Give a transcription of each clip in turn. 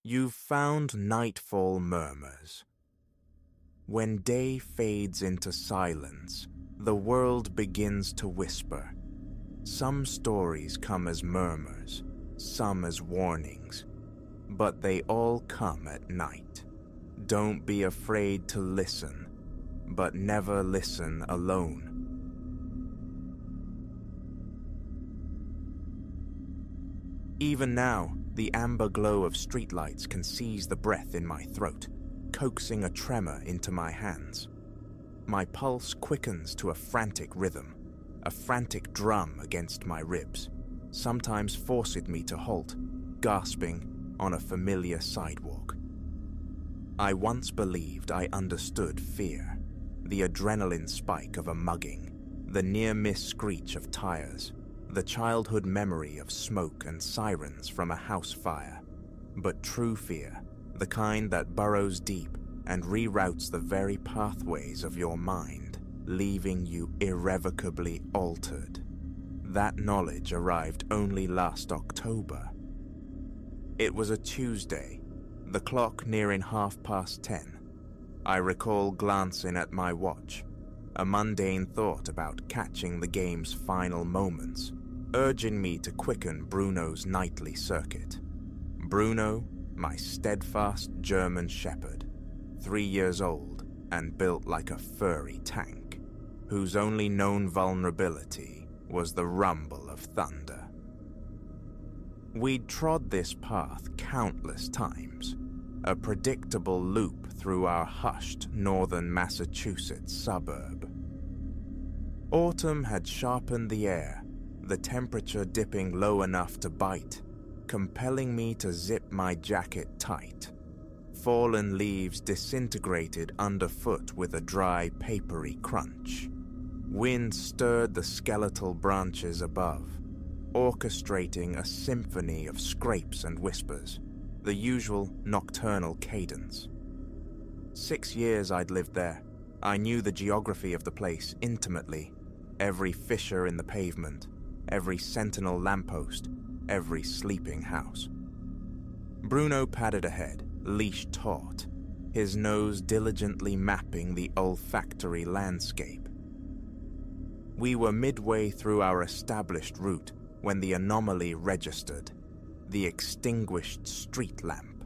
You've found nightfall murmurs. When day fades into silence, the world begins to whisper. Some stories come as murmurs, some as warnings, but they all come at night. Don't be afraid to listen, but never listen alone. Even now, the amber glow of streetlights can seize the breath in my throat, coaxing a tremor into my hands. My pulse quickens to a frantic rhythm, a frantic drum against my ribs, sometimes forcing me to halt, gasping on a familiar sidewalk. I once believed I understood fear, the adrenaline spike of a mugging, the near-miss screech of tires, the childhood memory of smoke and sirens from a house fire. But true fear, the kind that burrows deep and reroutes the very pathways of your mind, leaving you irrevocably altered. That knowledge arrived only last October. It was a Tuesday, the clock nearing 10:30. I recall glancing at my watch, a mundane thought about catching the game's final moments, urging me to quicken Bruno's nightly circuit. Bruno, my steadfast German shepherd, 3 years old and built like a furry tank, whose only known vulnerability was the rumble of thunder. We'd trod this path countless times, a predictable loop through our hushed northern Massachusetts suburb. Autumn had sharpened the air, the temperature dipping low enough to bite, compelling me to zip my jacket tight. Fallen leaves disintegrated underfoot with a dry, papery crunch. Wind stirred the skeletal branches above, orchestrating a symphony of scrapes and whispers, the usual nocturnal cadence. 6 years I'd lived there. I knew the geography of the place intimately, every fissure in the pavement, every sentinel lamppost, every sleeping house. Bruno padded ahead, leash taut, his nose diligently mapping the olfactory landscape. We were midway through our established route when the anomaly registered, the extinguished street lamp,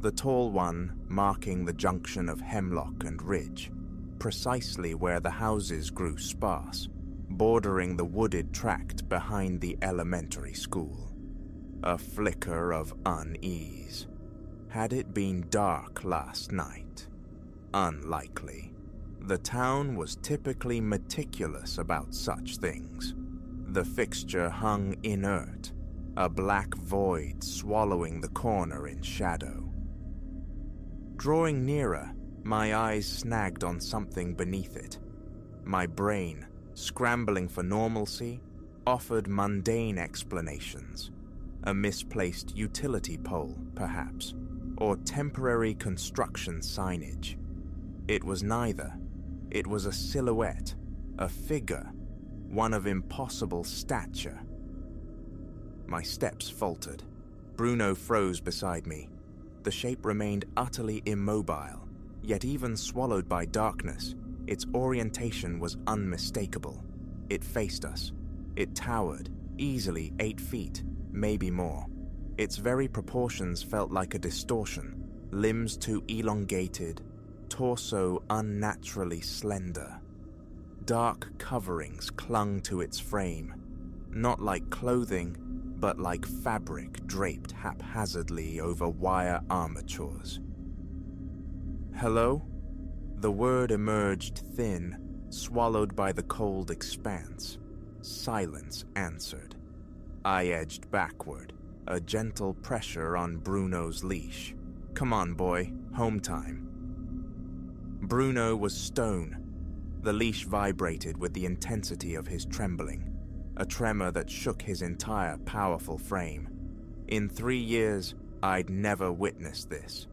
the tall one marking the junction of Hemlock and Ridge, precisely where the houses grew sparse, bordering the wooded tract behind the elementary school. A flicker of unease. Had it been dark last night? Unlikely. The town was typically meticulous about such things. The fixture hung inert, a black void swallowing the corner in shadow. Drawing nearer, my eyes snagged on something beneath it. My brain, scrambling for normalcy, offered mundane explanations. A misplaced utility pole, perhaps, or temporary construction signage. It was neither. It was a silhouette, a figure, one of impossible stature. My steps faltered. Bruno froze beside me. The shape remained utterly immobile, yet even swallowed by darkness, its orientation was unmistakable. It faced us. It towered, easily 8 feet, maybe more. Its very proportions felt like a distortion, limbs too elongated, torso unnaturally slender. Dark coverings clung to its frame, not like clothing, but like fabric draped haphazardly over wire armatures. "Hello?" The word emerged thin, swallowed by the cold expanse. Silence answered. I edged backward, a gentle pressure on Bruno's leash. "Come on, boy, home time." Bruno was stone. The leash vibrated with the intensity of his trembling, a tremor that shook his entire powerful frame. In 3 years, I'd never witnessed this.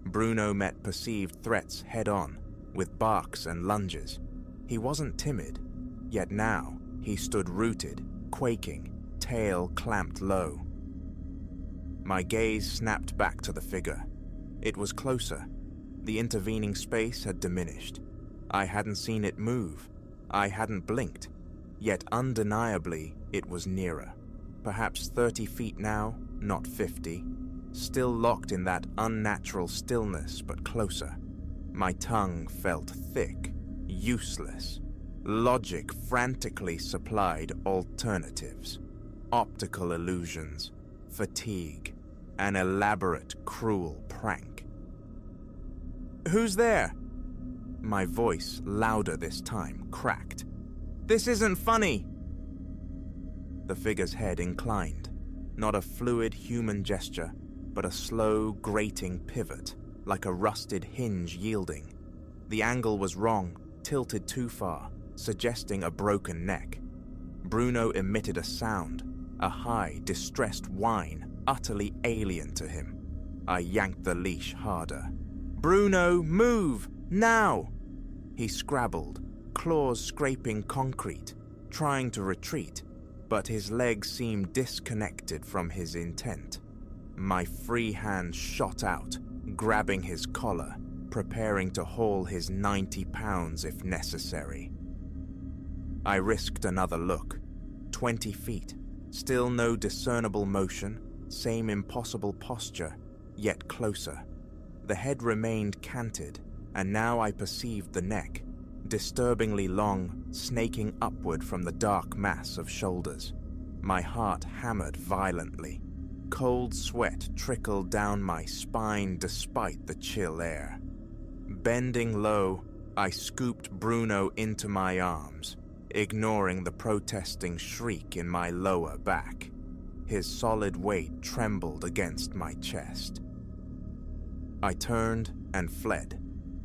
Bruno met perceived threats head-on, with barks and lunges. He wasn't timid, yet now he stood rooted, quaking, tail clamped low. My gaze snapped back to the figure. It was closer. The intervening space had diminished. I hadn't seen it move. I hadn't blinked. Yet undeniably, it was nearer. Perhaps 30 feet now, not 50. Still locked in that unnatural stillness, but closer. My tongue felt thick, useless. Logic frantically supplied alternatives. Optical illusions, fatigue, an elaborate, cruel prank. "Who's there?" My voice, louder this time, cracked. "This isn't funny!" The figure's head inclined. Not a fluid human gesture, but a slow, grating pivot, like a rusted hinge yielding. The angle was wrong, tilted too far, suggesting a broken neck. Bruno emitted a sound, a high, distressed whine, utterly alien to him. I yanked the leash harder. "Bruno, move! Now!" He scrabbled, claws scraping concrete, trying to retreat, but his legs seemed disconnected from his intent. My free hand shot out, grabbing his collar, preparing to haul his 90 pounds if necessary. I risked another look. 20 feet, still no discernible motion, same impossible posture, yet closer. The head remained canted, and now I perceived the neck, disturbingly long, snaking upward from the dark mass of shoulders. My heart hammered violently. Cold sweat trickled down my spine despite the chill air. Bending low, I scooped Bruno into my arms, ignoring the protesting shriek in my lower back. His solid weight trembled against my chest. I turned and fled.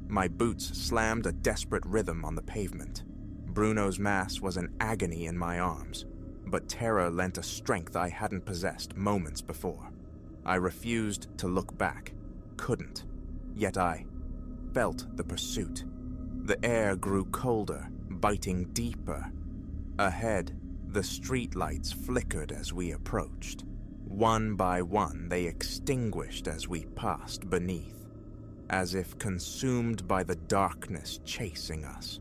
My boots slammed a desperate rhythm on the pavement. Bruno's mass was an agony in my arms, but terror lent a strength I hadn't possessed moments before. I refused to look back, couldn't, yet I felt the pursuit. The air grew colder, biting deeper. Ahead, the streetlights flickered as we approached. One by one, they extinguished as we passed beneath, as if consumed by the darkness chasing us.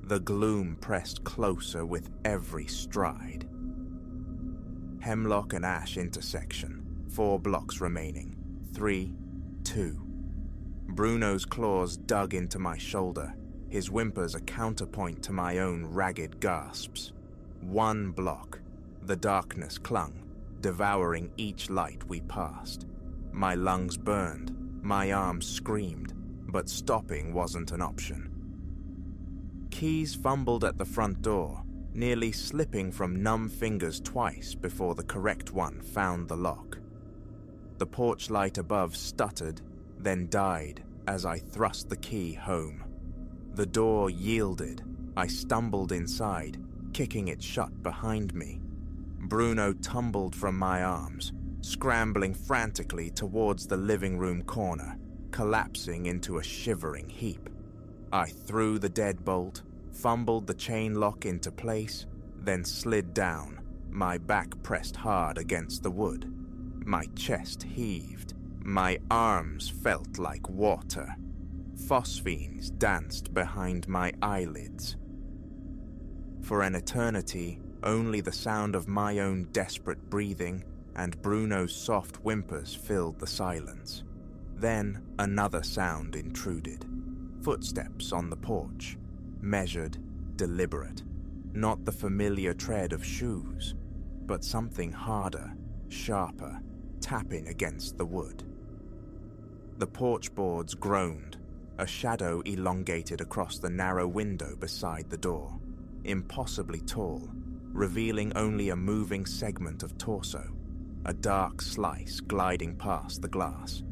The gloom pressed closer with every stride. Hemlock and Ash intersection, 4 blocks remaining. 3, 2. Bruno's claws dug into my shoulder, his whimpers a counterpoint to my own ragged gasps. 1 block. The darkness clung, devouring each light we passed. My lungs burned, my arms screamed, but stopping wasn't an option. Keys fumbled at the front door, nearly slipping from numb fingers twice before the correct one found the lock. The porch light above stuttered, then died as I thrust the key home. The door yielded. I stumbled inside, kicking it shut behind me. Bruno tumbled from my arms, scrambling frantically towards the living room corner, collapsing into a shivering heap. I threw the deadbolt, fumbled the chain lock into place, then slid down, my back pressed hard against the wood. My chest heaved. My arms felt like water. Phosphenes danced behind my eyelids. For an eternity, only the sound of my own desperate breathing and Bruno's soft whimpers filled the silence. Then another sound intruded. Footsteps on the porch. Measured, deliberate. Not the familiar tread of shoes, but something harder, sharper, tapping against the wood. The porch boards groaned. A shadow elongated across the narrow window beside the door, impossibly tall, revealing only a moving segment of torso, a dark slice gliding past the glass.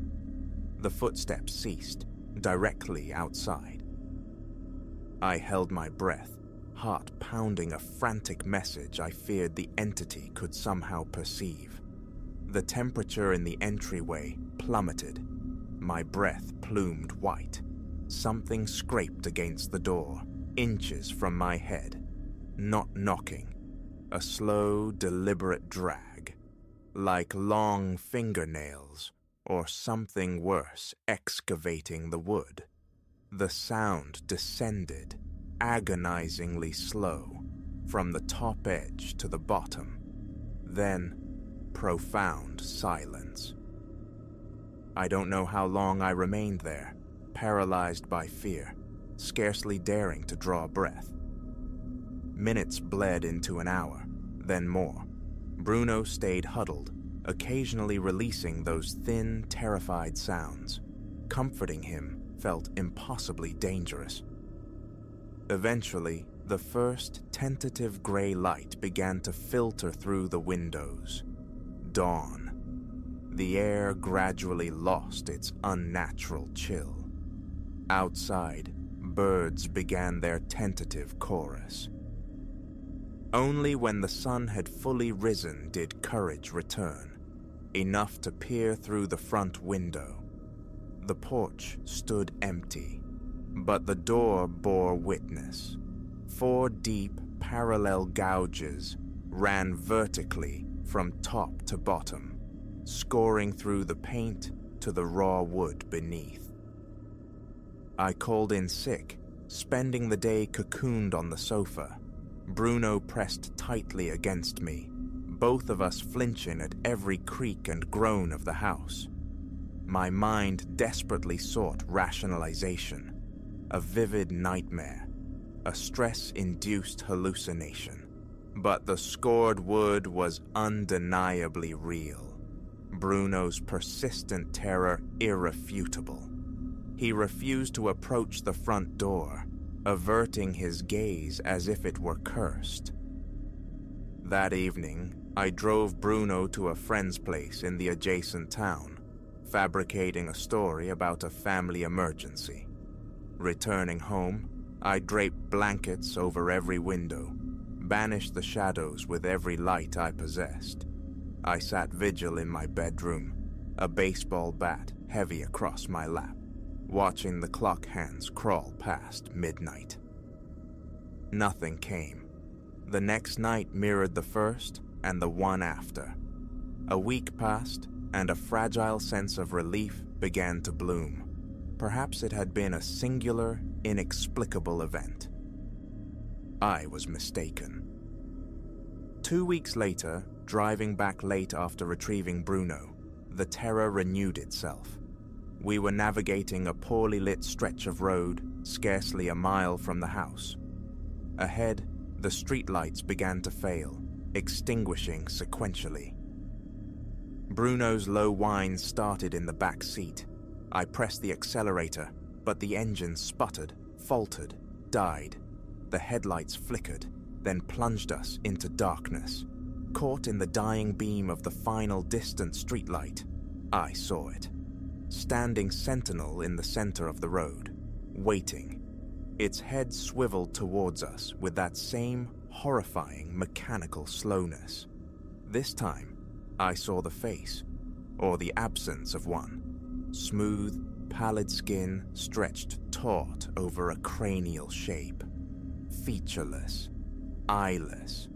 The footsteps ceased, directly outside. I held my breath, heart pounding a frantic message I feared the entity could somehow perceive. The temperature in the entryway plummeted. My breath plumed white. Something scraped against the door, inches from my head. Not knocking. A slow, deliberate drag. like long fingernails or something worse excavating the wood. The sound descended, agonizingly slow, from the top edge to the bottom. Then, profound silence. I don't know how long I remained there, paralyzed by fear, scarcely daring to draw breath. Minutes bled into an hour, then more. Bruno stayed huddled, occasionally releasing those thin, terrified sounds. Comforting him felt impossibly dangerous. Eventually, the first tentative gray light began to filter through the windows. Dawn. The air gradually lost its unnatural chill. Outside, birds began their tentative chorus. Only when the sun had fully risen did courage return, enough to peer through the front window. The porch stood empty, but the door bore witness. 4 deep, parallel gouges ran vertically from top to bottom, scoring through the paint to the raw wood beneath. I called in sick, spending the day cocooned on the sofa. Bruno pressed tightly against me, both of us flinching at every creak and groan of the house. My mind desperately sought rationalization, a vivid nightmare, a stress-induced hallucination. But the scored wood was undeniably real. Bruno's persistent terror irrefutable. He refused to approach the front door, averting his gaze as if it were cursed. That evening, I drove Bruno to a friend's place in the adjacent town, fabricating a story about a family emergency. Returning home, I draped blankets over every window, banished the shadows with every light I possessed. I sat vigil in my bedroom, a baseball bat heavy across my lap, watching the clock hands crawl past midnight. Nothing came. The next night mirrored the first and the one after. A week passed, and a fragile sense of relief began to bloom. Perhaps it had been a singular, inexplicable event. I was mistaken. 2 weeks later, driving back late after retrieving Bruno, the terror renewed itself. We were navigating a poorly lit stretch of road, scarcely a mile from the house. Ahead, the streetlights began to fail, extinguishing sequentially. Bruno's low whine started in the back seat. I pressed the accelerator, but the engine sputtered, faltered, died. The headlights flickered, then plunged us into darkness. Caught in the dying beam of the final distant streetlight, I saw it. Standing sentinel in the center of the road, waiting. Its head swiveled towards us with that same horrifying mechanical slowness. This time, I saw the face, or the absence of one. Smooth, pallid skin stretched taut over a cranial shape. Featureless, eyeless.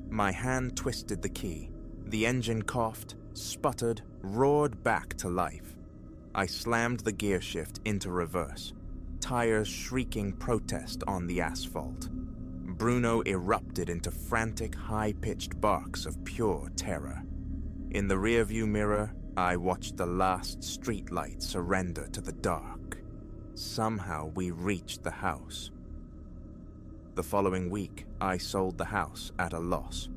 My hand twisted the key. The engine coughed, sputtered, roared back to life. I slammed the gear shift into reverse, tires shrieking protest on the asphalt. Bruno erupted into frantic, high-pitched barks of pure terror. In the rearview mirror, I watched the last streetlight surrender to the dark. Somehow we reached the house. The following week, I sold the house at a loss.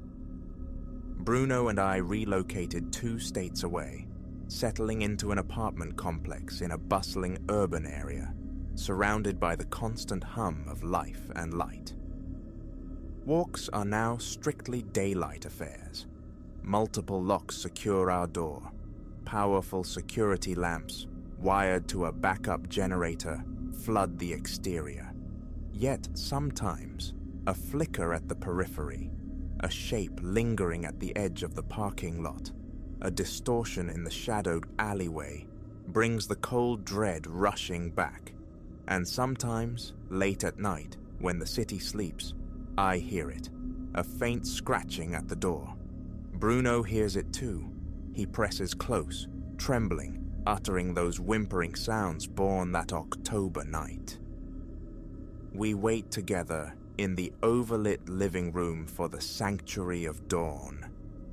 Bruno and I relocated 2 states away, settling into an apartment complex in a bustling urban area, surrounded by the constant hum of life and light. Walks are now strictly daylight affairs. Multiple locks secure our door. Powerful security lamps, wired to a backup generator, flood the exterior. Yet sometimes, a flicker at the periphery, a shape lingering at the edge of the parking lot, a distortion in the shadowed alleyway, brings the cold dread rushing back. And sometimes, late at night, when the city sleeps, I hear it, a faint scratching at the door. Bruno hears it too. He presses close, trembling, uttering those whimpering sounds born that October night. We wait together in the overlit living room for the sanctuary of dawn,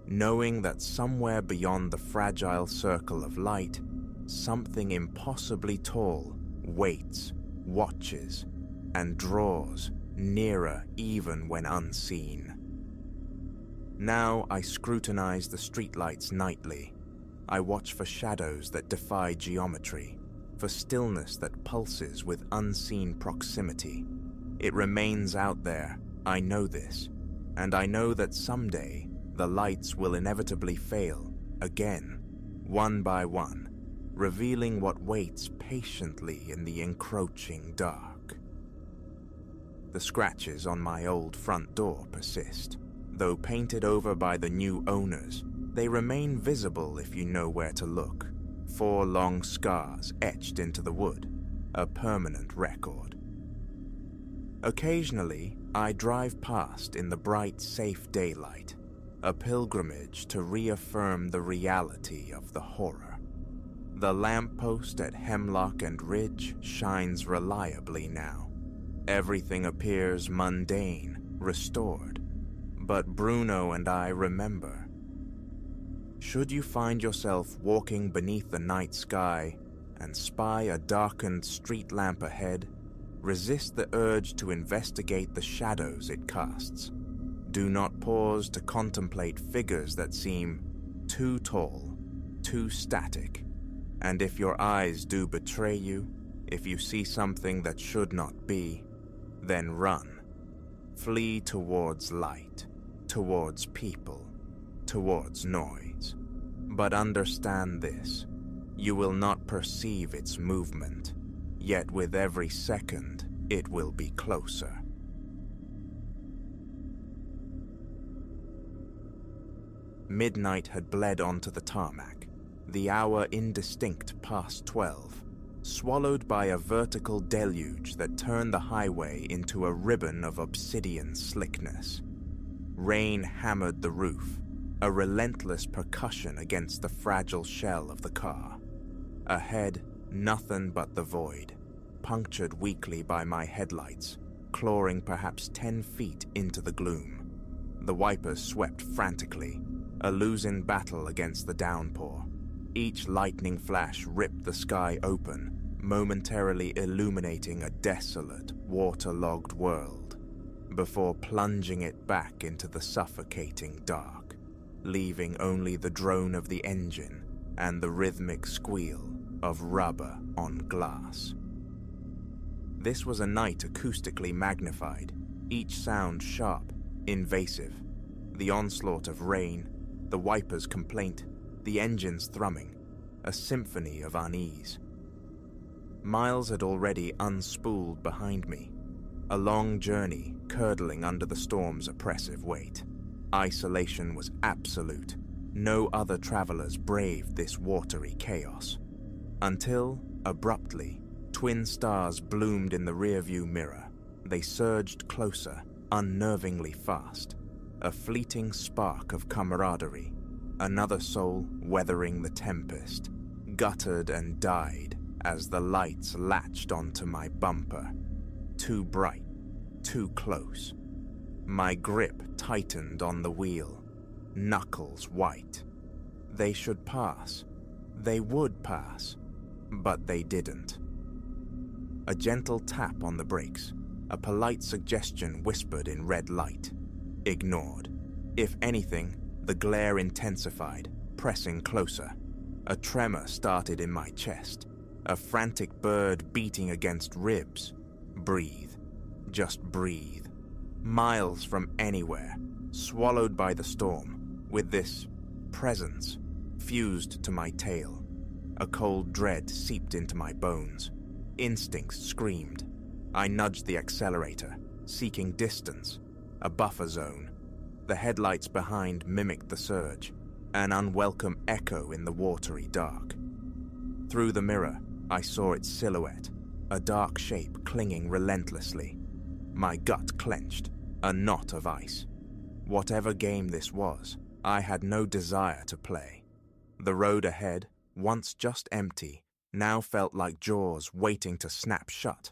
knowing that somewhere beyond the fragile circle of light, something impossibly tall waits, watches, and draws nearer even when unseen. Now I scrutinize the streetlights nightly. I watch for shadows that defy geometry, for stillness that pulses with unseen proximity. It remains out there, I know this, and I know that someday the lights will inevitably fail, again, one by one, revealing what waits patiently in the encroaching dark. The scratches on my old front door persist. Though painted over by the new owners, they remain visible if you know where to look. 4 long scars etched into the wood, a permanent record. Occasionally, I drive past in the bright, safe daylight, a pilgrimage to reaffirm the reality of the horror. The lamppost at Hemlock and Ridge shines reliably now. Everything appears mundane, restored. But Bruno and I remember. Should you find yourself walking beneath the night sky and spy a darkened street lamp ahead, resist the urge to investigate the shadows it casts. Do not pause to contemplate figures that seem too tall, too static, and if your eyes do betray you, if you see something that should not be, then run. Flee towards light, towards people, towards noise. But understand this, you will not perceive its movement, yet with every second it will be closer. Midnight had bled onto the tarmac, the hour indistinct past 12, swallowed by a vertical deluge that turned the highway into a ribbon of obsidian slickness. Rain hammered the roof, a relentless percussion against the fragile shell of the car. Ahead, nothing but the void, punctured weakly by my headlights, clawing perhaps 10 feet into the gloom. The wipers swept frantically, a losing battle against the downpour. Each lightning flash ripped the sky open, momentarily illuminating a desolate, waterlogged world, before plunging it back into the suffocating dark, leaving only the drone of the engine and the rhythmic squeal of rubber on glass. This was a night acoustically magnified, each sound sharp, invasive. The onslaught of rain, the wipers' complaint, the engines thrumming, a symphony of unease. Miles had already unspooled behind me, a long journey curdling under the storm's oppressive weight. Isolation was absolute. No other travelers braved this watery chaos. Until, abruptly, twin stars bloomed in the rearview mirror. They surged closer, unnervingly fast. A fleeting spark of camaraderie. Another soul weathering the tempest, guttered and died as the lights latched onto my bumper. Too bright, too close. My grip tightened on the wheel, knuckles white. They should pass. They would pass, but they didn't. A gentle tap on the brakes, a polite suggestion whispered in red light. Ignored. If anything, the glare intensified, pressing closer. A tremor started in my chest, a frantic bird beating against ribs. Breathe. Just breathe. Miles from anywhere, swallowed by the storm, with this presence fused to my tail. A cold dread seeped into my bones. Instincts screamed. I nudged the accelerator, seeking distance, a buffer zone. The headlights behind mimicked the surge, an unwelcome echo in the watery dark. Through the mirror, I saw its silhouette, a dark shape clinging relentlessly. My gut clenched, a knot of ice. Whatever game this was, I had no desire to play. The road ahead, once just empty, now felt like jaws waiting to snap shut.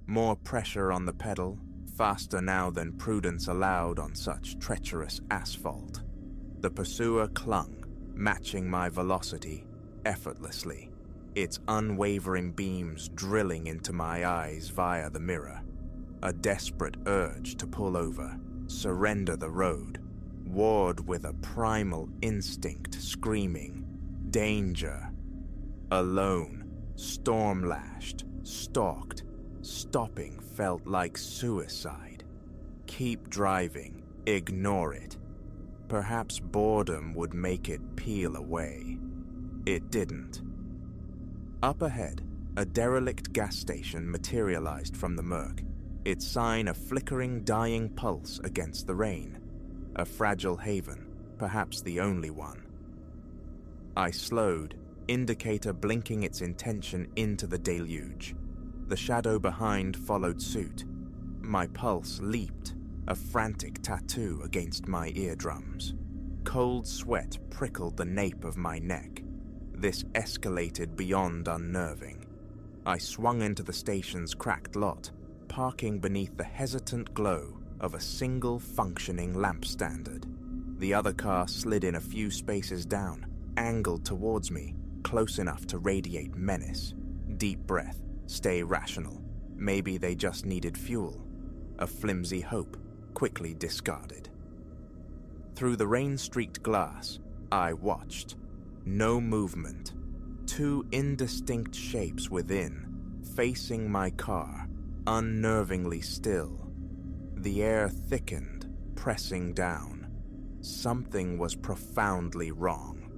More pressure on the pedal, faster now than prudence allowed on such treacherous asphalt. The pursuer clung, matching my velocity effortlessly, its unwavering beams drilling into my eyes via the mirror. A desperate urge to pull over, surrender the road, warred with a primal instinct screaming, danger. Alone, storm-lashed, stalked, stopping felt like suicide. Keep driving, ignore it. Perhaps boredom would make it peel away. It didn't. Up ahead, a derelict gas station materialized from the murk, its sign a flickering, dying pulse against the rain. A fragile haven, perhaps the only one. I slowed, indicator blinking its intention into the deluge. The shadow behind followed suit. My pulse leaped, a frantic tattoo against my eardrums. Cold sweat prickled the nape of my neck. This escalated beyond unnerving. I swung into the station's cracked lot, parking beneath the hesitant glow of a single functioning lamp standard. The other car slid in a few spaces down, angled towards me, close enough to radiate menace. Deep breath, stay rational. Maybe they just needed fuel. A flimsy hope, quickly discarded. Through the rain-streaked glass, I watched. No movement. Two indistinct shapes within, facing my car, unnervingly still. The air thickened, pressing down. Something was profoundly wrong.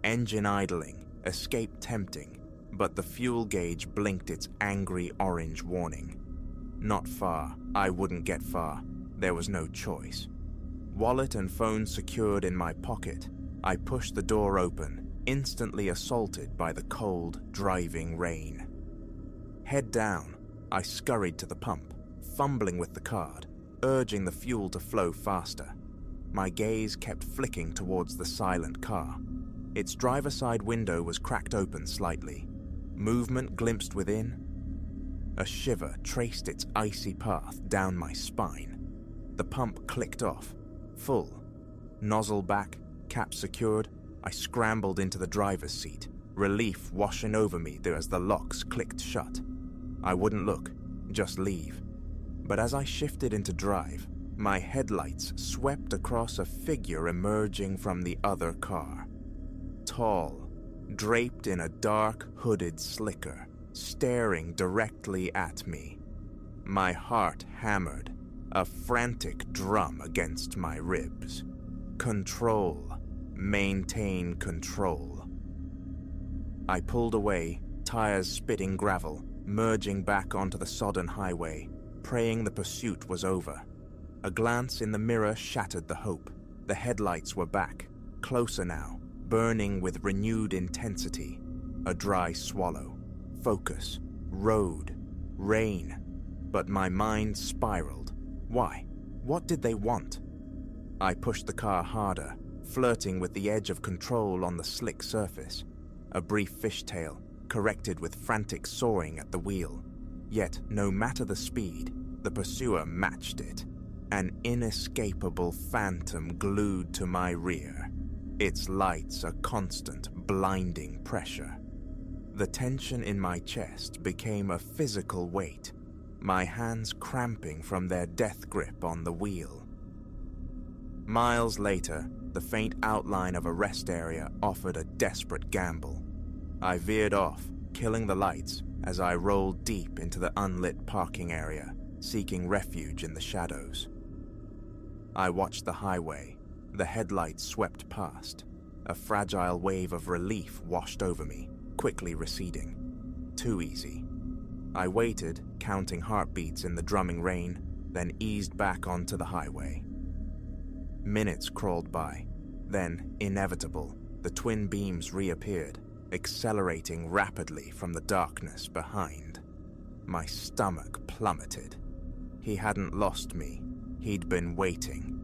Engine idling, escape tempting, but the fuel gauge blinked its angry orange warning. Not far, I wouldn't get far. There was no choice. Wallet and phone secured in my pocket, I pushed the door open, instantly assaulted by the cold, driving rain. Head down, I scurried to the pump, fumbling with the card, urging the fuel to flow faster. My gaze kept flicking towards the silent car. Its driver's side window was cracked open slightly. Movement glimpsed within. A shiver traced its icy path down my spine. The pump clicked off, full. Nozzle back, cap secured, I scrambled into the driver's seat, relief washing over me as the locks clicked shut. I wouldn't look, just leave. But as I shifted into drive, my headlights swept across a figure emerging from the other car. Tall, draped in a dark, hooded slicker, staring directly at me. My heart hammered, a frantic drum against my ribs. Control. Maintain control. I pulled away, tires spitting gravel, merging back onto the sodden highway, praying the pursuit was over. A glance in the mirror shattered the hope. The headlights were back, closer now, burning with renewed intensity. A dry swallow. Focus. Road. Rain. But my mind spiraled. Why? What did they want? I pushed the car harder, flirting with the edge of control on the slick surface. A brief fishtail, corrected with frantic soaring at the wheel. Yet, no matter the speed, the pursuer matched it. An inescapable phantom glued to my rear. Its lights a constant, blinding pressure. The tension in my chest became a physical weight, my hands cramping from their death grip on the wheel. Miles later, the faint outline of a rest area offered a desperate gamble. I veered off, killing the lights as I rolled deep into the unlit parking area, seeking refuge in the shadows. I watched the highway. The headlights swept past. A fragile wave of relief washed over me, quickly receding. Too easy. I waited, counting heartbeats in the drumming rain, then eased back onto the highway. Minutes crawled by. Then, inevitable, the twin beams reappeared, accelerating rapidly from the darkness behind. My stomach plummeted. He hadn't lost me. He'd been waiting.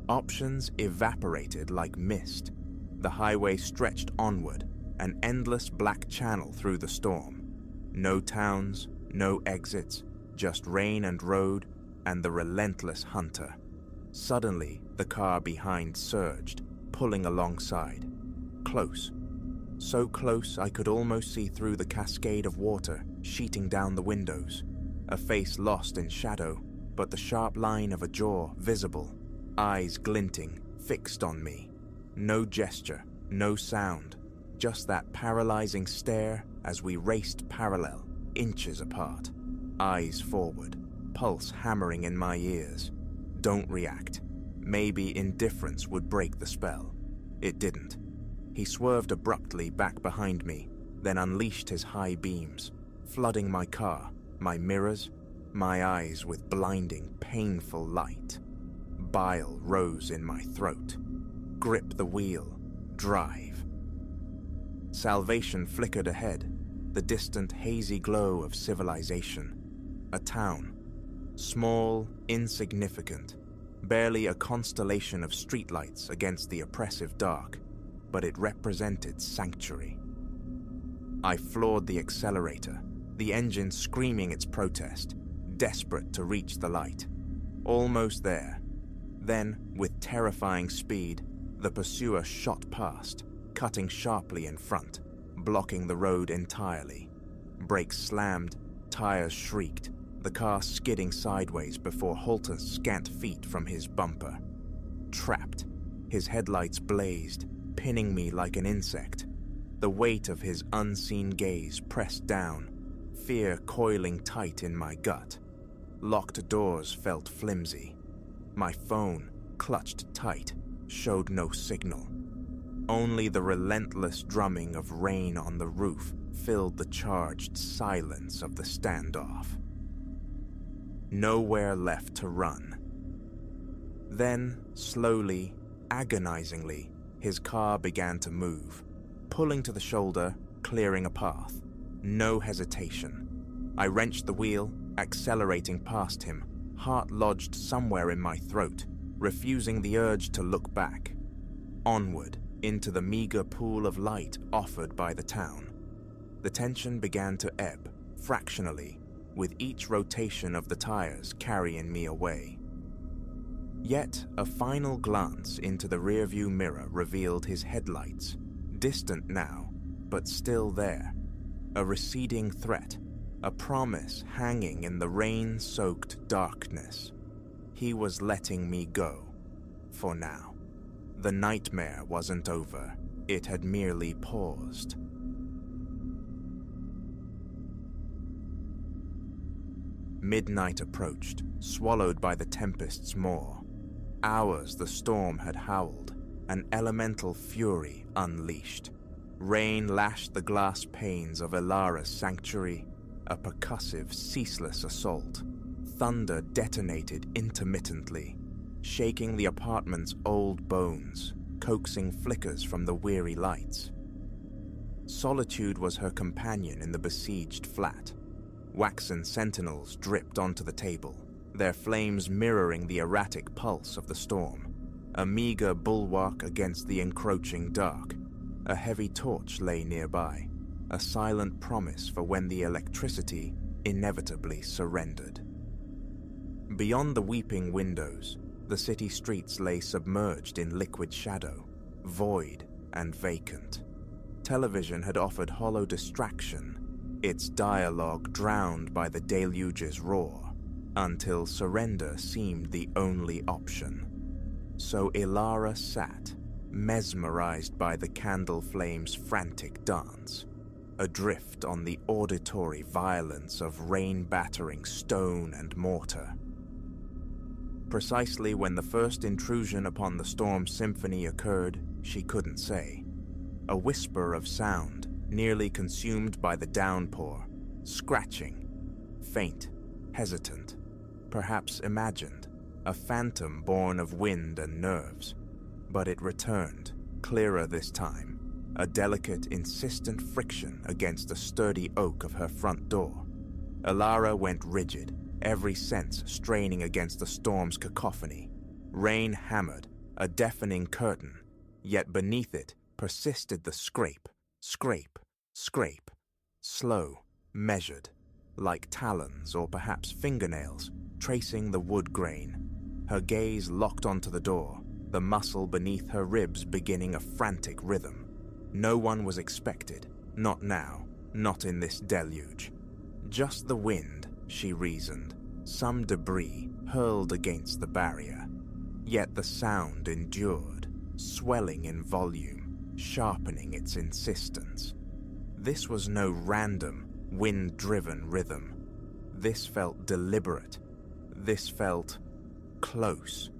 Options evaporated like mist. The highway stretched onward, an endless black channel through the storm. No towns, no exits, just rain and road, and the relentless hunter. Suddenly, the car behind surged, pulling alongside. Close. So close I could almost see through the cascade of water sheeting down the windows. A face lost in shadow, but the sharp line of a jaw visible. Eyes glinting, fixed on me. No gesture, no sound, just that paralyzing stare as we raced parallel, inches apart. Eyes forward, pulse hammering in my ears. Don't react. Maybe indifference would break the spell. It didn't. He swerved abruptly back behind me, then unleashed his high beams, flooding my car, my mirrors, my eyes with blinding, painful light. Bile rose in my throat. Grip the wheel. Drive. Salvation flickered ahead, the distant hazy glow of civilization. A town. Small, insignificant, barely a constellation of streetlights against the oppressive dark, but it represented sanctuary. I floored the accelerator, the engine screaming its protest, desperate to reach the light. Almost there. Then, with terrifying speed, the pursuer shot past, cutting sharply in front, blocking the road entirely. Brakes slammed, tires shrieked, the car skidding sideways before halting scant feet from his bumper. Trapped, his headlights blazed, pinning me like an insect. The weight of his unseen gaze pressed down, fear coiling tight in my gut. Locked doors felt flimsy. My phone, clutched tight, showed no signal. Only the relentless drumming of rain on the roof filled the charged silence of the standoff. Nowhere left to run. Then, slowly, agonizingly, his car began to move, pulling to the shoulder, clearing a path. No hesitation. I wrenched the wheel, accelerating past him, heart lodged somewhere in my throat, refusing the urge to look back. Onward, into the meager pool of light offered by the town. The tension began to ebb, fractionally, with each rotation of the tires carrying me away. Yet, a final glance into the rearview mirror revealed his headlights, distant now, but still there. A receding threat, a promise hanging in the rain-soaked darkness. He was letting me go, for now. The nightmare wasn't over, it had merely paused. Midnight approached, swallowed by the tempest's maw. Hours the storm had howled, an elemental fury unleashed. Rain lashed the glass panes of Ilara's sanctuary, a percussive, ceaseless assault. Thunder detonated intermittently, shaking the apartment's old bones, coaxing flickers from the weary lights. Solitude was her companion in the besieged flat. Waxen sentinels dripped onto the table, their flames mirroring the erratic pulse of the storm. A meager bulwark against the encroaching dark. A heavy torch lay nearby, a silent promise for when the electricity inevitably surrendered. Beyond the weeping windows, the city streets lay submerged in liquid shadow, void and vacant. Television had offered hollow distraction, its dialogue drowned by the deluge's roar, until surrender seemed the only option. So Ilara sat, mesmerized by the candle flame's frantic dance, adrift on the auditory violence of rain-battering stone and mortar. Precisely when the first intrusion upon the storm's symphony occurred, she couldn't say. A whisper of sound, nearly consumed by the downpour, scratching, faint, hesitant, perhaps imagined, a phantom born of wind and nerves. But it returned, clearer this time, a delicate, insistent friction against the sturdy oak of her front door. Ilara went rigid, every sense straining against the storm's cacophony. Rain hammered, a deafening curtain, yet beneath it persisted the scrape, scrape, scrape, slow, measured, like talons or perhaps fingernails tracing the wood grain. Her gaze locked onto the door, the muscle beneath her ribs beginning a frantic rhythm. No one was expected, not now, not in this deluge. Just the wind, she reasoned, some debris hurled against the barrier. Yet the sound endured, swelling in volume, sharpening its insistence. This was no random, wind-driven rhythm. This felt deliberate. This felt close.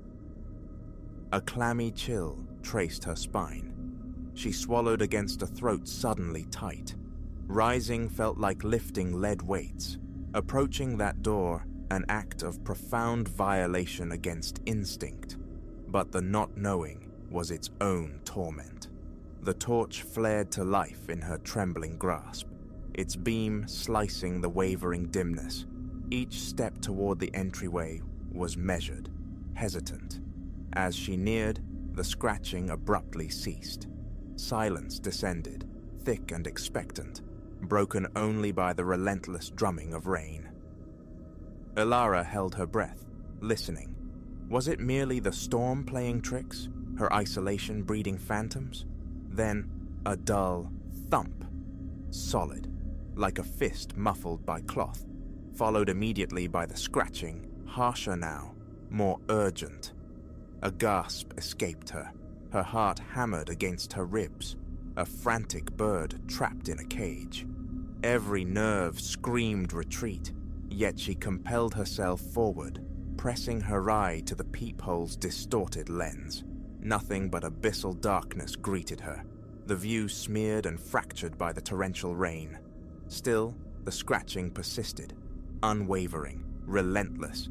A clammy chill traced her spine. She swallowed against a throat suddenly tight. Rising felt like lifting lead weights. Approaching that door, an act of profound violation against instinct. But the not knowing was its own torment. The torch flared to life in her trembling grasp, its beam slicing the wavering dimness. Each step toward the entryway was measured, hesitant. As she neared, the scratching abruptly ceased. Silence descended, thick and expectant, broken only by the relentless drumming of rain. Ilara held her breath, listening. Was it merely the storm playing tricks, her isolation breeding phantoms? Then, a dull thump, solid, like a fist muffled by cloth, followed immediately by the scratching, harsher now, more urgent. A gasp escaped her, her heart hammered against her ribs, a frantic bird trapped in a cage. Every nerve screamed retreat, yet she compelled herself forward, pressing her eye to the peephole's distorted lens. Nothing but abyssal darkness greeted her, the view smeared and fractured by the torrential rain. Still, the scratching persisted, unwavering, relentless.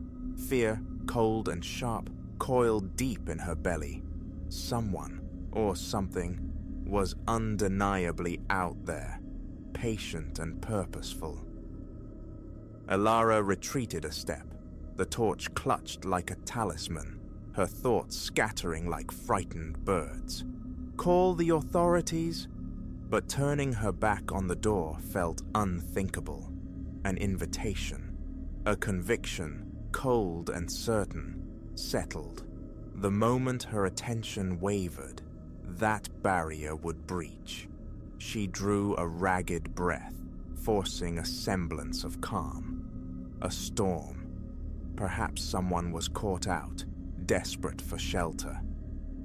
Fear, cold and sharp, coiled deep in her belly. Someone, or something, was undeniably out there, patient and purposeful. Ilara retreated a step, the torch clutched like a talisman, her thoughts scattering like frightened birds. Call the authorities? But turning her back on the door felt unthinkable. An invitation, a conviction, cold and certain, settled. The moment her attention wavered, that barrier would breach. She drew a ragged breath, forcing a semblance of calm. A storm. Perhaps someone was caught out, desperate for shelter.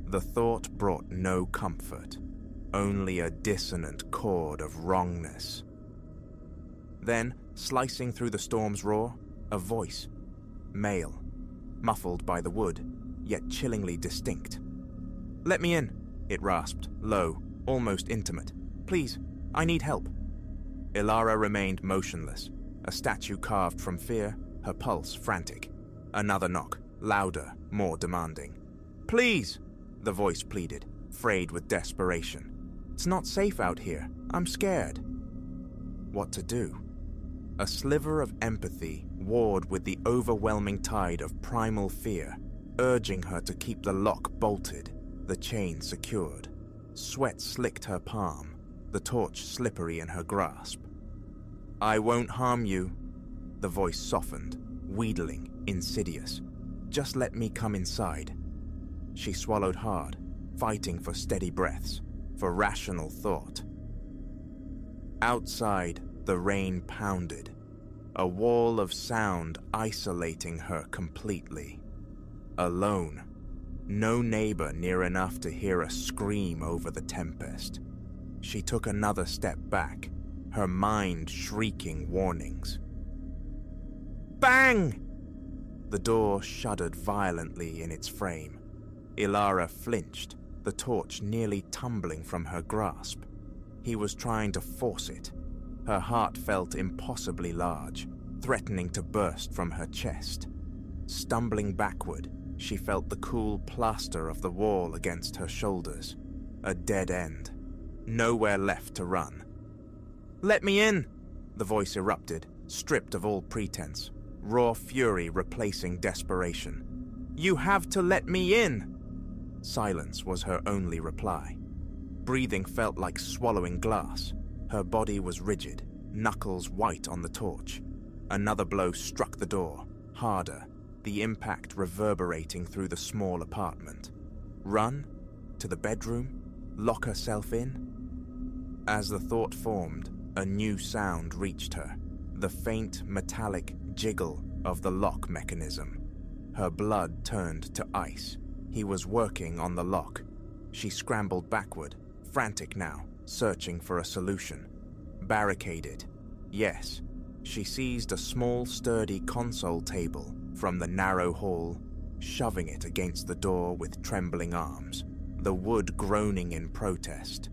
The thought brought no comfort, only a dissonant chord of wrongness. Then, slicing through the storm's roar, a voice. Male, muffled by the wood, yet chillingly distinct. "Let me in," it rasped, low, almost intimate. "Please, I need help." Ilara remained motionless, a statue carved from fear, her pulse frantic. Another knock, louder, more demanding. "Please," the voice pleaded, frayed with desperation. "It's not safe out here. I'm scared." What to do? A sliver of empathy warred with the overwhelming tide of primal fear, urging her to keep the lock bolted, the chain secured. Sweat slicked her palm, the torch slippery in her grasp. "I won't harm you," the voice softened, wheedling, insidious. "Just let me come inside." She swallowed hard, fighting for steady breaths, for rational thought. Outside, the rain pounded, a wall of sound isolating her completely. Alone, no neighbor near enough to hear a scream over the tempest. She took another step back, her mind shrieking warnings. Bang! The door shuddered violently in its frame. Ilara flinched, the torch nearly tumbling from her grasp. He was trying to force it. Her heart felt impossibly large, threatening to burst from her chest. Stumbling backward, she felt the cool plaster of the wall against her shoulders. A dead end. Nowhere left to run. "Let me in!" The voice erupted, stripped of all pretense, raw fury replacing desperation. "You have to let me in!" Silence was her only reply. Breathing felt like swallowing glass. Her body was rigid, knuckles white on the torch. Another blow struck the door, harder, the impact reverberating through the small apartment. Run? To the bedroom? Lock herself in? As the thought formed, a new sound reached her, the faint metallic jiggle of the lock mechanism. Her blood turned to ice. He was working on the lock. She scrambled backward, frantic now, searching for a solution. Barricaded. Yes. She seized a small, sturdy console table from the narrow hall, shoving it against the door with trembling arms, the wood groaning in protest.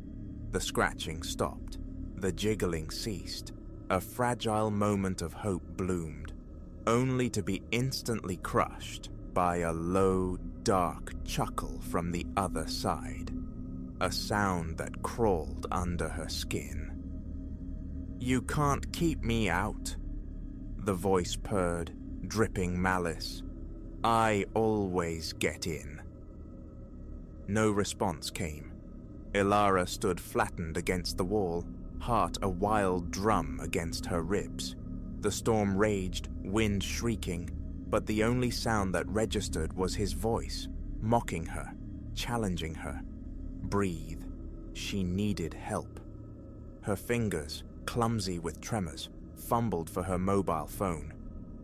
The scratching stopped. The jiggling ceased. A fragile moment of hope bloomed, only to be instantly crushed by a low, dark chuckle from the other side, a sound that crawled under her skin. "You can't keep me out," the voice purred, dripping malice. "I always get in." No response came. Ilara stood flattened against the wall, heart a wild drum against her ribs. The storm raged, wind shrieking, but the only sound that registered was his voice, mocking her, challenging her. Breathe. She needed help. Her fingers, clumsy with tremors, fumbled for her mobile phone.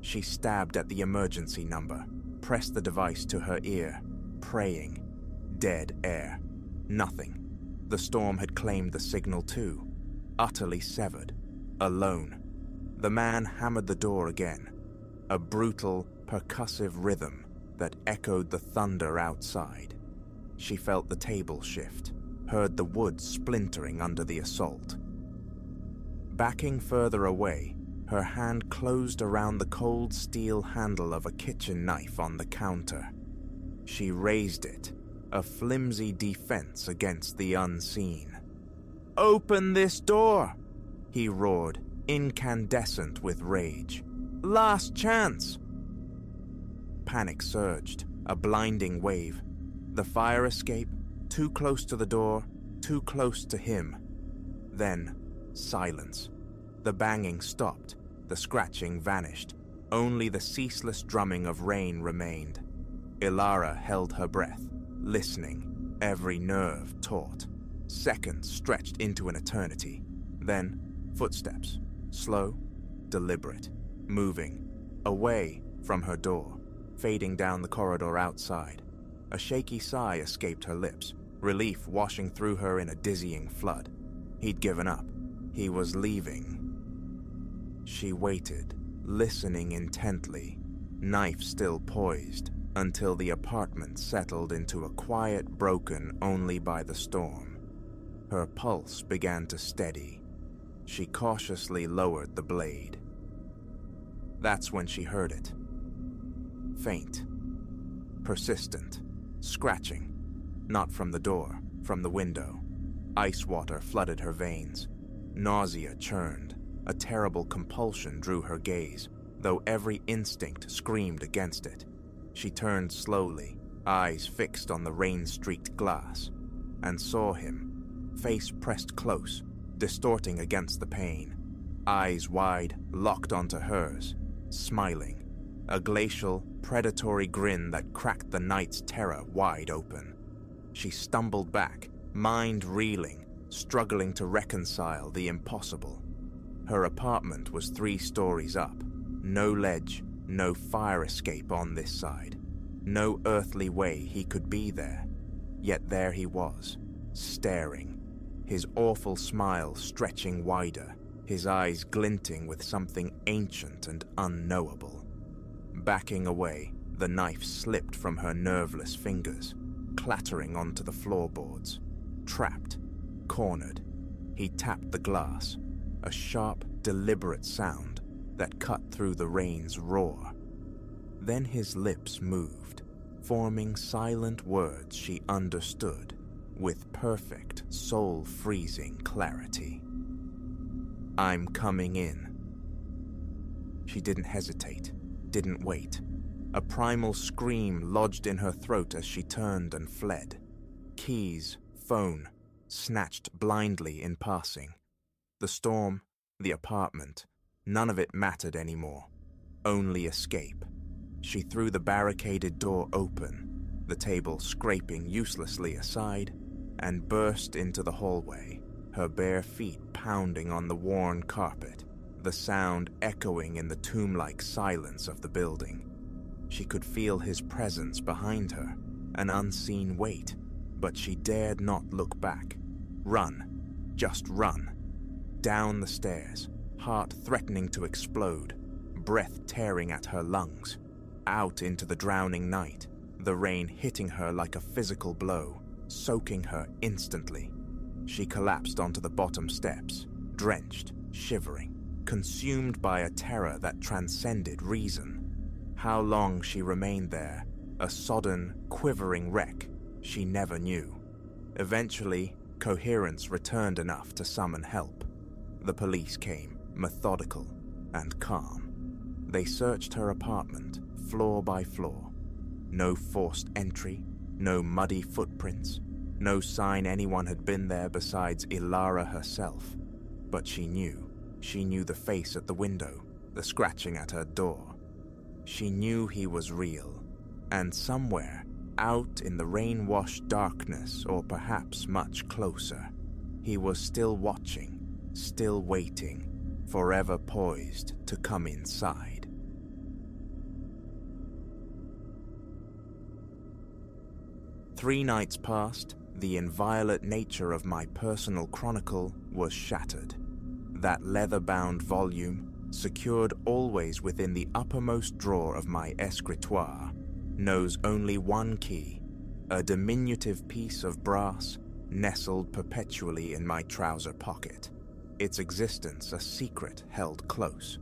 She stabbed at the emergency number, pressed the device to her ear, praying. Dead air. Nothing. The storm had claimed the signal too. Utterly severed. Alone. The man hammered the door again. A brutal, percussive rhythm that echoed the thunder outside. She felt the table shift, heard the wood splintering under the assault. Backing further away, her hand closed around the cold steel handle of a kitchen knife on the counter. She raised it, a flimsy defense against the unseen. "Open this door!" he roared, incandescent with rage. "Last chance!" Panic surged, a blinding wave. The fire escape, too close to the door, too close to him. Then, silence. The banging stopped, the scratching vanished. Only the ceaseless drumming of rain remained. Ilara held her breath, listening, every nerve taut. Seconds stretched into an eternity. Then, footsteps, slow, deliberate, moving, away from her door, fading down the corridor outside. A shaky sigh escaped her lips, relief washing through her in a dizzying flood. He'd given up. He was leaving. She waited, listening intently, knife still poised, until the apartment settled into a quiet broken only by the storm. Her pulse began to steady. She cautiously lowered the blade. That's when she heard it. Faint. Persistent. Scratching. Not from the door, from the window. Ice water flooded her veins. Nausea churned. A terrible compulsion drew her gaze, though every instinct screamed against it. She turned slowly, eyes fixed on the rain-streaked glass, and saw him, face pressed close, distorting against the pain, eyes wide, locked onto hers, smiling, a glacial, predatory grin that cracked the night's terror wide open. She stumbled back, mind reeling, struggling to reconcile the impossible. Her apartment was 3 stories up, no ledge, no fire escape on this side, no earthly way he could be there. Yet there he was, staring, his awful smile stretching wider, his eyes glinting with something ancient and unknowable. Backing away, the knife slipped from her nerveless fingers, clattering onto the floorboards. Trapped, cornered, he tapped the glass, a sharp, deliberate sound that cut through the rain's roar. Then his lips moved, forming silent words she understood with perfect, soul-freezing clarity. "I'm coming in." She didn't hesitate, didn't wait. A primal scream lodged in her throat as she turned and fled. Keys, phone, snatched blindly in passing. The storm, the apartment, none of it mattered anymore. Only escape. She threw the barricaded door open, the table scraping uselessly aside, and burst into the hallway, her bare feet pounding on the worn carpet, the sound echoing in the tomb-like silence of the building. She could feel his presence behind her, an unseen weight, but she dared not look back. Run. Just run. Down the stairs, heart threatening to explode, breath tearing at her lungs, out into the drowning night, the rain hitting her like a physical blow, soaking her instantly. She collapsed onto the bottom steps, drenched, shivering, consumed by a terror that transcended reason. How long she remained there, a sodden, quivering wreck, she never knew. Eventually, coherence returned enough to summon help. The police came, methodical and calm. They searched her apartment, floor by floor. No forced entry, no muddy footprints, no sign anyone had been there besides Ilara herself. But she knew the face at the window, the scratching at her door. She knew he was real, and somewhere, out in the rain-washed darkness, or perhaps much closer, he was still watching, still waiting, forever poised to come inside. Three nights passed, the inviolate nature of my personal chronicle was shattered. That leather-bound volume, secured always within the uppermost drawer of my escritoire, knows only one key, a diminutive piece of brass nestled perpetually in my trouser pocket, its existence a secret held close.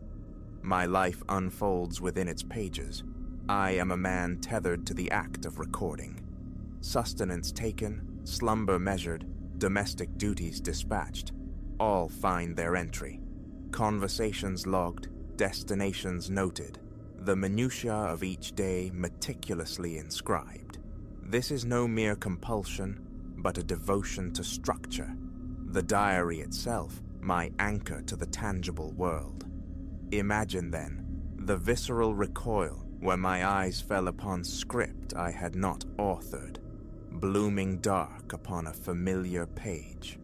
My life unfolds within its pages. I am a man tethered to the act of recording. Sustenance taken, slumber measured, domestic duties dispatched, all find their entry. Conversations logged, destinations noted, the minutiae of each day meticulously inscribed. This is no mere compulsion, but a devotion to structure. The diary itself, my anchor to the tangible world. Imagine then, the visceral recoil where my eyes fell upon script I had not authored, blooming dark upon a familiar page.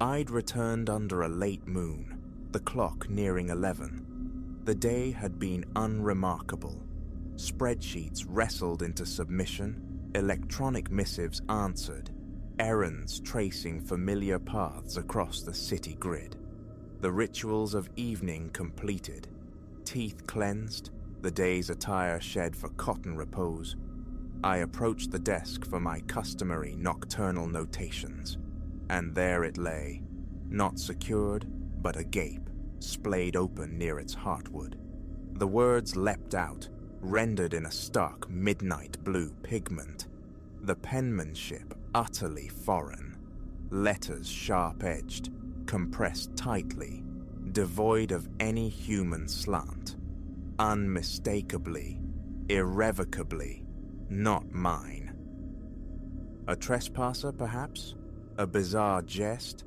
I'd returned under a late moon, the clock nearing 11. The day had been unremarkable. Spreadsheets wrestled into submission, electronic missives answered, errands tracing familiar paths across the city grid. The rituals of evening completed, teeth cleansed, the day's attire shed for cotton repose. I approached the desk for my customary nocturnal notations, and there it lay, not secured, but agape, splayed open near its heartwood. The words leapt out, rendered in a stark midnight blue pigment, the penmanship utterly foreign, letters sharp-edged, compressed tightly, devoid of any human slant, unmistakably, irrevocably, not mine. A trespasser, perhaps? A bizarre jest?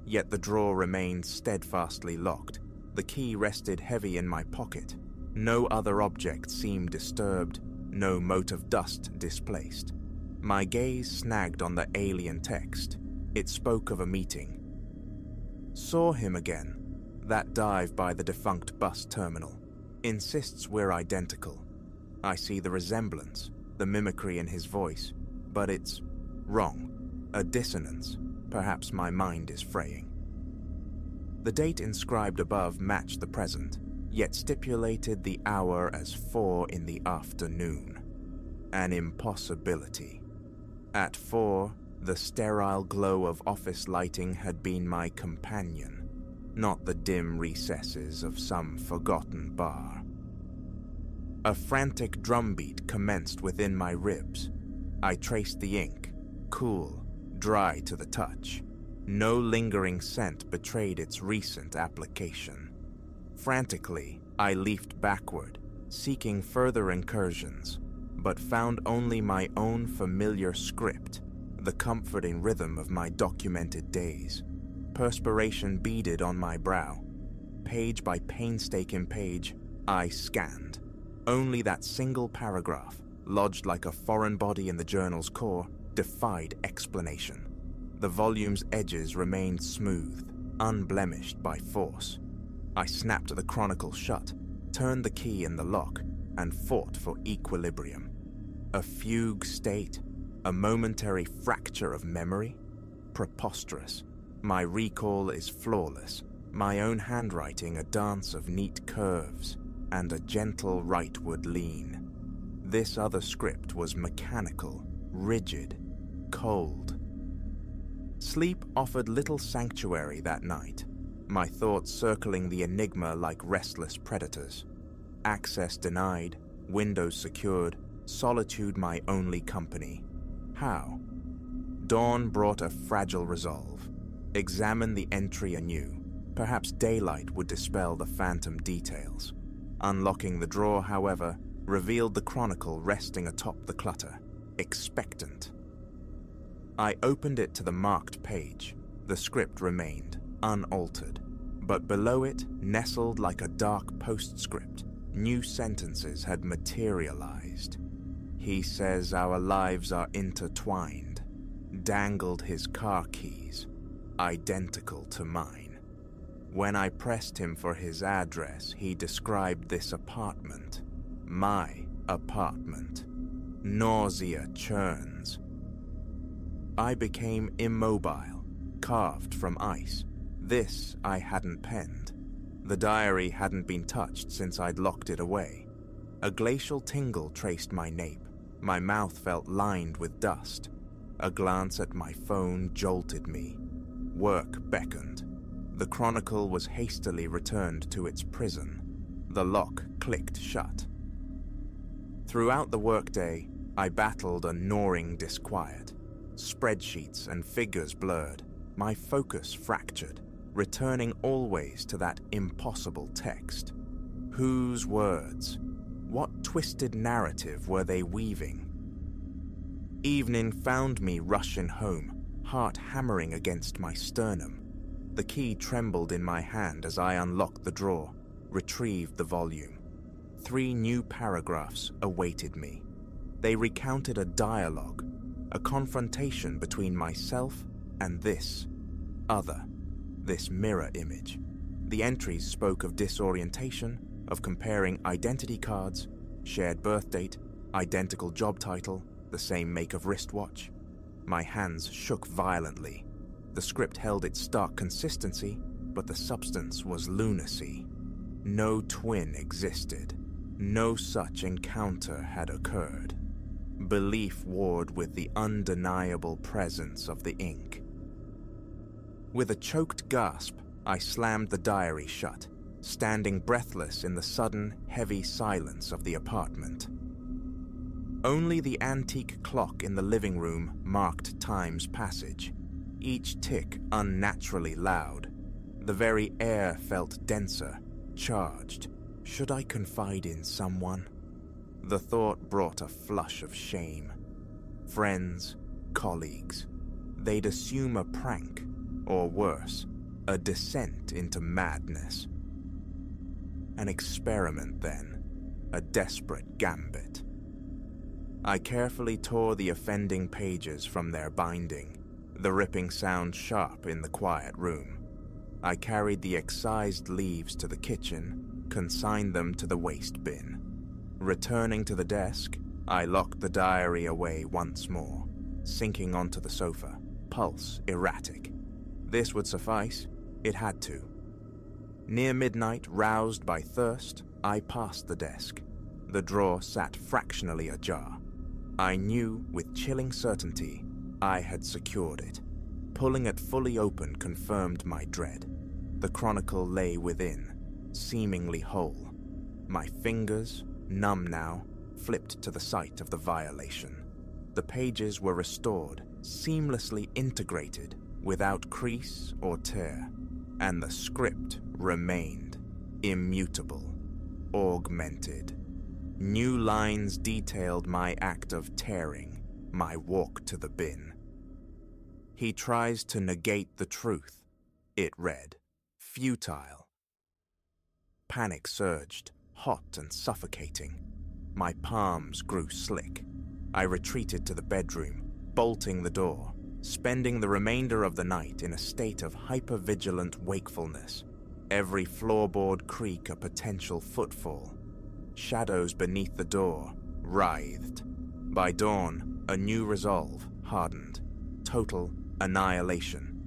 Yet the drawer remained steadfastly locked. The key rested heavy in my pocket. No other object seemed disturbed, no mote of dust displaced. My gaze snagged on the alien text. It spoke of a meeting. Saw him again. That dive by the defunct bus terminal. Insists we're identical. I see the resemblance, the mimicry in his voice, but it's wrong. A dissonance. Perhaps my mind is fraying. The date inscribed above matched the present, yet stipulated the hour as 4 in the afternoon. An impossibility. At 4, the sterile glow of office lighting had been my companion, not the dim recesses of some forgotten bar. A frantic drumbeat commenced within my ribs. I traced the ink, cool, dry to the touch. No lingering scent betrayed its recent application. Frantically, I leafed backward, seeking further incursions, but found only my own familiar script, the comforting rhythm of my documented days. Perspiration beaded on my brow. Page by painstaking page, I scanned. Only that single paragraph, lodged like a foreign body in the journal's core, defied explanation. The volume's edges remained smooth, unblemished by force. I snapped the chronicle shut, turned the key in the lock, and fought for equilibrium. A fugue state? A momentary fracture of memory? Preposterous. My recall is flawless, my own handwriting a dance of neat curves, and a gentle rightward lean. This other script was mechanical, rigid, cold. Sleep offered little sanctuary that night, my thoughts circling the enigma like restless predators. Access denied, windows secured, solitude my only company. How? Dawn brought a fragile resolve. Examine the entry anew. Perhaps daylight would dispel the phantom details. Unlocking the drawer, however, revealed the chronicle resting atop the clutter, expectant. I opened it to the marked page. The script remained, unaltered, but below it, nestled like a dark postscript, new sentences had materialized. He says our lives are intertwined. Dangled his car keys, identical to mine. When I pressed him for his address, he described this apartment. My apartment. Nausea churns. I became immobile, carved from ice. This I hadn't penned. The diary hadn't been touched since I'd locked it away. A glacial tingle traced my nape. My mouth felt lined with dust. A glance at my phone jolted me. Work beckoned. The chronicle was hastily returned to its prison. The lock clicked shut. Throughout the workday, I battled a gnawing disquiet. Spreadsheets and figures blurred, my focus fractured, returning always to that impossible text. Whose words? What twisted narrative were they weaving? Evening found me rushing home, heart hammering against my sternum. The key trembled in my hand as I unlocked the drawer, retrieved the volume. 3 new paragraphs awaited me. They recounted a dialogue, a confrontation between myself and this other, this mirror image. The entries spoke of disorientation, of comparing identity cards, shared birth date, identical job title, the same make of wristwatch. My hands shook violently. The script held its stark consistency, but the substance was lunacy. No twin existed. No such encounter had occurred. Belief warred with the undeniable presence of the ink. With a choked gasp, I slammed the diary shut, standing breathless in the sudden, heavy silence of the apartment. Only the antique clock in the living room marked time's passage, each tick unnaturally loud. The very air felt denser, charged. Should I confide in someone? The thought brought a flush of shame. Friends, colleagues. They'd assume a prank, or worse, a descent into madness. An experiment, then, a desperate gambit. I carefully tore the offending pages from their binding, the ripping sound sharp in the quiet room. I carried the excised leaves to the kitchen, consigned them to the waste bin. Returning to the desk, I locked the diary away once more, sinking onto the sofa, pulse erratic. This would suffice. It had to. Near midnight, roused by thirst, I passed the desk. The drawer sat fractionally ajar. I knew with chilling certainty I had secured it. Pulling it fully open confirmed my dread. The chronicle lay within, seemingly whole. My fingers, numb now, flipped to the site of the violation. The pages were restored, seamlessly integrated, without crease or tear, and the script remained, immutable, augmented, New lines detailed my act of tearing, my walk to the bin. He tries to negate the truth, it read. Futile. Panic surged, hot and suffocating. My palms grew slick. I retreated to the bedroom, bolting the door, spending the remainder of the night in a state of hypervigilant wakefulness, every floorboard creak a potential footfall. Shadows beneath the door writhed. By dawn, a new resolve hardened. Total annihilation.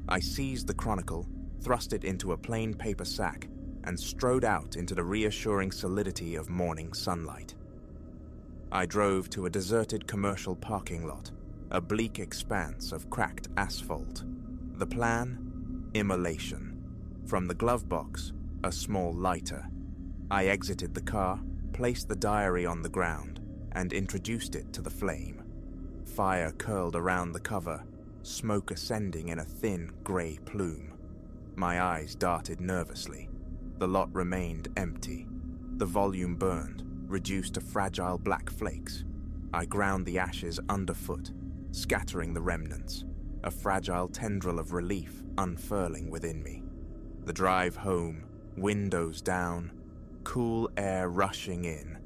I seized the Chronicle, thrust it into a plain paper sack, and strode out into the reassuring solidity of morning sunlight. I drove to a deserted commercial parking lot, a bleak expanse of cracked asphalt. The plan? Immolation. From the glove box, a small lighter. I exited the car, placed the diary on the ground, and introduced it to the flame. Fire curled around the cover, smoke ascending in a thin, grey plume. My eyes darted nervously. The lot remained empty. The volume burned, reduced to fragile black flakes. I ground the ashes underfoot, scattering the remnants, a fragile tendril of relief unfurling within me. The drive home, windows down, cool air rushing in,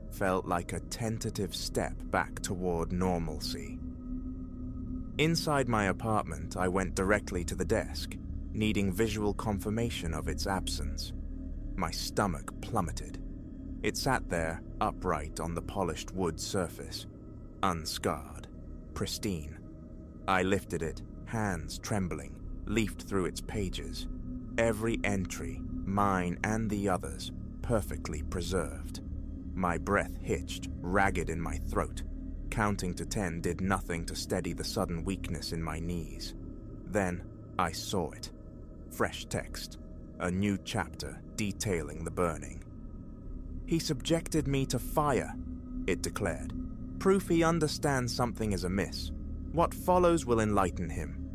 felt like a tentative step back toward normalcy. Inside my apartment, I went directly to the desk, needing visual confirmation of its absence. My stomach plummeted. It sat there, upright on the polished wood surface, unscarred, pristine. I lifted it, hands trembling, leafed through its pages. Every entry, mine and the others, perfectly preserved. My breath hitched, ragged in my throat. Counting to 10 did nothing to steady the sudden weakness in my knees. Then I saw it. Fresh text. A new chapter detailing the burning. He subjected me to fire, it declared. Proof he understands something is amiss. What follows will enlighten him.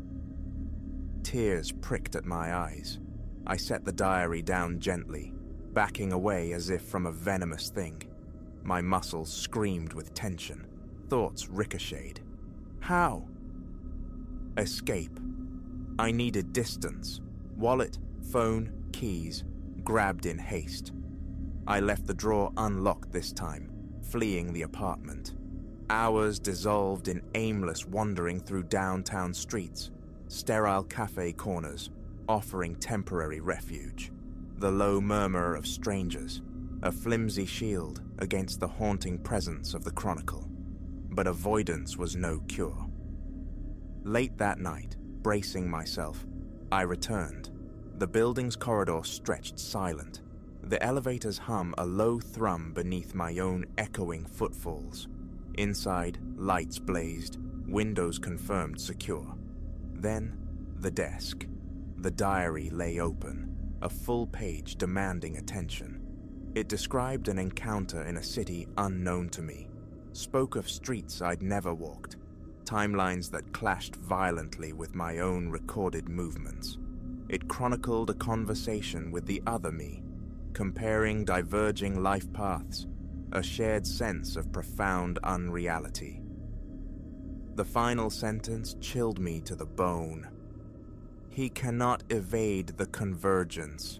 Tears pricked at my eyes. I set the diary down gently, backing away as if from a venomous thing. My muscles screamed with tension. Thoughts ricocheted. How? Escape. I needed distance. Wallet, phone, keys, grabbed in haste. I left the drawer unlocked this time, fleeing the apartment. Hours dissolved in aimless wandering through downtown streets, sterile cafe corners, offering temporary refuge. The low murmur of strangers, a flimsy shield against the haunting presence of the Chronicle. But avoidance was no cure. Late that night, bracing myself, I returned. The building's corridor stretched silent, the elevator's hum a low thrum beneath my own echoing footfalls. Inside, lights blazed, windows confirmed secure. Then, the desk. The diary lay open, a full page demanding attention. It described an encounter in a city unknown to me, spoke of streets I'd never walked, timelines that clashed violently with my own recorded movements. It chronicled a conversation with the other me, comparing diverging life paths, a shared sense of profound unreality. The final sentence chilled me to the bone. He cannot evade the convergence.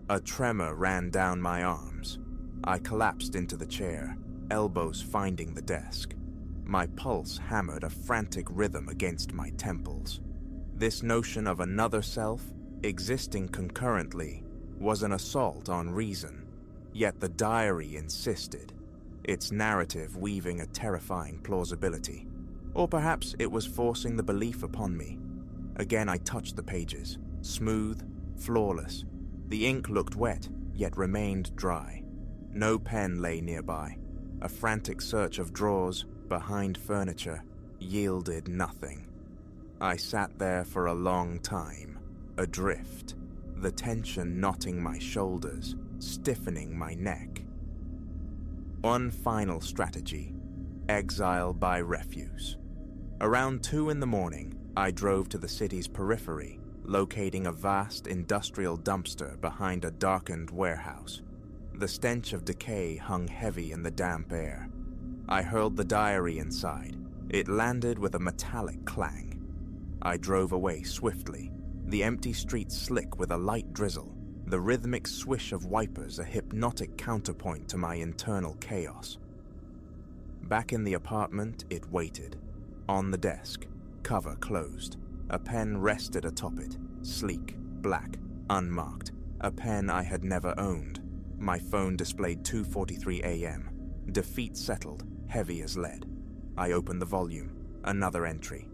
A tremor ran down my arms. I collapsed into the chair, elbows finding the desk. My pulse hammered a frantic rhythm against my temples. This notion of another self, existing concurrently, was an assault on reason, yet the diary insisted, its narrative weaving a terrifying plausibility. Or perhaps it was forcing the belief upon me. Again I touched the pages, smooth, flawless. The ink looked wet, yet remained dry. No pen lay nearby. A frantic search of drawers, behind furniture, yielded nothing. I sat there for a long time, adrift, the tension knotting my shoulders, stiffening my neck. One final strategy: exile by refuse. Around 2 a.m, I drove to the city's periphery, locating a vast industrial dumpster behind a darkened warehouse. The stench of decay hung heavy in the damp air. I hurled the diary inside. It landed with a metallic clang. I drove away swiftly, the empty streets slick with a light drizzle, the rhythmic swish of wipers a hypnotic counterpoint to my internal chaos. Back in the apartment, it waited. On the desk, cover closed. A pen rested atop it, sleek, black, unmarked. A pen I had never owned. My phone displayed 2:43 a.m. Defeat settled, heavy as lead. I opened the volume. Another entry.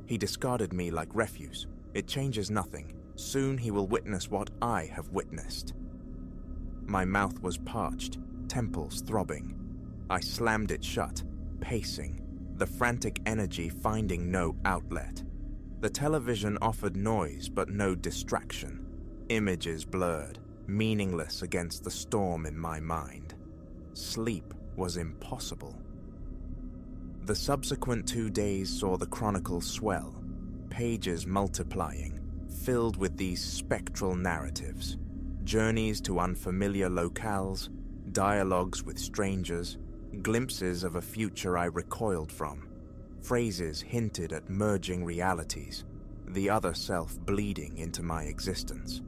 He discarded me like refuse. It changes nothing. Soon he will witness what I have witnessed. My mouth was parched, temples throbbing. I slammed it shut, pacing, the frantic energy finding no outlet. The television offered noise but no distraction. Images blurred, meaningless against the storm in my mind. Sleep was impossible. The subsequent 2 days saw the chronicle swell, pages multiplying, filled with these spectral narratives, journeys to unfamiliar locales, dialogues with strangers, glimpses of a future I recoiled from, phrases hinted at merging realities, the other self bleeding into my existence.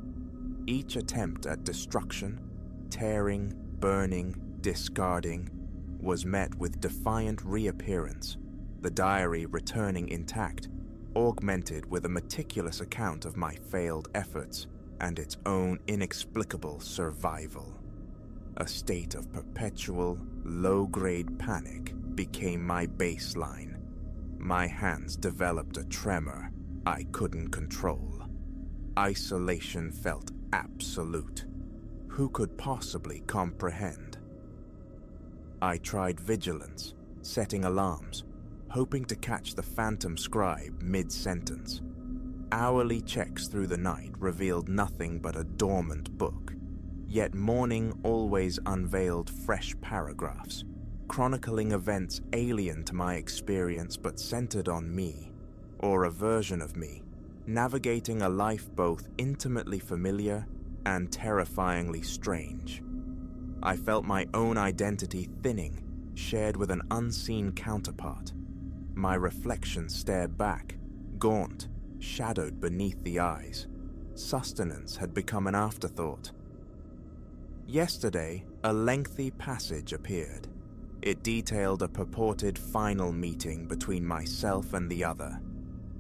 Each attempt at destruction, tearing, burning, discarding, was met with defiant reappearance, the diary returning intact, augmented with a meticulous account of my failed efforts and its own inexplicable survival. A state of perpetual, low-grade panic became my baseline. My hands developed a tremor I couldn't control. Isolation felt absolute. Who could possibly comprehend? I tried vigilance, setting alarms, hoping to catch the phantom scribe mid-sentence. Hourly checks through the night revealed nothing but a dormant book, yet morning always unveiled fresh paragraphs, chronicling events alien to my experience but centered on me, or a version of me, navigating a life both intimately familiar and terrifyingly strange. I felt my own identity thinning, shared with an unseen counterpart. My reflection stared back, gaunt, shadowed beneath the eyes. Sustenance had become an afterthought. Yesterday, a lengthy passage appeared. It detailed a purported final meeting between myself and the other.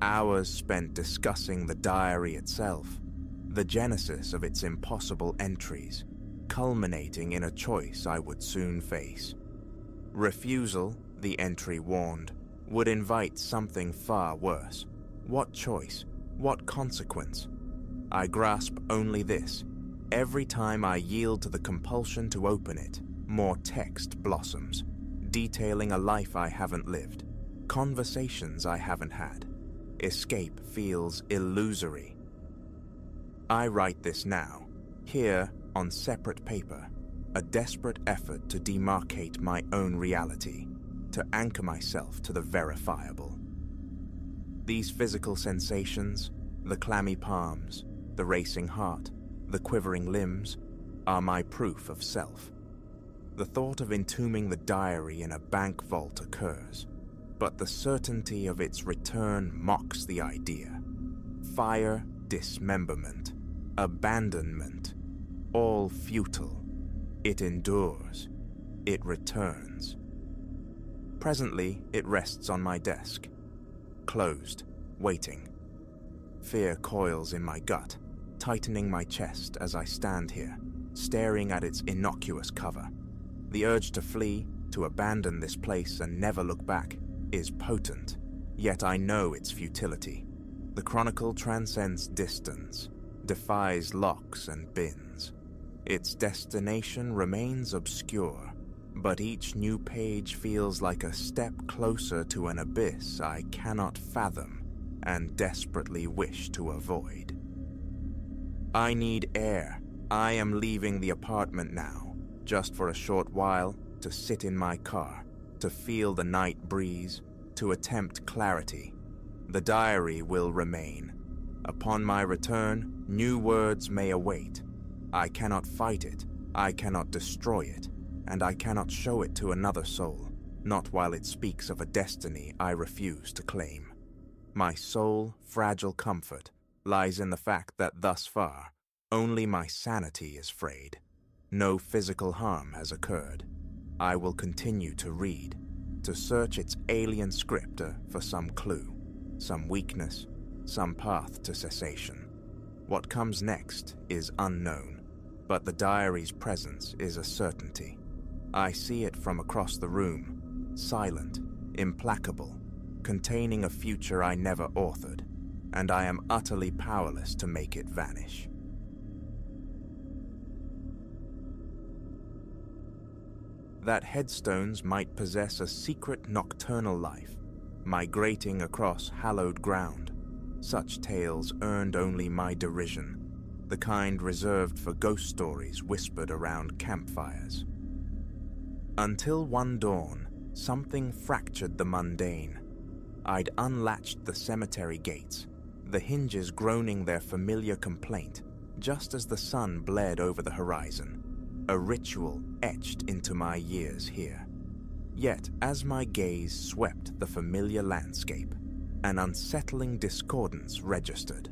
Hours spent discussing the diary itself, the genesis of its impossible entries, culminating in a choice I would soon face. Refusal, the entry warned, would invite something far worse. What choice? What consequence? I grasp only this. Every time I yield to the compulsion to open it, more text blossoms, detailing a life I haven't lived, conversations I haven't had. Escape feels illusory. I write this now, here on separate paper, a desperate effort to demarcate my own reality, to anchor myself to the verifiable. These physical sensations, the clammy palms, the racing heart, the quivering limbs, are my proof of self. The thought of entombing the diary in a bank vault occurs, but the certainty of its return mocks the idea. Fire, dismemberment, abandonment, all futile. It endures. It returns. Presently, it rests on my desk, closed, waiting. Fear coils in my gut, tightening my chest as I stand here, staring at its innocuous cover. The urge to flee, to abandon this place and never look back, is potent, yet I know its futility. The chronicle transcends distance, defies locks and bins. Its destination remains obscure, but each new page feels like a step closer to an abyss I cannot fathom and desperately wish to avoid. I need air. I am leaving the apartment now, just for a short while, to sit in my car, to feel the night breeze, to attempt clarity. The diary will remain. Upon my return, new words may await. I cannot fight it, I cannot destroy it, and I cannot show it to another soul, not while it speaks of a destiny I refuse to claim. My sole, fragile comfort lies in the fact that thus far, only my sanity is frayed. No physical harm has occurred. I will continue to read, to search its alien script for some clue, some weakness, some path to cessation. What comes next is unknown, but the diary's presence is a certainty. I see it from across the room, silent, implacable, containing a future I never authored, and I am utterly powerless to make it vanish. That headstones might possess a secret nocturnal life, migrating across hallowed ground. Such tales earned only my derision, the kind reserved for ghost stories whispered around campfires. Until one dawn, something fractured the mundane. I'd unlatched the cemetery gates, the hinges groaning their familiar complaint, just as the sun bled over the horizon, a ritual etched into my years here. Yet, as my gaze swept the familiar landscape, an unsettling discordance registered.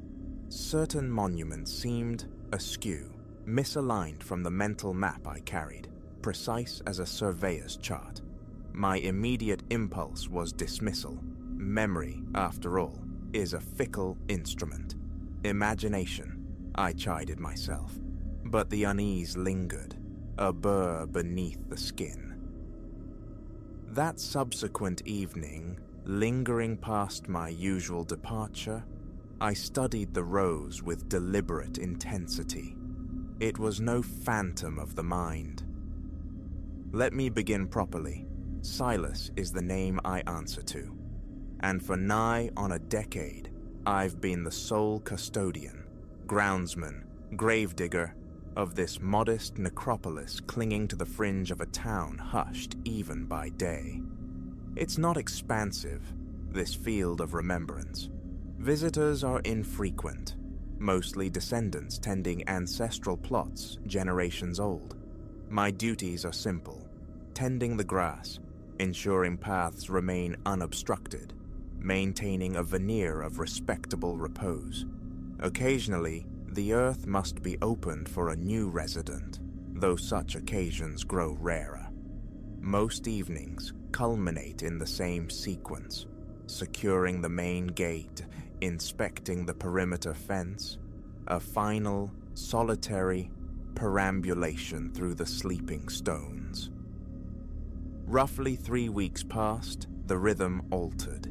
Certain monuments seemed askew, misaligned from the mental map I carried, precise as a surveyor's chart. My immediate impulse was dismissal. Memory, after all, is a fickle instrument. Imagination, I chided myself. But the unease lingered, a burr beneath the skin. That subsequent evening, lingering past my usual departure, I studied the rose with deliberate intensity. It was no phantom of the mind. Let me begin properly. Silas is the name I answer to, and for nigh on a decade, I've been the sole custodian, groundsman, gravedigger of this modest necropolis clinging to the fringe of a town hushed even by day. It's not expansive, this field of remembrance. Visitors are infrequent, mostly descendants tending ancestral plots generations old. My duties are simple: tending the grass, ensuring paths remain unobstructed, maintaining a veneer of respectable repose. Occasionally, the earth must be opened for a new resident, though such occasions grow rarer. Most evenings culminate in the same sequence: securing the main gate, inspecting the perimeter fence, a final, solitary perambulation through the sleeping stones. Roughly 3 weeks passed, the rhythm altered.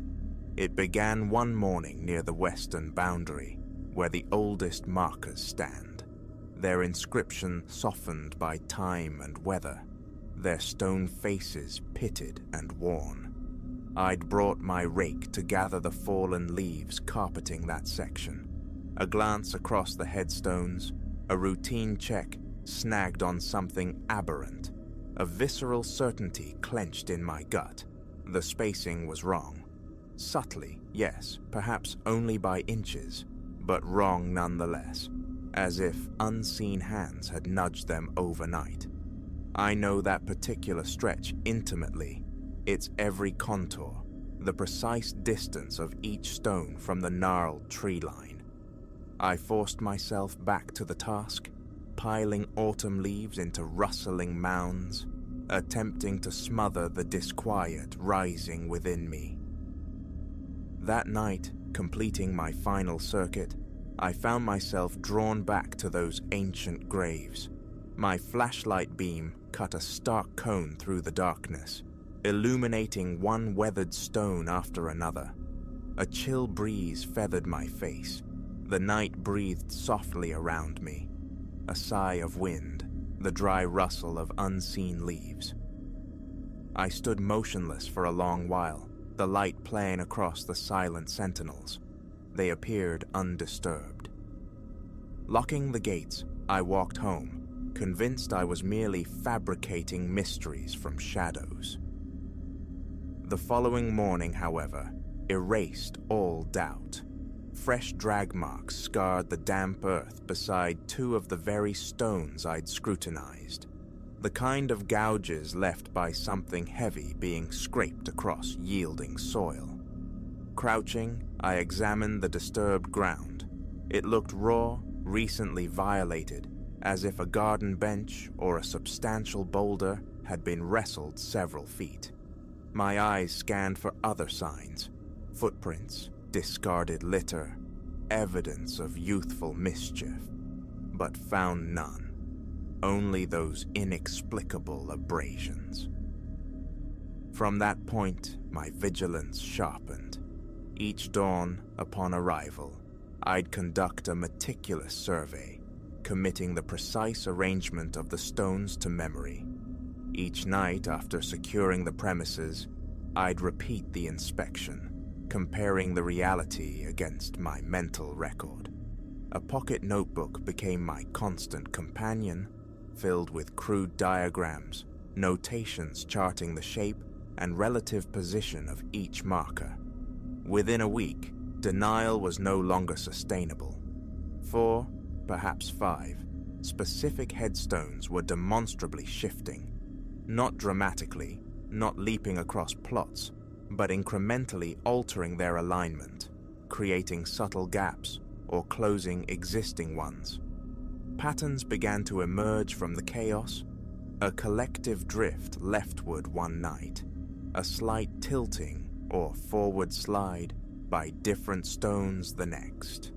It began one morning near the western boundary, where the oldest markers stand, their inscription softened by time and weather, their stone faces pitted and worn. I'd brought my rake to gather the fallen leaves carpeting that section. A glance across the headstones, a routine check snagged on something aberrant, a visceral certainty clenched in my gut. The spacing was wrong. Subtly, yes, perhaps only by inches, but wrong nonetheless, as if unseen hands had nudged them overnight. I know that particular stretch intimately, its every contour, the precise distance of each stone from the gnarled tree line. I forced myself back to the task, piling autumn leaves into rustling mounds, attempting to smother the disquiet rising within me. That night, completing my final circuit, I found myself drawn back to those ancient graves. My flashlight beam cut a stark cone through the darkness, illuminating one weathered stone after another. A chill breeze feathered my face. The night breathed softly around me. A sigh of wind, the dry rustle of unseen leaves. I stood motionless for a long while, the light playing across the silent sentinels. They appeared undisturbed. Locking the gates, I walked home, convinced I was merely fabricating mysteries from shadows. The following morning, however, erased all doubt. Fresh drag marks scarred the damp earth beside two of the very stones I'd scrutinized, the kind of gouges left by something heavy being scraped across yielding soil. Crouching, I examined the disturbed ground. It looked raw, recently violated, as if a garden bench or a substantial boulder had been wrestled several feet. My eyes scanned for other signs, footprints, discarded litter, evidence of youthful mischief, but found none, only those inexplicable abrasions. From that point, my vigilance sharpened. Each dawn, upon arrival, I'd conduct a meticulous survey, committing the precise arrangement of the stones to memory. Each night, after securing the premises, I'd repeat the inspection, comparing the reality against my mental record. A pocket notebook became my constant companion, filled with crude diagrams, notations charting the shape and relative position of each marker. Within a week, denial was no longer sustainable. 4, perhaps 5, specific headstones were demonstrably shifting, not dramatically, not leaping across plots, but incrementally altering their alignment, creating subtle gaps or closing existing ones. Patterns began to emerge from the chaos, a collective drift leftward one night, a slight tilting or forward slide by different stones the next.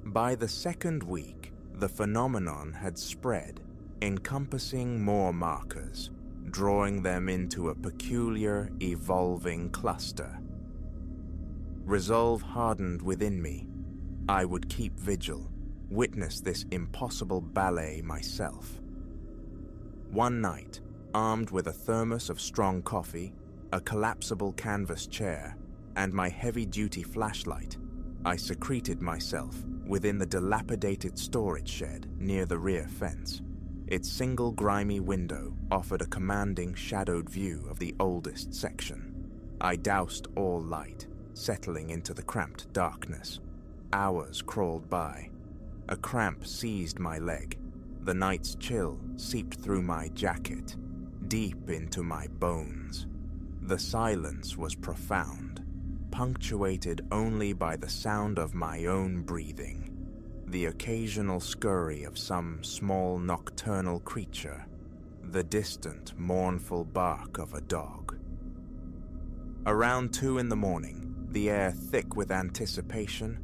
By the second week, the phenomenon had spread, encompassing more markers, drawing them into a peculiar, evolving cluster. Resolve hardened within me. I would keep vigil, witness this impossible ballet myself. One night, armed with a thermos of strong coffee, a collapsible canvas chair, and my heavy-duty flashlight, I secreted myself within the dilapidated storage shed near the rear fence. Its single grimy window offered a commanding shadowed view of the oldest section. I doused all light, settling into the cramped darkness. Hours crawled by. A cramp seized my leg. The night's chill seeped through my jacket, deep into my bones. The silence was profound, punctuated only by the sound of my own breathing, the occasional scurry of some small nocturnal creature, the distant, mournful bark of a dog. Around 2 a.m, the air thick with anticipation,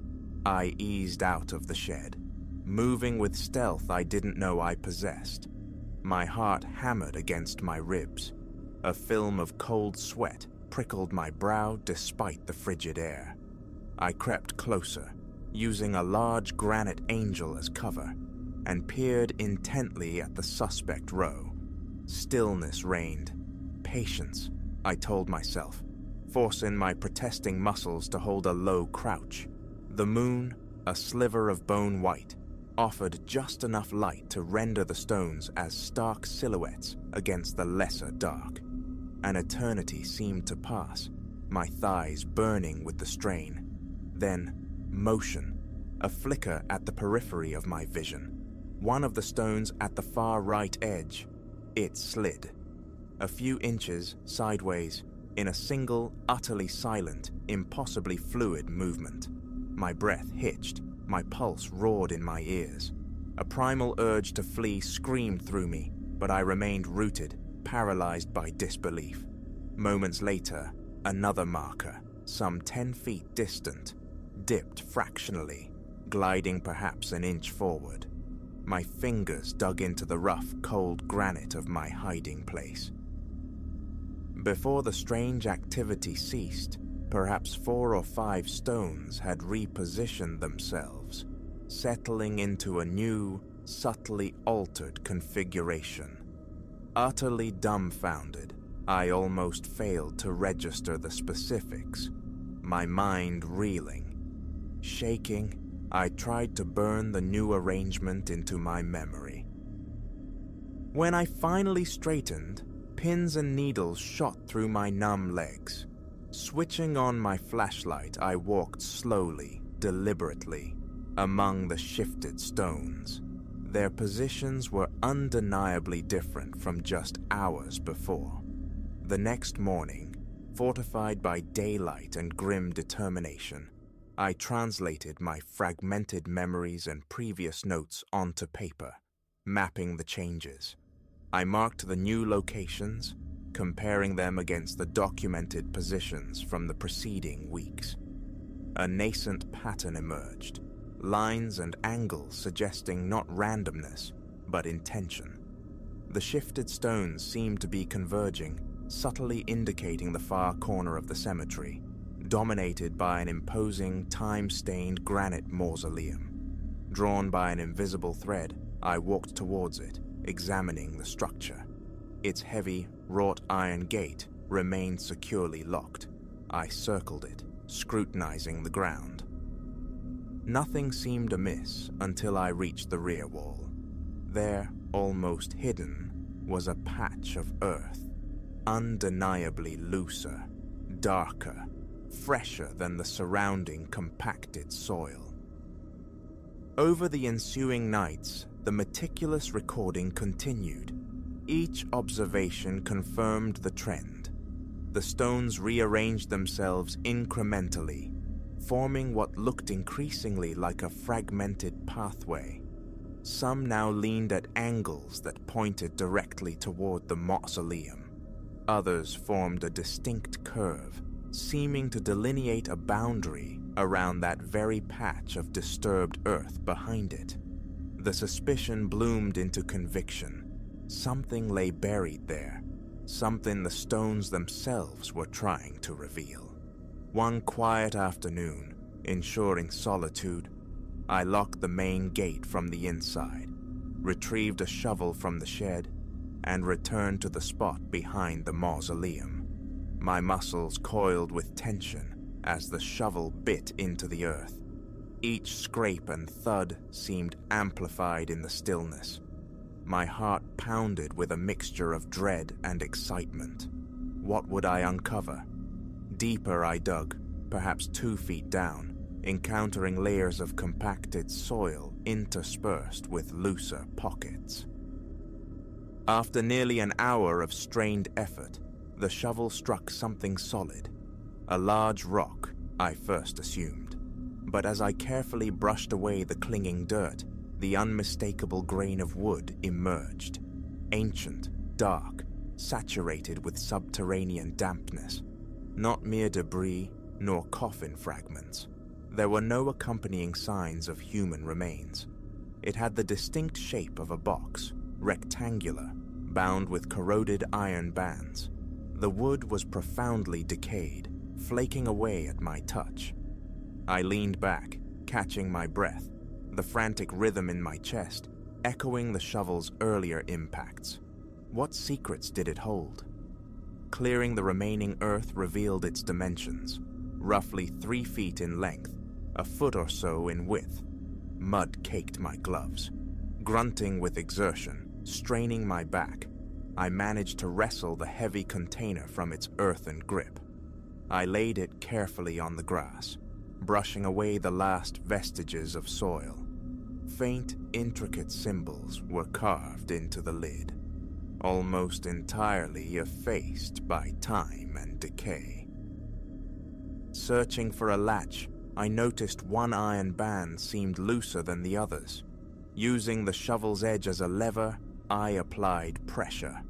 I eased out of the shed, moving with stealth I didn't know I possessed. My heart hammered against my ribs. A film of cold sweat prickled my brow despite the frigid air. I crept closer, using a large granite angel as cover, and peered intently at the suspect row. Stillness reigned. Patience, I told myself, forcing my protesting muscles to hold a low crouch. The moon, a sliver of bone white, offered just enough light to render the stones as stark silhouettes against the lesser dark. An eternity seemed to pass, my thighs burning with the strain. Then, motion, a flicker at the periphery of my vision. One of the stones at the far right edge, it slid. A few inches sideways, in a single, utterly silent, impossibly fluid movement. My breath hitched, my pulse roared in my ears. A primal urge to flee screamed through me, but I remained rooted, paralyzed by disbelief. Moments later, another marker, some 10 feet distant, dipped fractionally, gliding perhaps an inch forward. My fingers dug into the rough, cold granite of my hiding place. Before the strange activity ceased, perhaps 4 or 5 stones had repositioned themselves, settling into a new, subtly altered configuration. Utterly dumbfounded, I almost failed to register the specifics, my mind reeling. Shaking, I tried to burn the new arrangement into my memory. When I finally straightened, pins and needles shot through my numb legs. Switching on my flashlight, I walked slowly, deliberately, among the shifted stones. Their positions were undeniably different from just hours before. The next morning, fortified by daylight and grim determination, I translated my fragmented memories and previous notes onto paper, mapping the changes. I marked the new locations, comparing them against the documented positions from the preceding weeks. A nascent pattern emerged, lines and angles suggesting not randomness, but intention. The shifted stones seemed to be converging, subtly indicating the far corner of the cemetery, dominated by an imposing, time-stained granite mausoleum. Drawn by an invisible thread, I walked towards it, examining the structure. Its heavy, wrought iron gate remained securely locked. I circled it, scrutinizing the ground. Nothing seemed amiss until I reached the rear wall. There, almost hidden, was a patch of earth, undeniably looser, darker, fresher than the surrounding compacted soil. Over the ensuing nights, the meticulous recording continued. Each observation confirmed the trend. The stones rearranged themselves incrementally, forming what looked increasingly like a fragmented pathway. Some now leaned at angles that pointed directly toward the mausoleum. Others formed a distinct curve, seeming to delineate a boundary around that very patch of disturbed earth behind it. The suspicion bloomed into conviction. Something lay buried there, something the stones themselves were trying to reveal. One quiet afternoon, ensuring solitude, I locked the main gate from the inside, retrieved a shovel from the shed, and returned to the spot behind the mausoleum. My muscles coiled with tension as the shovel bit into the earth. Each scrape and thud seemed amplified in the stillness. My heart pounded with a mixture of dread and excitement. What would I uncover? Deeper I dug, perhaps 2 feet down, encountering layers of compacted soil interspersed with looser pockets. After nearly an hour of strained effort, the shovel struck something solid. A large rock, I first assumed. But as I carefully brushed away the clinging dirt, the unmistakable grain of wood emerged. Ancient, dark, saturated with subterranean dampness. Not mere debris, nor coffin fragments. There were no accompanying signs of human remains. It had the distinct shape of a box, rectangular, bound with corroded iron bands. The wood was profoundly decayed, flaking away at my touch. I leaned back, catching my breath, the frantic rhythm in my chest echoing the shovel's earlier impacts. What secrets did it hold? Clearing the remaining earth revealed its dimensions, roughly 3 feet in length, a foot or so in width. Mud caked my gloves. Grunting with exertion, straining my back, I managed to wrestle the heavy container from its earthen grip. I laid it carefully on the grass, brushing away the last vestiges of soil. Faint, intricate symbols were carved into the lid, almost entirely effaced by time and decay. Searching for a latch, I noticed one iron band seemed looser than the others. Using the shovel's edge as a lever, I applied pressure.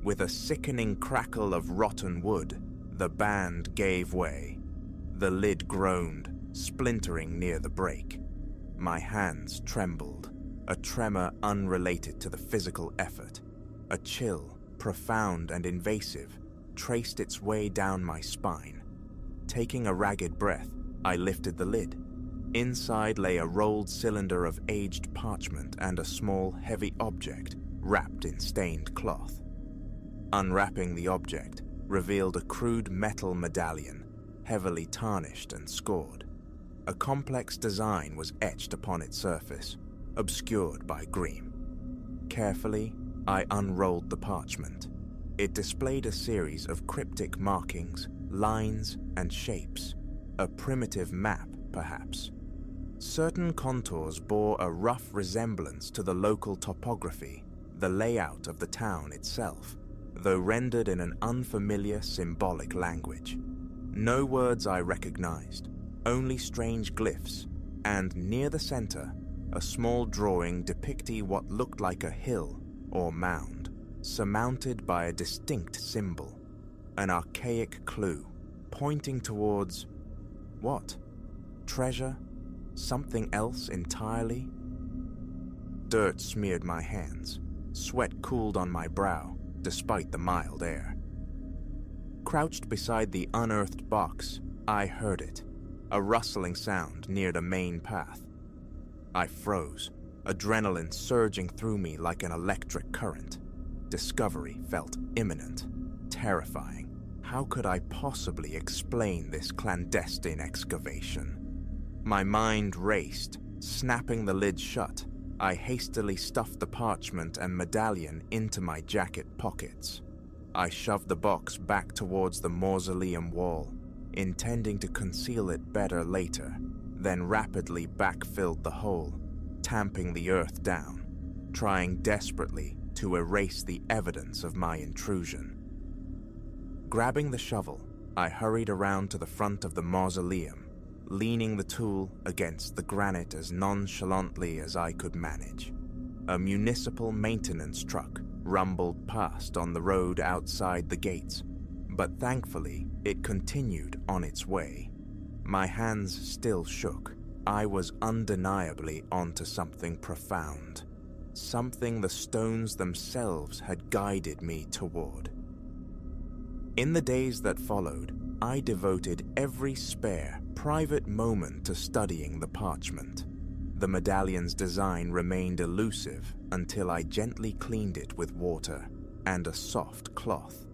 With a sickening crackle of rotten wood, the band gave way. The lid groaned, splintering near the break. My hands trembled, a tremor unrelated to the physical effort. A chill, profound and invasive, traced its way down my spine. Taking a ragged breath, I lifted the lid. Inside lay a rolled cylinder of aged parchment and a small, heavy object wrapped in stained cloth. Unwrapping the object revealed a crude metal medallion, heavily tarnished and scored. A complex design was etched upon its surface, obscured by grime. Carefully, I unrolled the parchment. It displayed a series of cryptic markings, lines, and shapes. A primitive map, perhaps. Certain contours bore a rough resemblance to the local topography, the layout of the town itself, though rendered in an unfamiliar symbolic language. No words I recognized, only strange glyphs, and near the center, a small drawing depicting what looked like a hill or mound, surmounted by a distinct symbol, an archaic clue, pointing towards what? Treasure? Something else entirely? Dirt smeared my hands. Sweat cooled on my brow, despite the mild air. Crouched beside the unearthed box, I heard it, a rustling sound near the main path. I froze, adrenaline surging through me like an electric current. Discovery felt imminent, terrifying. How could I possibly explain this clandestine excavation? My mind raced. Snapping the lid shut, I hastily stuffed the parchment and medallion into my jacket pockets. I shoved the box back towards the mausoleum wall, intending to conceal it better later, then rapidly backfilled the hole, tamping the earth down, trying desperately to erase the evidence of my intrusion. Grabbing the shovel, I hurried around to the front of the mausoleum, leaning the tool against the granite as nonchalantly as I could manage. A municipal maintenance truck rumbled past on the road outside the gates, but thankfully it continued on its way. My hands still shook. I was undeniably onto something profound, something the stones themselves had guided me toward. In the days that followed, I devoted every spare, private moment to studying the parchment. The medallion's design remained elusive until I gently cleaned it with water and a soft cloth.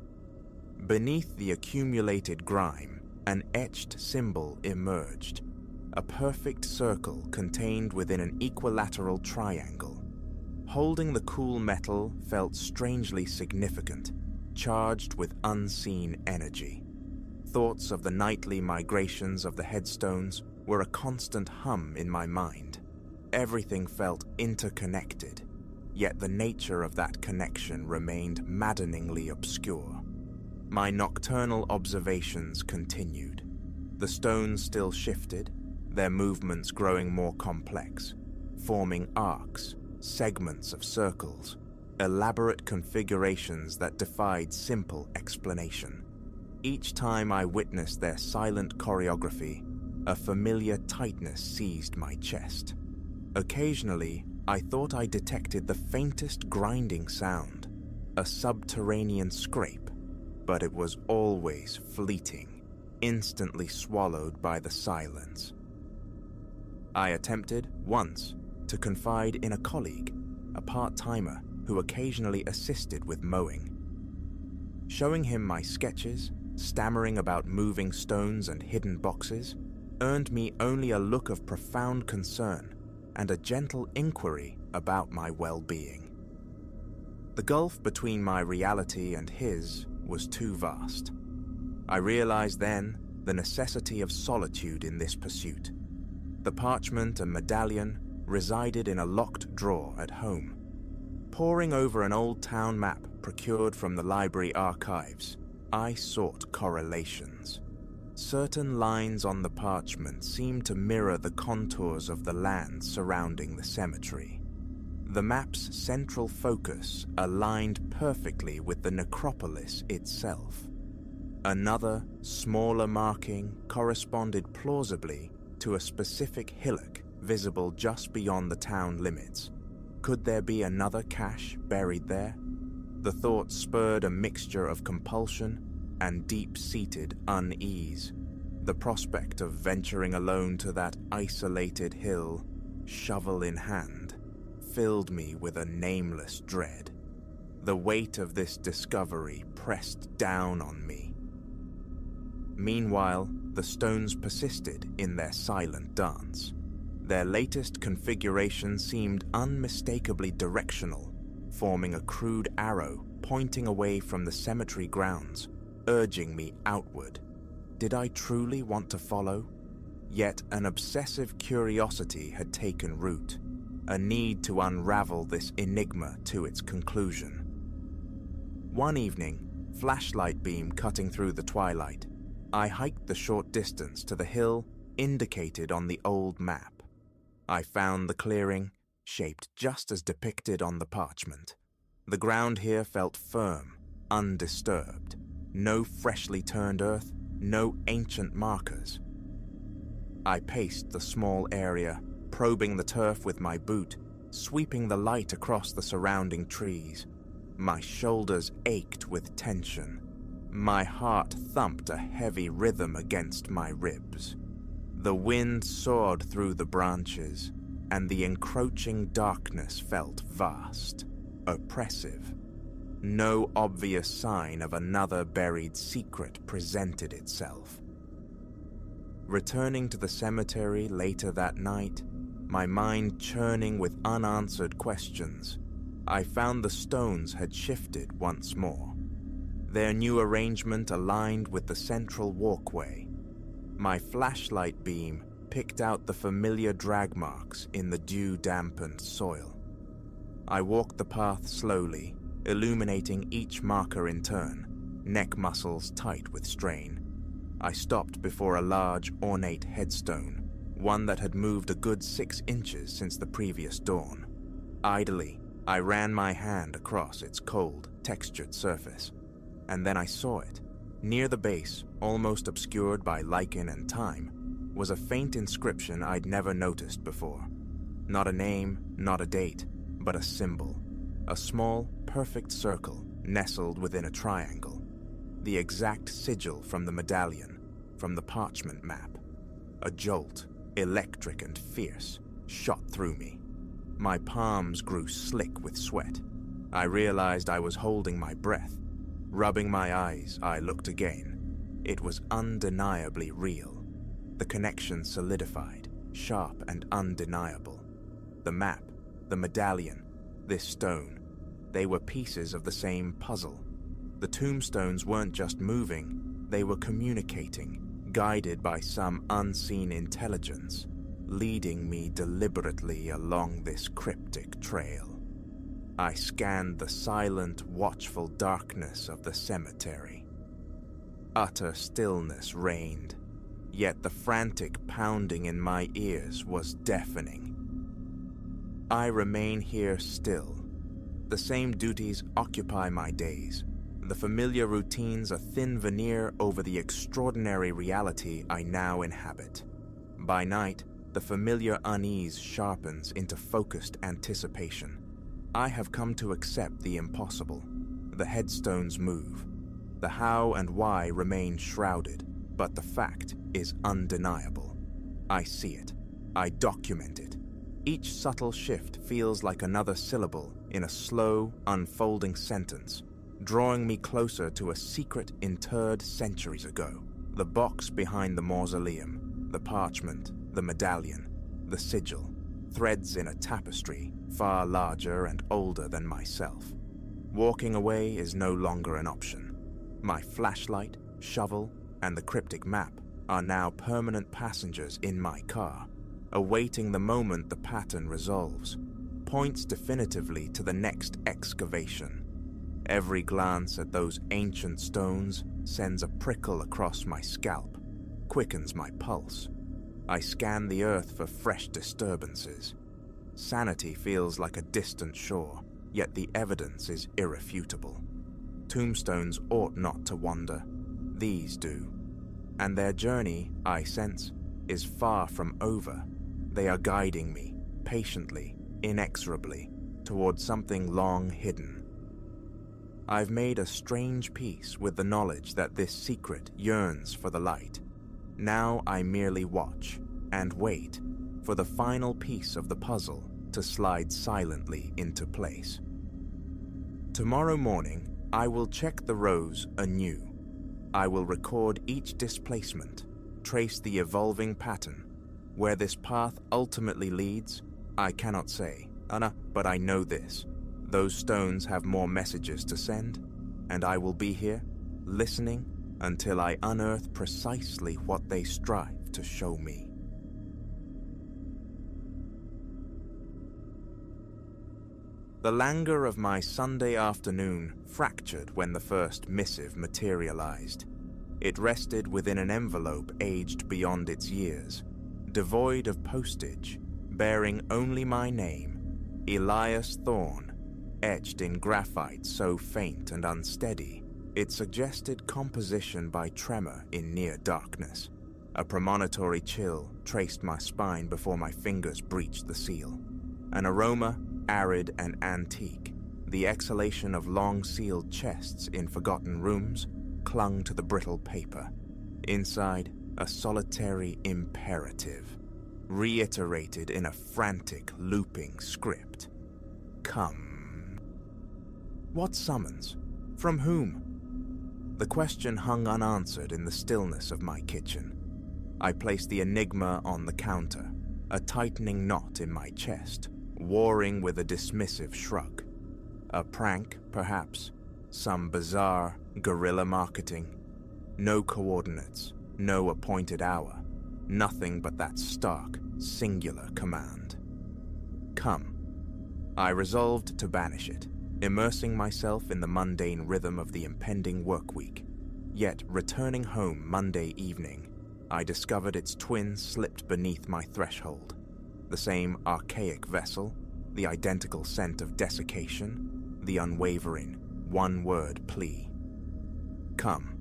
Beneath the accumulated grime, an etched symbol emerged, a perfect circle contained within an equilateral triangle. Holding the cool metal felt strangely significant, charged with unseen energy. Thoughts of the nightly migrations of the headstones were a constant hum in my mind. Everything felt interconnected, yet the nature of that connection remained maddeningly obscure. My nocturnal observations continued. The stones still shifted, their movements growing more complex, forming arcs, segments of circles, elaborate configurations that defied simple explanation. Each time I witnessed their silent choreography, a familiar tightness seized my chest. Occasionally, I thought I detected the faintest grinding sound, a subterranean scrape, but it was always fleeting, instantly swallowed by the silence. I attempted, once, to confide in a colleague, a part-timer who occasionally assisted with mowing. Showing him my sketches, stammering about moving stones and hidden boxes, earned me only a look of profound concern and a gentle inquiry about my well-being. The gulf between my reality and his was too vast. I realized then the necessity of solitude in this pursuit. The parchment and medallion resided in a locked drawer at home. Poring over an old town map procured from the library archives, I sought correlations. Certain lines on the parchment seemed to mirror the contours of the land surrounding the cemetery. The map's central focus aligned perfectly with the necropolis itself. Another, smaller marking corresponded plausibly to a specific hillock visible just beyond the town limits. Could there be another cache buried there? The thought spurred a mixture of compulsion and deep-seated unease. The prospect of venturing alone to that isolated hill, shovel in hand, filled me with a nameless dread. The weight of this discovery pressed down on me. Meanwhile, the stones persisted in their silent dance. Their latest configuration seemed unmistakably directional, forming a crude arrow pointing away from the cemetery grounds, urging me outward. Did I truly want to follow? Yet an obsessive curiosity had taken root, a need to unravel this enigma to its conclusion. One evening, flashlight beam cutting through the twilight, I hiked the short distance to the hill indicated on the old map. I found the clearing, shaped just as depicted on the parchment. The ground here felt firm, undisturbed. No freshly turned earth, no ancient markers. I paced the small area, probing the turf with my boot, sweeping the light across the surrounding trees. My shoulders ached with tension. My heart thumped a heavy rhythm against my ribs. The wind soared through the branches, and the encroaching darkness felt vast, oppressive. No obvious sign of another buried secret presented itself. Returning to the cemetery later that night, my mind churning with unanswered questions, I found the stones had shifted once more. Their new arrangement aligned with the central walkway. My flashlight beam picked out the familiar drag marks in the dew-dampened soil. I walked the path slowly, illuminating each marker in turn, neck muscles tight with strain. I stopped before a large, ornate headstone, one that had moved a good 6 inches since the previous dawn. Idly, I ran my hand across its cold, textured surface, and then I saw it. Near the base, almost obscured by lichen and time, was a faint inscription I'd never noticed before. Not a name, not a date, but a symbol. A small, perfect circle nestled within a triangle. The exact sigil from the medallion, from the parchment map. A jolt, electric and fierce, shot through me. My palms grew slick with sweat. I realized I was holding my breath. Rubbing my eyes, I looked again. It was undeniably real. The connection solidified, sharp and undeniable. The map, the medallion, this stone, they were pieces of the same puzzle. The tombstones weren't just moving, they were communicating, guided by some unseen intelligence, leading me deliberately along this cryptic trail. I scanned the silent, watchful darkness of the cemetery. Utter stillness reigned, yet the frantic pounding in my ears was deafening. I remain here still. The same duties occupy my days. The familiar routines a thin veneer over the extraordinary reality I now inhabit. By night, the familiar unease sharpens into focused anticipation. I have come to accept the impossible. The headstones move. The how and why remain shrouded, but the fact is undeniable. I see it. I document it. Each subtle shift feels like another syllable in a slow, unfolding sentence, drawing me closer to a secret interred centuries ago. The box behind the mausoleum, the parchment, the medallion, the sigil, threads in a tapestry far larger and older than myself. Walking away is no longer an option. My flashlight, shovel, and the cryptic map are now permanent passengers in my car, awaiting the moment the pattern resolves, points definitively to the next excavation. Every glance at those ancient stones sends a prickle across my scalp, quickens my pulse. I scan the earth for fresh disturbances. Sanity feels like a distant shore, yet the evidence is irrefutable. Tombstones ought not to wander. These do. And their journey, I sense, is far from over. They are guiding me, patiently, inexorably, towards something long hidden. I've made a strange peace with the knowledge that this secret yearns for the light. Now I merely watch and wait for the final piece of the puzzle to slide silently into place. Tomorrow morning, I will check the rows anew. I will record each displacement, trace the evolving pattern. Where this path ultimately leads, I cannot say, but I know this. Those stones have more messages to send, and I will be here, listening, until I unearth precisely what they strive to show me. The languor of my Sunday afternoon fractured when the first missive materialized. It rested within an envelope aged beyond its years, devoid of postage, bearing only my name, Elias Thorne, etched in graphite so faint and unsteady, it suggested composition by tremor in near darkness. A premonitory chill traced my spine before my fingers breached the seal. An aroma, arid and antique, the exhalation of long-sealed chests in forgotten rooms, clung to the brittle paper. Inside, a solitary imperative, reiterated in a frantic, looping script. Come. What summons? From whom? The question hung unanswered in the stillness of my kitchen. I placed the enigma on the counter, a tightening knot in my chest, warring with a dismissive shrug. A prank, perhaps, some bizarre guerrilla marketing. No coordinates, no appointed hour, nothing but that stark, singular command. Come. I resolved to banish it, immersing myself in the mundane rhythm of the impending work week. Yet, returning home Monday evening, I discovered its twin slipped beneath my threshold. The same archaic vessel, the identical scent of desiccation, the unwavering, one-word plea. Come.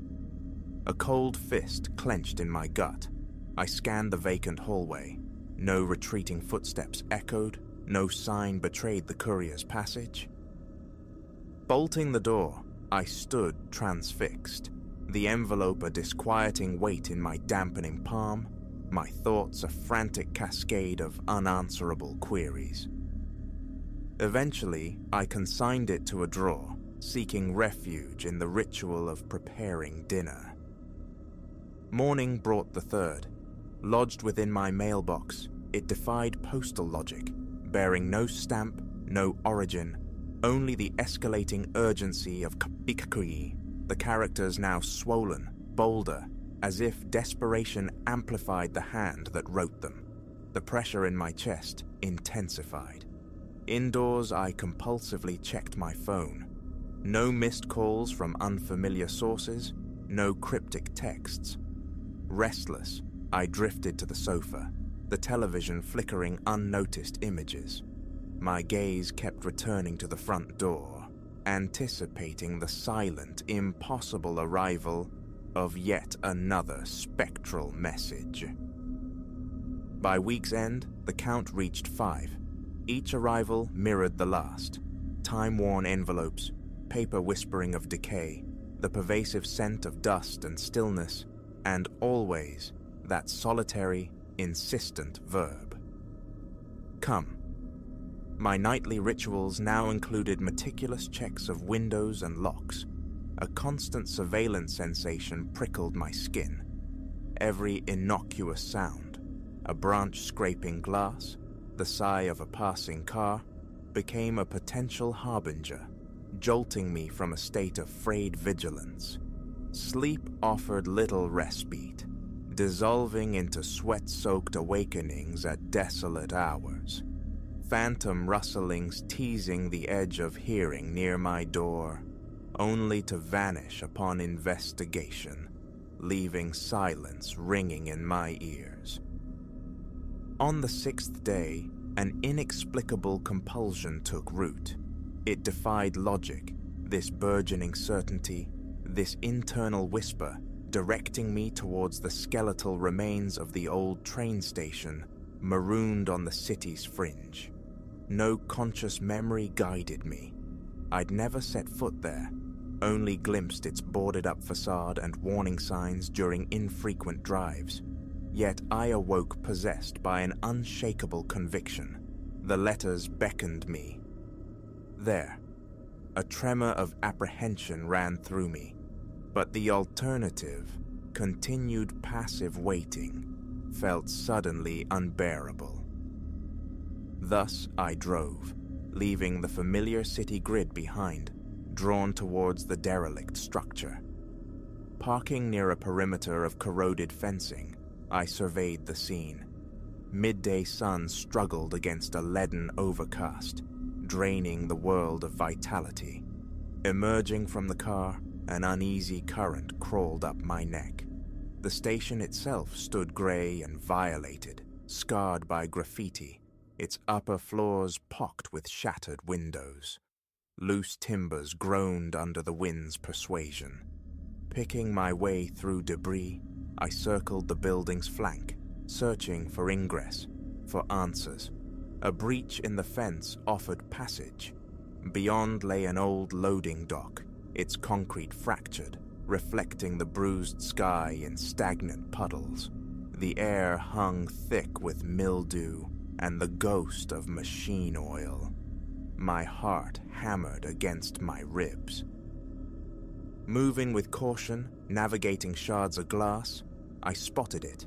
A cold fist clenched in my gut. I scanned the vacant hallway. No retreating footsteps echoed, no sign betrayed the courier's passage. Bolting the door, I stood transfixed, the envelope a disquieting weight in my dampening palm, my thoughts a frantic cascade of unanswerable queries. Eventually, I consigned it to a drawer, seeking refuge in the ritual of preparing dinner. Morning brought the third. Lodged within my mailbox, it defied postal logic, bearing no stamp, no origin, only the escalating urgency of Kapikakui, the characters now swollen, bolder, as if desperation amplified the hand that wrote them. The pressure in my chest intensified. Indoors, I compulsively checked my phone. No missed calls from unfamiliar sources, no cryptic texts. Restless, I drifted to the sofa, the television flickering unnoticed images. My gaze kept returning to the front door, anticipating the silent, impossible arrival of yet another spectral message. By week's end, the count reached 5. Each arrival mirrored the last. Time-worn envelopes, paper whispering of decay, the pervasive scent of dust and stillness, and always that solitary, insistent verb. Come. My nightly rituals now included meticulous checks of windows and locks. A constant surveillance sensation prickled my skin. Every innocuous sound, a branch scraping glass, the sigh of a passing car, became a potential harbinger, jolting me from a state of frayed vigilance. Sleep offered little respite, dissolving into sweat-soaked awakenings at desolate hours. Phantom rustlings teasing the edge of hearing near my door, only to vanish upon investigation, leaving silence ringing in my ears. On the 6th day, an inexplicable compulsion took root. It defied logic, this burgeoning certainty, this internal whisper directing me towards the skeletal remains of the old train station, marooned on the city's fringe. No conscious memory guided me. I'd never set foot there, only glimpsed its boarded-up facade and warning signs during infrequent drives. Yet I awoke possessed by an unshakable conviction. The letters beckoned me. There. A tremor of apprehension ran through me, but the alternative, continued passive waiting, felt suddenly unbearable. Thus I drove, leaving the familiar city grid behind, drawn towards the derelict structure. Parking near a perimeter of corroded fencing, I surveyed the scene. Midday sun struggled against a leaden overcast, draining the world of vitality. Emerging from the car, an uneasy current crawled up my neck. The station itself stood grey and violated, scarred by graffiti, its upper floors pocked with shattered windows. Loose timbers groaned under the wind's persuasion. Picking my way through debris, I circled the building's flank, searching for ingress, for answers. A breach in the fence offered passage. Beyond lay an old loading dock, its concrete fractured, reflecting the bruised sky in stagnant puddles. The air hung thick with mildew and the ghost of machine oil. My heart hammered against my ribs. Moving with caution, navigating shards of glass, I spotted it.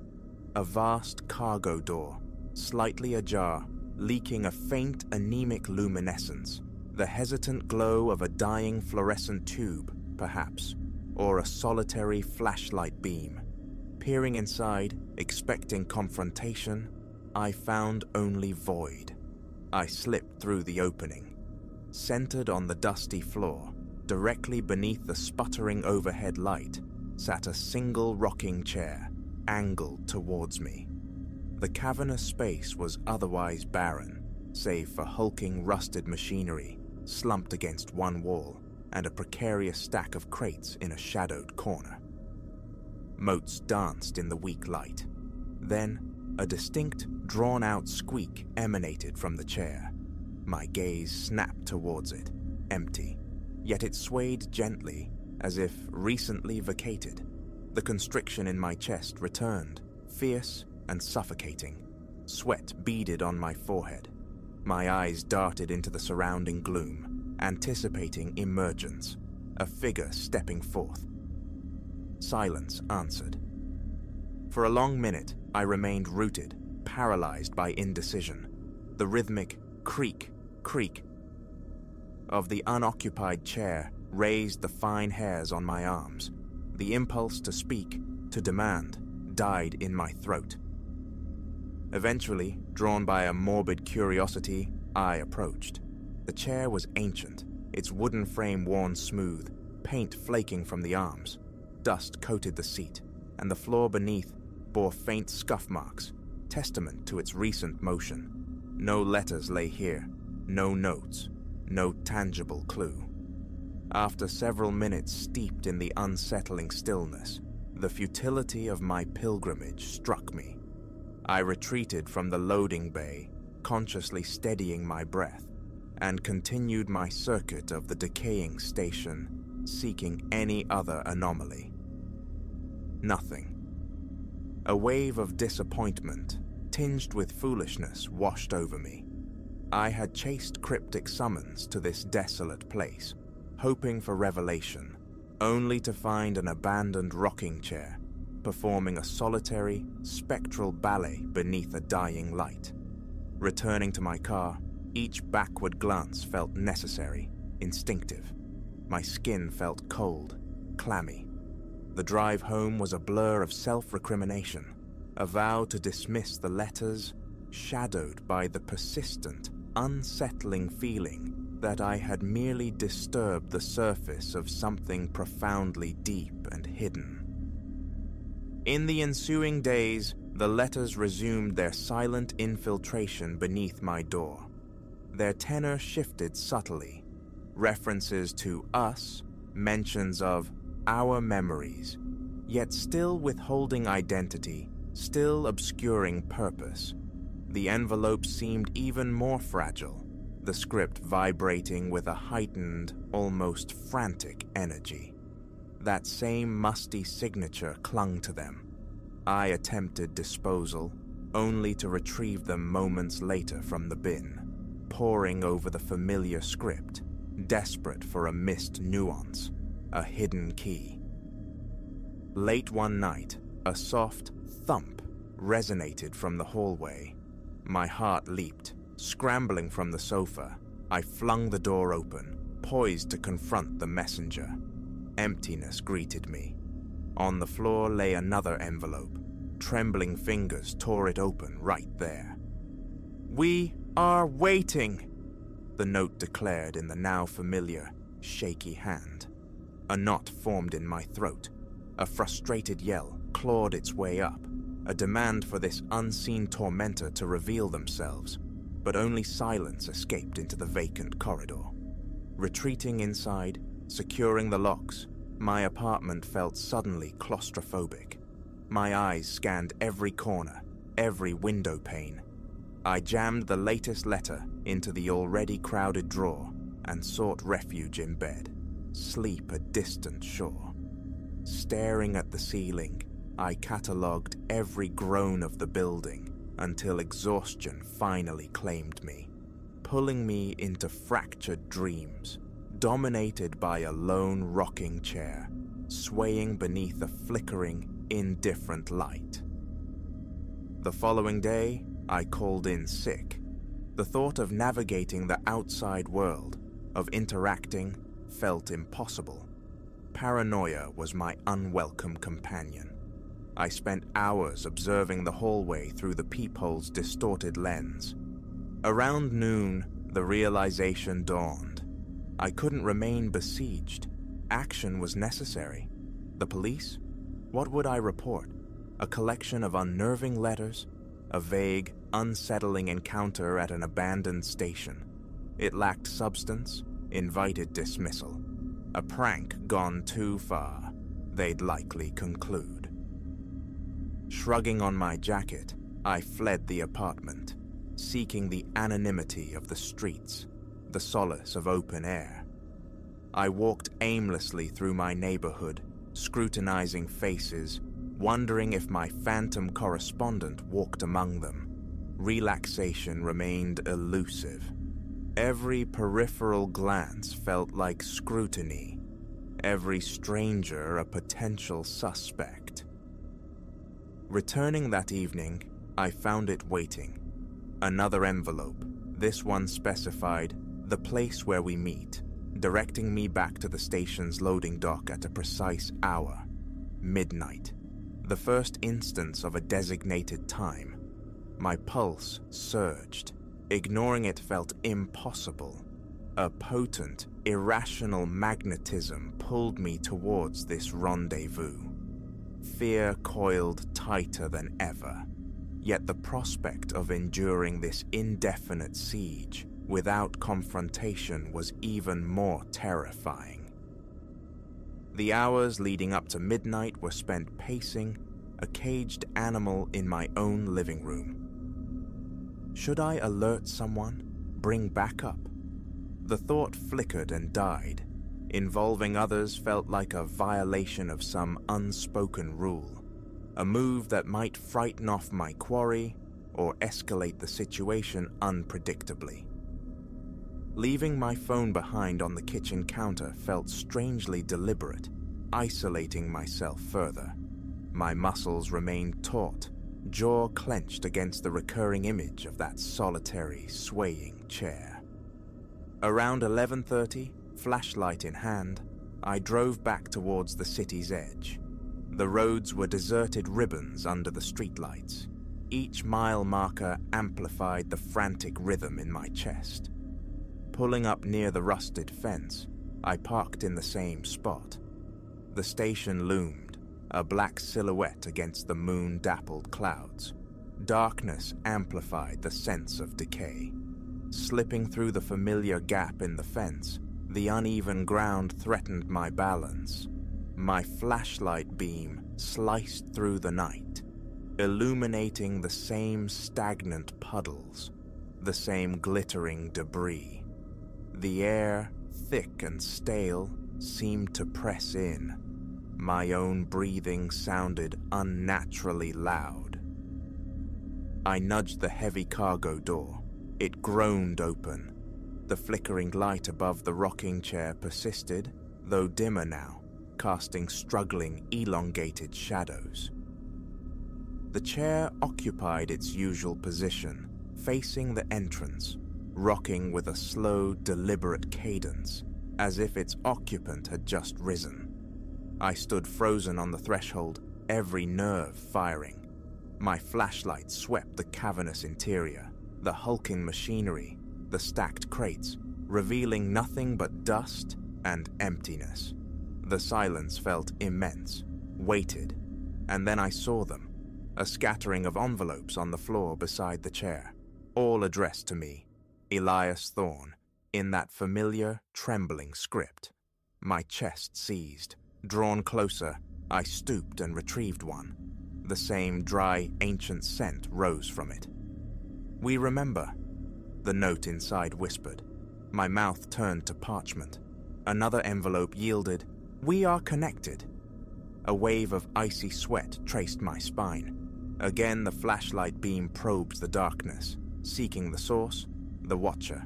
A vast cargo door, slightly ajar, leaking a faint anemic luminescence, the hesitant glow of a dying fluorescent tube, perhaps, or a solitary flashlight beam. Peering inside, expecting confrontation, I found only void. I slipped through the opening. Centered on the dusty floor, directly beneath the sputtering overhead light, sat a single rocking chair, angled towards me. The cavernous space was otherwise barren, save for hulking rusted machinery slumped against one wall and a precarious stack of crates in a shadowed corner. Motes danced in the weak light. Then, a distinct, drawn-out squeak emanated from the chair. My gaze snapped towards it, empty, yet it swayed gently, as if recently vacated. The constriction in my chest returned, fierce and suffocating. Sweat beaded on my forehead. My eyes darted into the surrounding gloom, anticipating emergence, a figure stepping forth. Silence answered. For a long minute, I remained rooted, paralyzed by indecision. The rhythmic creak, creak of the unoccupied chair raised the fine hairs on my arms. The impulse to speak, to demand, died in my throat. Eventually, drawn by a morbid curiosity, I approached. The chair was ancient, its wooden frame worn smooth, paint flaking from the arms. Dust coated the seat, and the floor beneath bore faint scuff marks, testament to its recent motion. No letters lay here, no notes, no tangible clue. After several minutes steeped in the unsettling stillness, the futility of my pilgrimage struck me. I retreated from the loading bay, consciously steadying my breath, and continued my circuit of the decaying station, seeking any other anomaly. Nothing. A wave of disappointment, tinged with foolishness, washed over me. I had chased cryptic summons to this desolate place, hoping for revelation, only to find an abandoned rocking chair, performing a solitary, spectral ballet beneath a dying light. Returning to my car, each backward glance felt necessary, instinctive. My skin felt cold, clammy. The drive home was a blur of self-recrimination, a vow to dismiss the letters, shadowed by the persistent, unsettling feeling that I had merely disturbed the surface of something profoundly deep and hidden. In the ensuing days, the letters resumed their silent infiltration beneath my door. Their tenor shifted subtly. References to us, mentions of our memories, yet still withholding identity, still obscuring purpose. The envelope seemed even more fragile, the script vibrating with a heightened, almost frantic energy. That same musty signature clung to them. I attempted disposal, only to retrieve them moments later from the bin, poring over the familiar script, desperate for a missed nuance, a hidden key. Late one night, a soft thump resonated from the hallway. My heart leaped. Scrambling from the sofa, I flung the door open, poised to confront the messenger. Emptiness greeted me. On the floor lay another envelope. Trembling fingers tore it open right there. "We are waiting," the note declared in the now familiar, shaky hand. A knot formed in my throat. A frustrated yell clawed its way up, a demand for this unseen tormentor to reveal themselves, but only silence escaped into the vacant corridor. Retreating inside, securing the locks, my apartment felt suddenly claustrophobic. My eyes scanned every corner, every window pane. I jammed the latest letter into the already crowded drawer and sought refuge in bed, sleep a distant shore. Staring at the ceiling, I catalogued every groan of the building until exhaustion finally claimed me, pulling me into fractured dreams, dominated by a lone rocking chair, swaying beneath a flickering, indifferent light. The following day, I called in sick. The thought of navigating the outside world, of interacting, felt impossible. Paranoia was my unwelcome companion. I spent hours observing the hallway through the peephole's distorted lens. Around noon, the realization dawned. I couldn't remain besieged. Action was necessary. The police? What would I report? A collection of unnerving letters? A vague, unsettling encounter at an abandoned station? It lacked substance, invited dismissal. A prank gone too far, they'd likely conclude. Shrugging on my jacket, I fled the apartment, seeking the anonymity of the streets, the solace of open air. I walked aimlessly through my neighborhood, scrutinizing faces, wondering if my phantom correspondent walked among them. Relaxation remained elusive. Every peripheral glance felt like scrutiny, every stranger a potential suspect. Returning that evening, I found it waiting. Another envelope, this one specified the place where we meet, directing me back to the station's loading dock at a precise hour, midnight. The first instance of a designated time. My pulse surged. Ignoring it felt impossible. A potent, irrational magnetism pulled me towards this rendezvous. Fear coiled tighter than ever. Yet the prospect of enduring this indefinite siege without confrontation was even more terrifying. The hours leading up to midnight were spent pacing, a caged animal in my own living room. Should I alert someone? Bring backup? The thought flickered and died. Involving others felt like a violation of some unspoken rule, a move that might frighten off my quarry or escalate the situation unpredictably. Leaving my phone behind on the kitchen counter felt strangely deliberate, isolating myself further. My muscles remained taut, jaw clenched against the recurring image of that solitary, swaying chair. Around 11:30, flashlight in hand, I drove back towards the city's edge. The roads were deserted ribbons under the streetlights. Each mile marker amplified the frantic rhythm in my chest. Pulling up near the rusted fence, I parked in the same spot. The station loomed, a black silhouette against the moon-dappled clouds. Darkness amplified the sense of decay. Slipping through the familiar gap in the fence, the uneven ground threatened my balance. My flashlight beam sliced through the night, illuminating the same stagnant puddles, the same glittering debris. The air, thick and stale, seemed to press in. My own breathing sounded unnaturally loud. I nudged the heavy cargo door. It groaned open. The flickering light above the rocking chair persisted, though dimmer now, casting struggling, elongated shadows. The chair occupied its usual position, facing the entrance, rocking with a slow, deliberate cadence, as if its occupant had just risen. I stood frozen on the threshold, every nerve firing. My flashlight swept the cavernous interior, the hulking machinery, the stacked crates, revealing nothing but dust and emptiness. The silence felt immense, weighted, and then I saw them, a scattering of envelopes on the floor beside the chair, all addressed to me, Elias Thorne, in that familiar, trembling script. My chest seized. Drawn closer, I stooped and retrieved one. The same dry, ancient scent rose from it. "We remember," the note inside whispered. My mouth turned to parchment. Another envelope yielded, "We are connected." A wave of icy sweat traced my spine. Again, the flashlight beam probed the darkness, seeking the source, the watcher.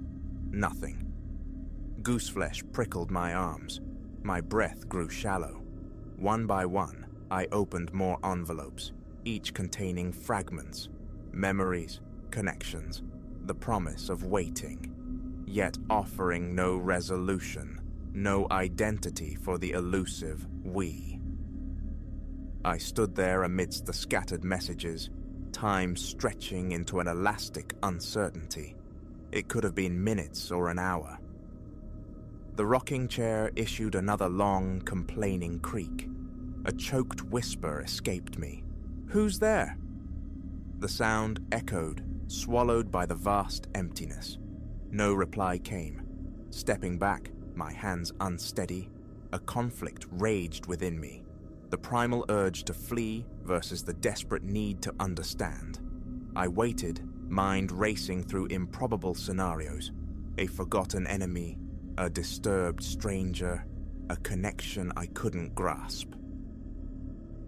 Nothing. Gooseflesh prickled my arms. My breath grew shallow. One by one, I opened more envelopes, each containing fragments, memories, connections, the promise of waiting, yet offering no resolution, no identity for the elusive we. I stood there amidst the scattered messages, time stretching into an elastic uncertainty. It could have been minutes or an hour. The rocking chair issued another long, complaining creak. A choked whisper escaped me. "Who's there?" The sound echoed, swallowed by the vast emptiness. No reply came. Stepping back, my hands unsteady, a conflict raged within me. The primal urge to flee versus the desperate need to understand. I waited, mind racing through improbable scenarios. A forgotten enemy, a disturbed stranger, a connection I couldn't grasp.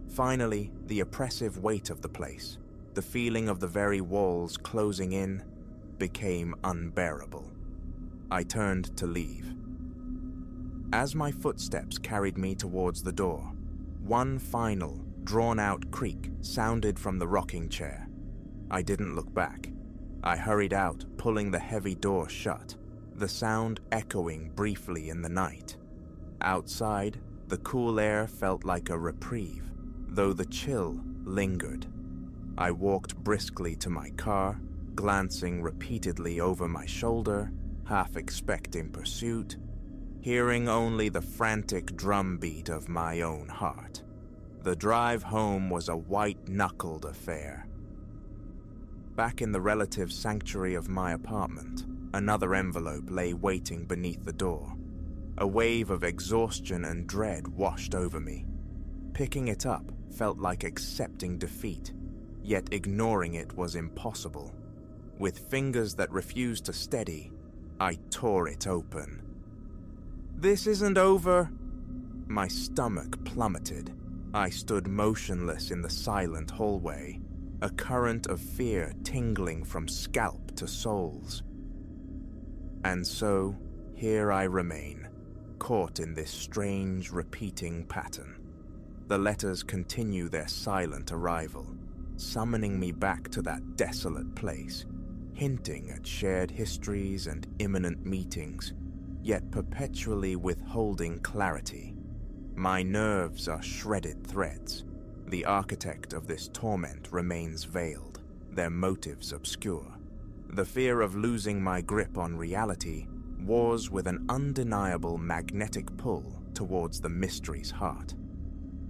Finally, the oppressive weight of the place, the feeling of the very walls closing in, became unbearable. I turned to leave. As my footsteps carried me towards the door, one final, drawn-out creak sounded from the rocking chair. I didn't look back. I hurried out, pulling the heavy door shut, the sound echoing briefly in the night. Outside, the cool air felt like a reprieve, though the chill lingered. I walked briskly to my car, glancing repeatedly over my shoulder, half expecting pursuit, hearing only the frantic drumbeat of my own heart. The drive home was a white-knuckled affair. Back in the relative sanctuary of my apartment, another envelope lay waiting beneath the door. A wave of exhaustion and dread washed over me. Picking it up felt like accepting defeat, yet ignoring it was impossible. With fingers that refused to steady, I tore it open. "This isn't over!" My stomach plummeted. I stood motionless in the silent hallway, a current of fear tingling from scalp to soles. And so, here I remain, caught in this strange, repeating pattern. The letters continue their silent arrival, summoning me back to that desolate place, hinting at shared histories and imminent meetings, yet perpetually withholding clarity. My nerves are shredded threads. The architect of this torment remains veiled, their motives obscure. The fear of losing my grip on reality wars with an undeniable magnetic pull towards the mystery's heart.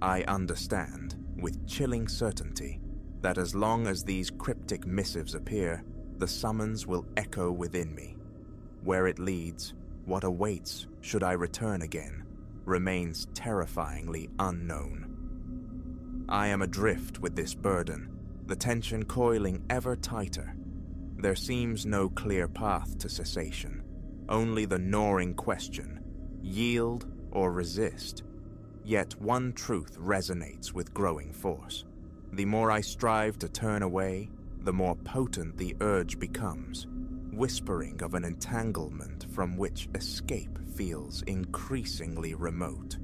I understand, with chilling certainty, that as long as these cryptic missives appear, the summons will echo within me. Where it leads, what awaits should I return again, remains terrifyingly unknown. I am adrift with this burden, the tension coiling ever tighter. There seems no clear path to cessation, only the gnawing question, yield or resist. Yet one truth resonates with growing force. The more I strive to turn away, the more potent the urge becomes, whispering of an entanglement from which escape feels increasingly remote.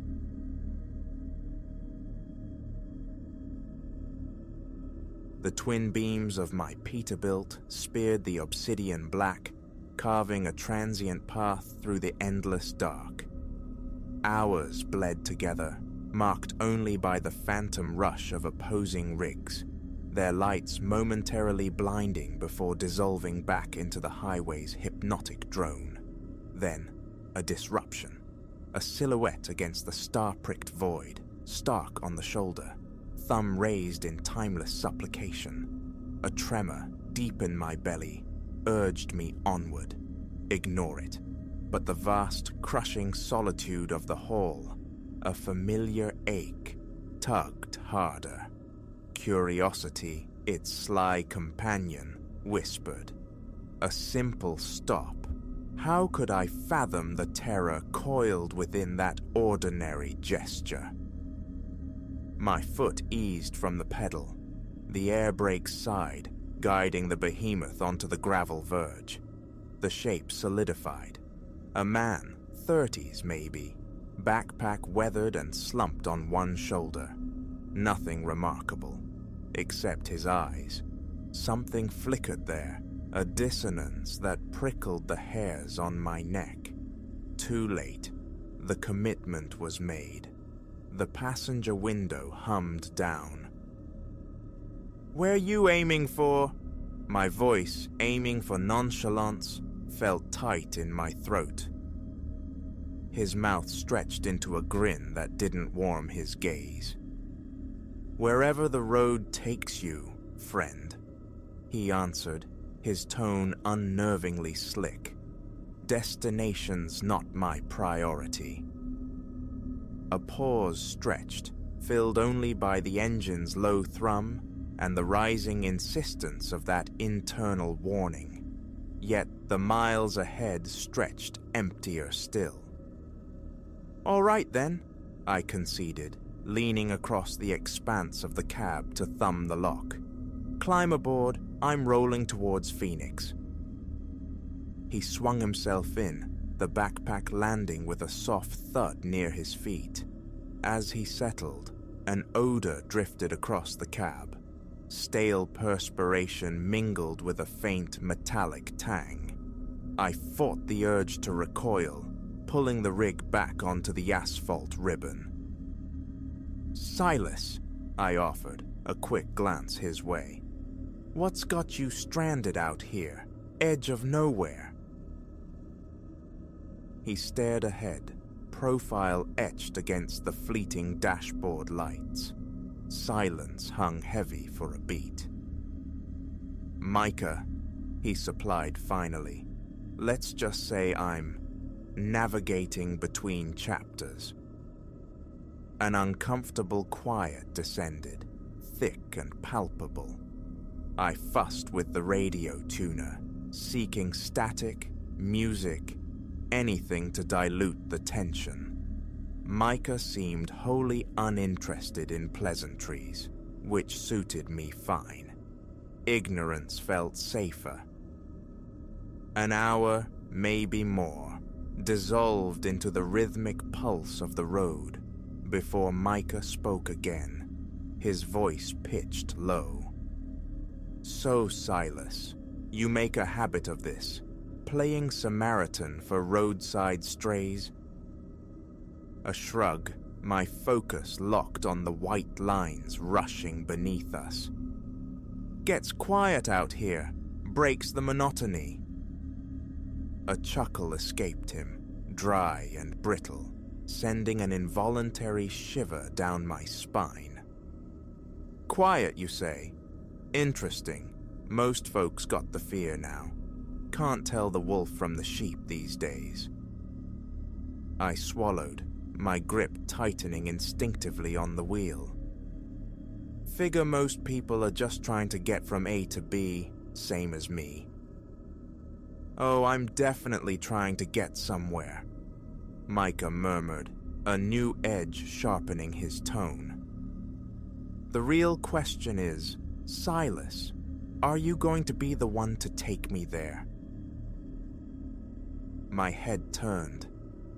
The twin beams of my Peterbilt speared the obsidian black, carving a transient path through the endless dark. Hours bled together, marked only by the phantom rush of opposing rigs, their lights momentarily blinding before dissolving back into the highway's hypnotic drone. Then, a disruption. A silhouette against the star-pricked void, stark on the shoulder, thumb raised in timeless supplication. A tremor deep in my belly urged me onward. Ignore it. But the vast, crushing solitude of the hall, a familiar ache, tugged harder. Curiosity, its sly companion, whispered. A simple stop. How could I fathom the terror coiled within that ordinary gesture? My foot eased from the pedal. The air brake sighed, guiding the behemoth onto the gravel verge. The shape solidified. A man, 30s maybe, backpack weathered and slumped on one shoulder. Nothing remarkable, except his eyes. Something flickered there, a dissonance that prickled the hairs on my neck. Too late. The commitment was made. The passenger window hummed down. "Where you aiming for?" My voice, aiming for nonchalance, felt tight in my throat. His mouth stretched into a grin that didn't warm his gaze. "Wherever the road takes you, friend," he answered, his tone unnervingly slick. "Destination's not my priority." A pause stretched, filled only by the engine's low thrum and the rising insistence of that internal warning. Yet the miles ahead stretched emptier still. "All right then," I conceded, leaning across the expanse of the cab to thumb the lock. "Climb aboard, I'm rolling towards Phoenix." He swung himself in, the backpack landing with a soft thud near his feet. As he settled, an odor drifted across the cab. Stale perspiration mingled with a faint metallic tang. I fought the urge to recoil, pulling the rig back onto the asphalt ribbon. "Silas," I offered, a quick glance his way. "What's got you stranded out here, edge of nowhere?" He stared ahead, profile etched against the fleeting dashboard lights. Silence hung heavy for a beat. "Micah," he supplied finally. "Let's just say I'm navigating between chapters." An uncomfortable quiet descended, thick and palpable. I fussed with the radio tuner, seeking static, music, anything to dilute the tension. Micah seemed wholly uninterested in pleasantries, which suited me fine. Ignorance felt safer. An hour, maybe more, dissolved into the rhythmic pulse of the road before Micah spoke again, his voice pitched low. "So, Silas, you make a habit of this, playing Samaritan for roadside strays?" A shrug, my focus locked on the white lines rushing beneath us. "Gets quiet out here, breaks the monotony." A chuckle escaped him, dry and brittle, sending an involuntary shiver down my spine. "Quiet, you say? Interesting. Most folks got the fear now. Can't tell the wolf from the sheep these days." I swallowed, my grip tightening instinctively on the wheel. "Figure most people are just trying to get from A to B, same as me." "Oh, I'm definitely trying to get somewhere," Micah murmured, a new edge sharpening his tone. "The real question is, Silas, are you going to be the one to take me there?" My head turned.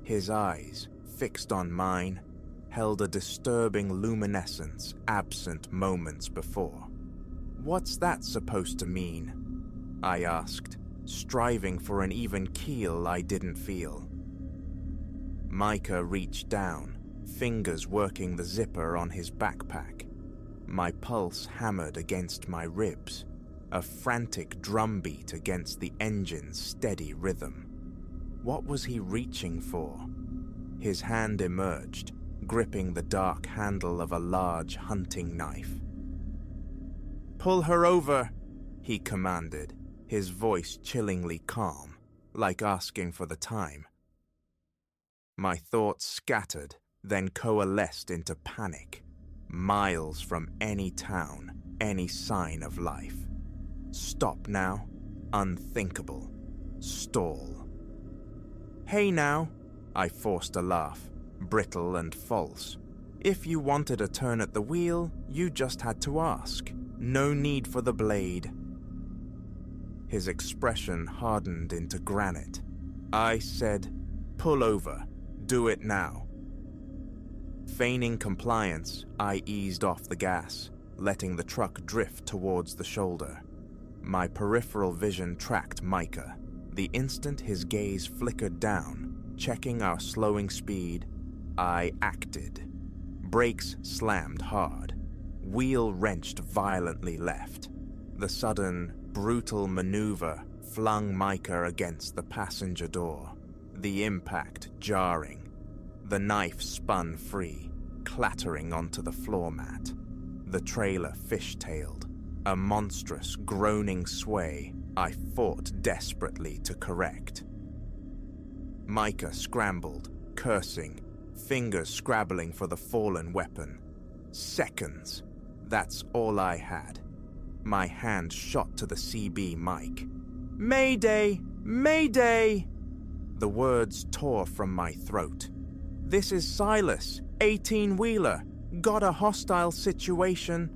His eyes, fixed on mine, held a disturbing luminescence absent moments before. "What's that supposed to mean?" I asked, striving for an even keel I didn't feel. Micah reached down, fingers working the zipper on his backpack. My pulse hammered against my ribs, a frantic drumbeat against the engine's steady rhythm. What was he reaching for? His hand emerged, gripping the dark handle of a large hunting knife. "Pull her over," he commanded, his voice chillingly calm, like asking for the time. My thoughts scattered, then coalesced into panic, miles from any town, any sign of life. Stop now. Unthinkable. Stall. "Hey now," I forced a laugh, brittle and false. "If you wanted a turn at the wheel, you just had to ask. No need for the blade." His expression hardened into granite. I said, "Pull over. Do it now." Feigning compliance, I eased off the gas, letting the truck drift towards the shoulder. My peripheral vision tracked Micah. The instant his gaze flickered down, checking our slowing speed, I acted. Brakes slammed hard. Wheel wrenched violently left. The sudden, brutal maneuver flung Micah against the passenger door, the impact jarring. The knife spun free, clattering onto the floor mat. The trailer fishtailed, a monstrous, groaning sway I fought desperately to correct. Micah scrambled, cursing, fingers scrabbling for the fallen weapon. Seconds. That's all I had. My hand shot to the CB mic. "Mayday! Mayday!" The words tore from my throat. "This is Silas, 18-wheeler. Got a hostile situation."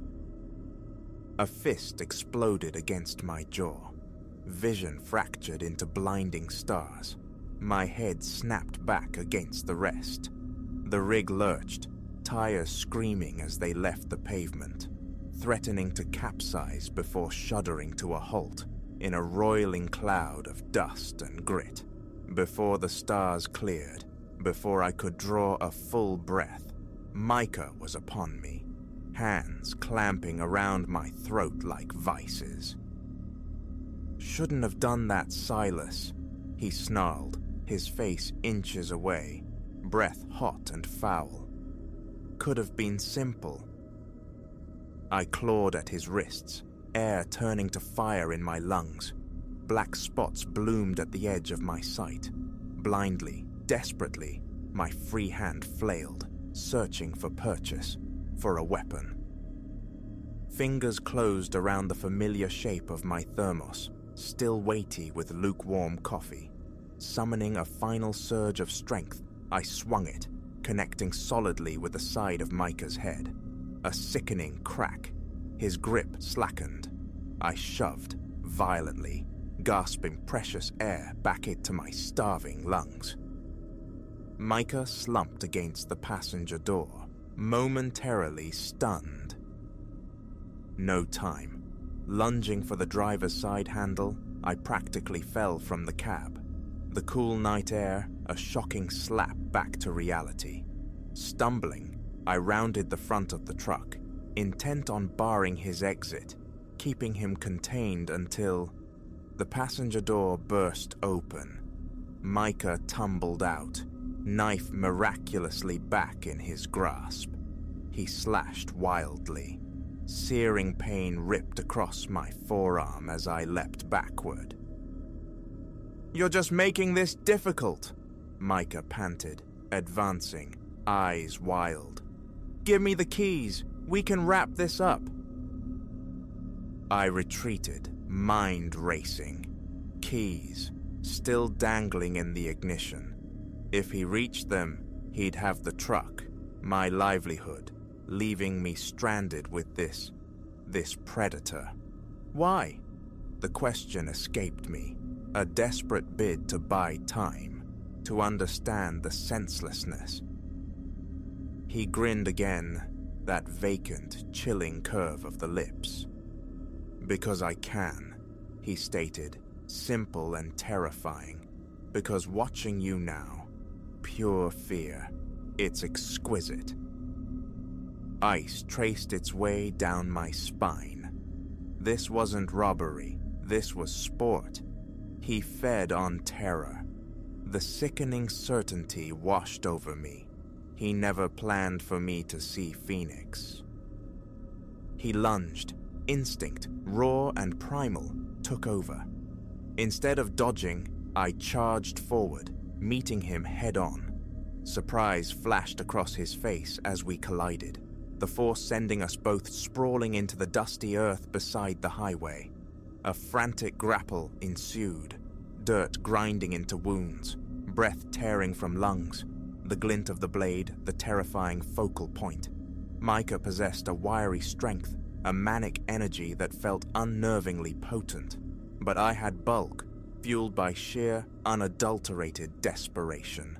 A fist exploded against my jaw. Vision fractured into blinding stars. My head snapped back against the rest. The rig lurched, tires screaming as they left the pavement, threatening to capsize before shuddering to a halt in a roiling cloud of dust and grit. Before the stars cleared, before I could draw a full breath, Micah was upon me, hands clamping around my throat like vices. "Shouldn't have done that, Silas," he snarled, his face inches away, breath hot and foul. "Could have been simple." I clawed at his wrists, air turning to fire in my lungs. Black spots bloomed at the edge of my sight. Blindly, desperately, my free hand flailed, searching for purchase, for a weapon. Fingers closed around the familiar shape of my thermos, still weighty with lukewarm coffee. Summoning a final surge of strength, I swung it, connecting solidly with the side of Micah's head. A sickening crack. His grip slackened. I shoved, violently, gasping precious air back into my starving lungs. Micah slumped against the passenger door, momentarily stunned. No time. Lunging for the driver's side handle, I practically fell from the cab. The cool night air, a shocking slap back to reality. Stumbling, I rounded the front of the truck, intent on barring his exit, keeping him contained until the passenger door burst open. Micah tumbled out, knife miraculously back in his grasp. He slashed wildly. Searing pain ripped across my forearm as I leapt backward. "You're just making this difficult," Micah panted, advancing, eyes wild. "Give me the keys. We can wrap this up." I retreated, mind racing. Keys, still dangling in the ignition. If he reached them, he'd have the truck, my livelihood, leaving me stranded with this predator. Why? The question escaped me, a desperate bid to buy time, to understand the senselessness. He grinned again, that vacant, chilling curve of the lips. "Because I can," he stated, simple and terrifying. "Because watching you now, pure fear. It's exquisite. Ice traced its way down my spine. This wasn't robbery, this was sport. He fed on terror. The sickening certainty washed over me. He never planned for me to see Phoenix. He lunged. Instinct, raw and primal, took over. Instead of dodging, I charged forward, meeting him head-on. Surprise flashed across his face as we collided, the force sending us both sprawling into the dusty earth beside the highway. A frantic grapple ensued, dirt grinding into wounds, breath tearing from lungs, the glint of the blade the terrifying focal point. Micah possessed a wiry strength, a manic energy that felt unnervingly potent, but I had bulk, fueled by sheer, unadulterated desperation.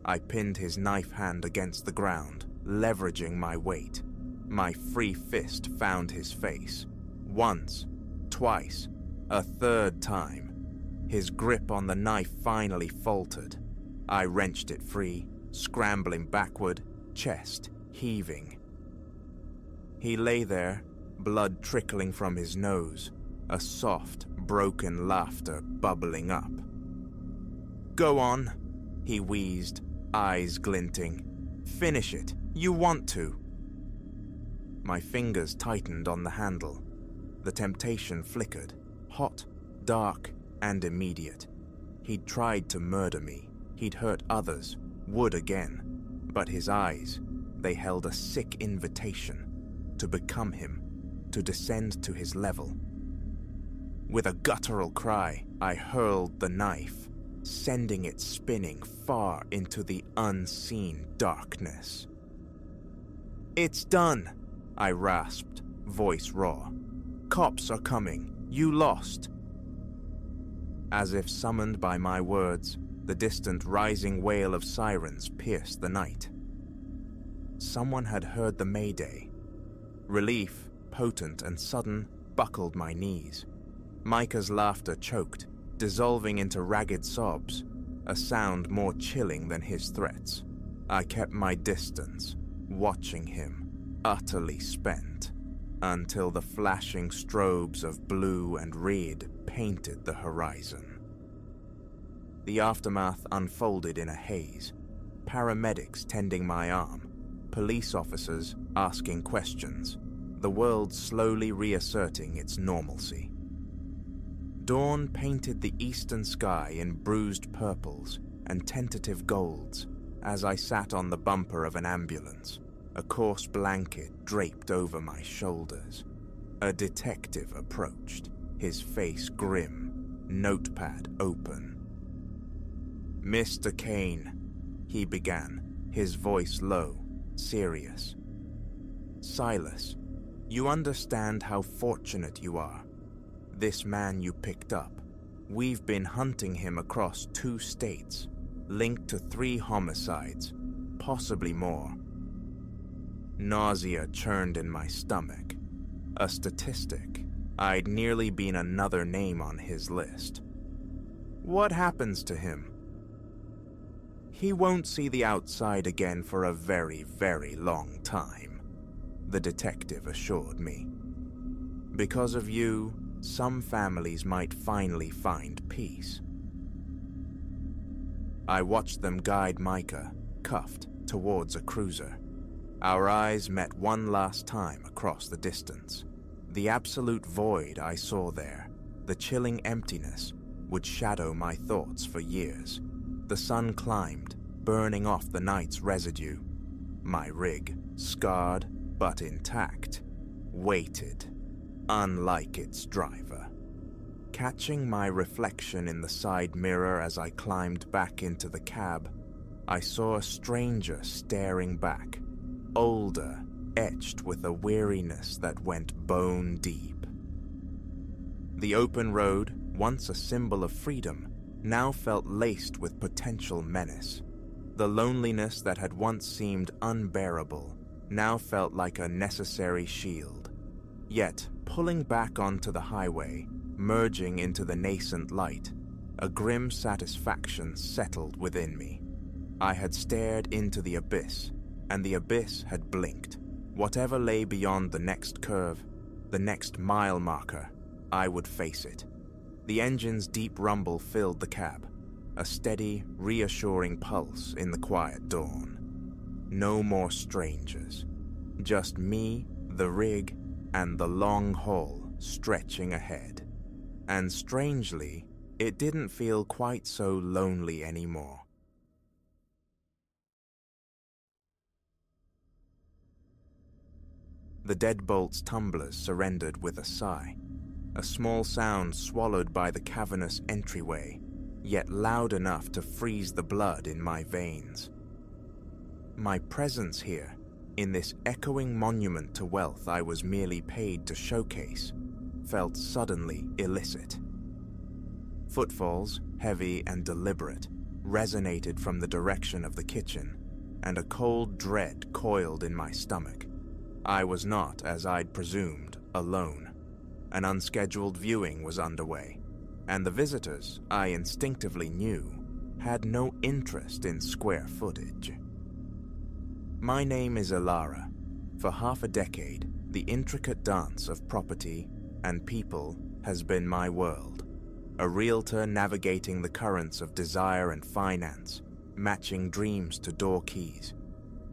I pinned his knife hand against the ground, leveraging my weight. My free fist found his face. Once, twice, a third time. His grip on the knife finally faltered. I wrenched it free, scrambling backward, chest heaving. He lay there, blood trickling from his nose, a soft, broken laughter bubbling up. "Go on," he wheezed, eyes glinting. "Finish it. You want to." My fingers tightened on the handle. The temptation flickered, hot, dark, and immediate. He'd tried to murder me. He'd hurt others, would again. But his eyes, they held a sick invitation to become him, to descend to his level. With a guttural cry, I hurled the knife, sending it spinning far into the unseen darkness. "It's done," I rasped, voice raw. "Cops are coming. You lost." As if summoned by my words, the distant rising wail of sirens pierced the night. Someone had heard the mayday. Relief, potent and sudden, buckled my knees. Micah's laughter choked, dissolving into ragged sobs, a sound more chilling than his threats. I kept my distance, watching him, utterly spent, until the flashing strobes of blue and red painted the horizon. The aftermath unfolded in a haze. Paramedics tending my arm, police officers asking questions, the world slowly reasserting its normalcy. Dawn painted the eastern sky in bruised purples and tentative golds as I sat on the bumper of an ambulance, a coarse blanket draped over my shoulders. A detective approached, his face grim, notepad open. "Mr. Kane," he began, his voice low, serious. "Silas, you understand how fortunate you are. This man you picked up, we've been hunting him across 2 states, linked to 3 homicides, possibly more." Nausea churned in my stomach. A statistic. I'd nearly been another name on his list. "What happens to him?" "He won't see the outside again for a very, very long time," the detective assured me. "Because of you, some families might finally find peace." I watched them guide Micah, cuffed, towards a cruiser. Our eyes met one last time across the distance. The absolute void I saw there, the chilling emptiness, would shadow my thoughts for years. The sun climbed, burning off the night's residue. My rig, scarred but intact, waited, unlike its driver. Catching my reflection in the side mirror as I climbed back into the cab, I saw a stranger staring back, older, etched with a weariness that went bone deep. The open road, once a symbol of freedom, now felt laced with potential menace. The loneliness that had once seemed unbearable now felt like a necessary shield. Yet, pulling back onto the highway, merging into the nascent light, a grim satisfaction settled within me. I had stared into the abyss, and the abyss had blinked. Whatever lay beyond the next curve, the next mile marker, I would face it. The engine's deep rumble filled the cab, a steady, reassuring pulse in the quiet dawn. No more strangers, just me, the rig, and the long haul stretching ahead. And strangely, it didn't feel quite so lonely anymore. The deadbolt's tumblers surrendered with a sigh, a small sound swallowed by the cavernous entryway, yet loud enough to freeze the blood in my veins. My presence here, in this echoing monument to wealth I was merely paid to showcase, felt suddenly illicit. Footfalls, heavy and deliberate, resonated from the direction of the kitchen, and a cold dread coiled in my stomach. I was not, as I'd presumed, alone. An unscheduled viewing was underway, and the visitors, I instinctively knew, had no interest in square footage. My name is Ilara. For half a decade, the intricate dance of property and people has been my world. A realtor navigating the currents of desire and finance, matching dreams to door keys,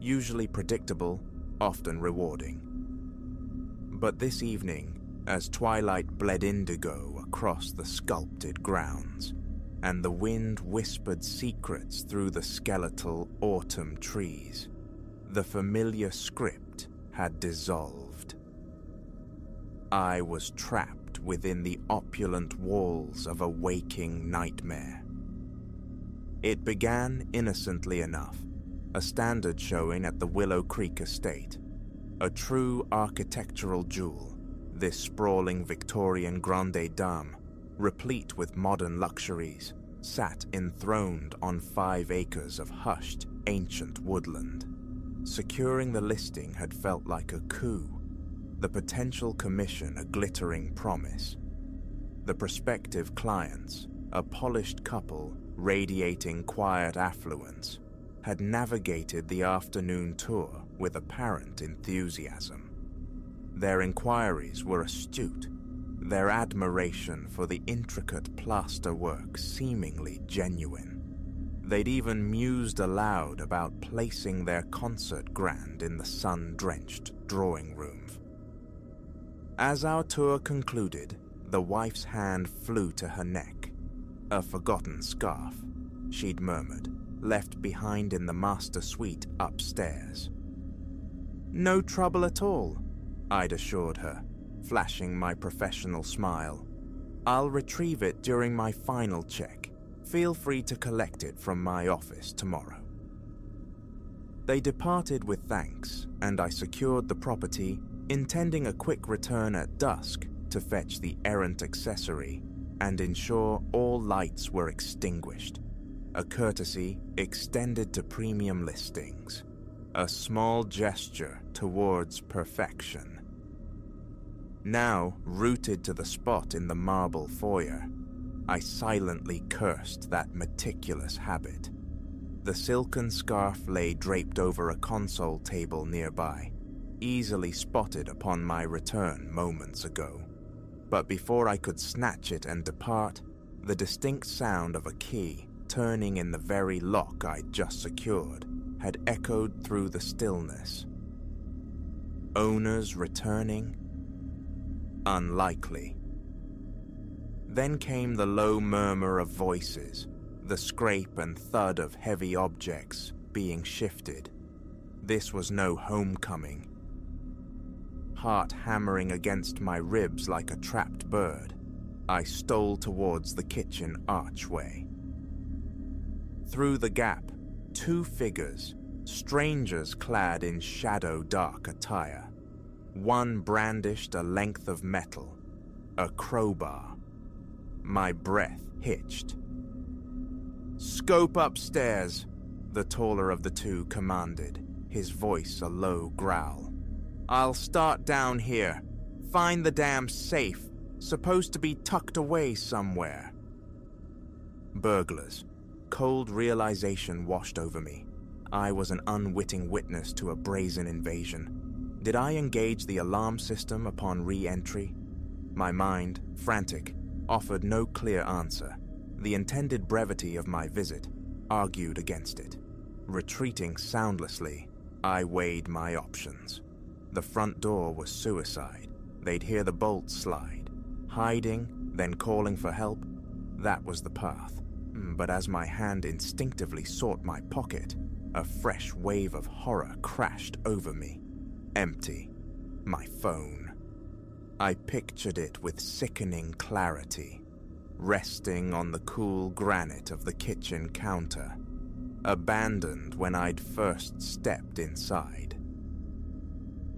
usually predictable, often rewarding. But this evening, as twilight bled indigo across the sculpted grounds, and the wind whispered secrets through the skeletal autumn trees, the familiar script had dissolved. I was trapped within the opulent walls of a waking nightmare. It began innocently enough, a standard showing at the Willow Creek estate, a true architectural jewel, this sprawling Victorian grande dame, replete with modern luxuries, sat enthroned on 5 acres of hushed, ancient woodland. Securing the listing had felt like a coup, the potential commission a glittering promise. The prospective clients, a polished couple radiating quiet affluence, had navigated the afternoon tour with apparent enthusiasm. Their inquiries were astute, their admiration for the intricate plasterwork seemingly genuine. They'd even mused aloud about placing their concert grand in the sun-drenched drawing room. As our tour concluded, the wife's hand flew to her neck. A forgotten scarf, she'd murmured, left behind in the master suite upstairs. "No trouble at all," I'd assured her, flashing my professional smile. "I'll retrieve it during my final check. Feel free to collect it from my office tomorrow." They departed with thanks, and I secured the property, intending a quick return at dusk to fetch the errant accessory and ensure all lights were extinguished, a courtesy extended to premium listings, a small gesture towards perfection. Now, rooted to the spot in the marble foyer, I silently cursed that meticulous habit. The silken scarf lay draped over a console table nearby, easily spotted upon my return moments ago. But before I could snatch it and depart, the distinct sound of a key turning in the very lock I'd just secured had echoed through the stillness. Owners returning? Unlikely. Then came the low murmur of voices, the scrape and thud of heavy objects being shifted. This was no homecoming. Heart hammering against my ribs like a trapped bird, I stole towards the kitchen archway. Through the gap, 2 figures, strangers clad in shadow-dark attire. One brandished a length of metal, a crowbar. My breath hitched. "Scope upstairs," the taller of the 2 commanded, his voice a low growl. "I'll start down here. Find the damn safe, supposed to be tucked away somewhere." Burglars, Cold realization washed over me. I was an unwitting witness to a brazen invasion. Did I engage the alarm system upon re-entry? My mind, frantic, offered no clear answer. The intended brevity of my visit argued against it. Retreating soundlessly, I weighed my options. The front door was suicide. They'd hear the bolt slide. Hiding, then calling for help, that was the path. But as my hand instinctively sought my pocket, a fresh wave of horror crashed over me. Empty. My phone. I pictured it with sickening clarity, resting on the cool granite of the kitchen counter, abandoned when I'd first stepped inside.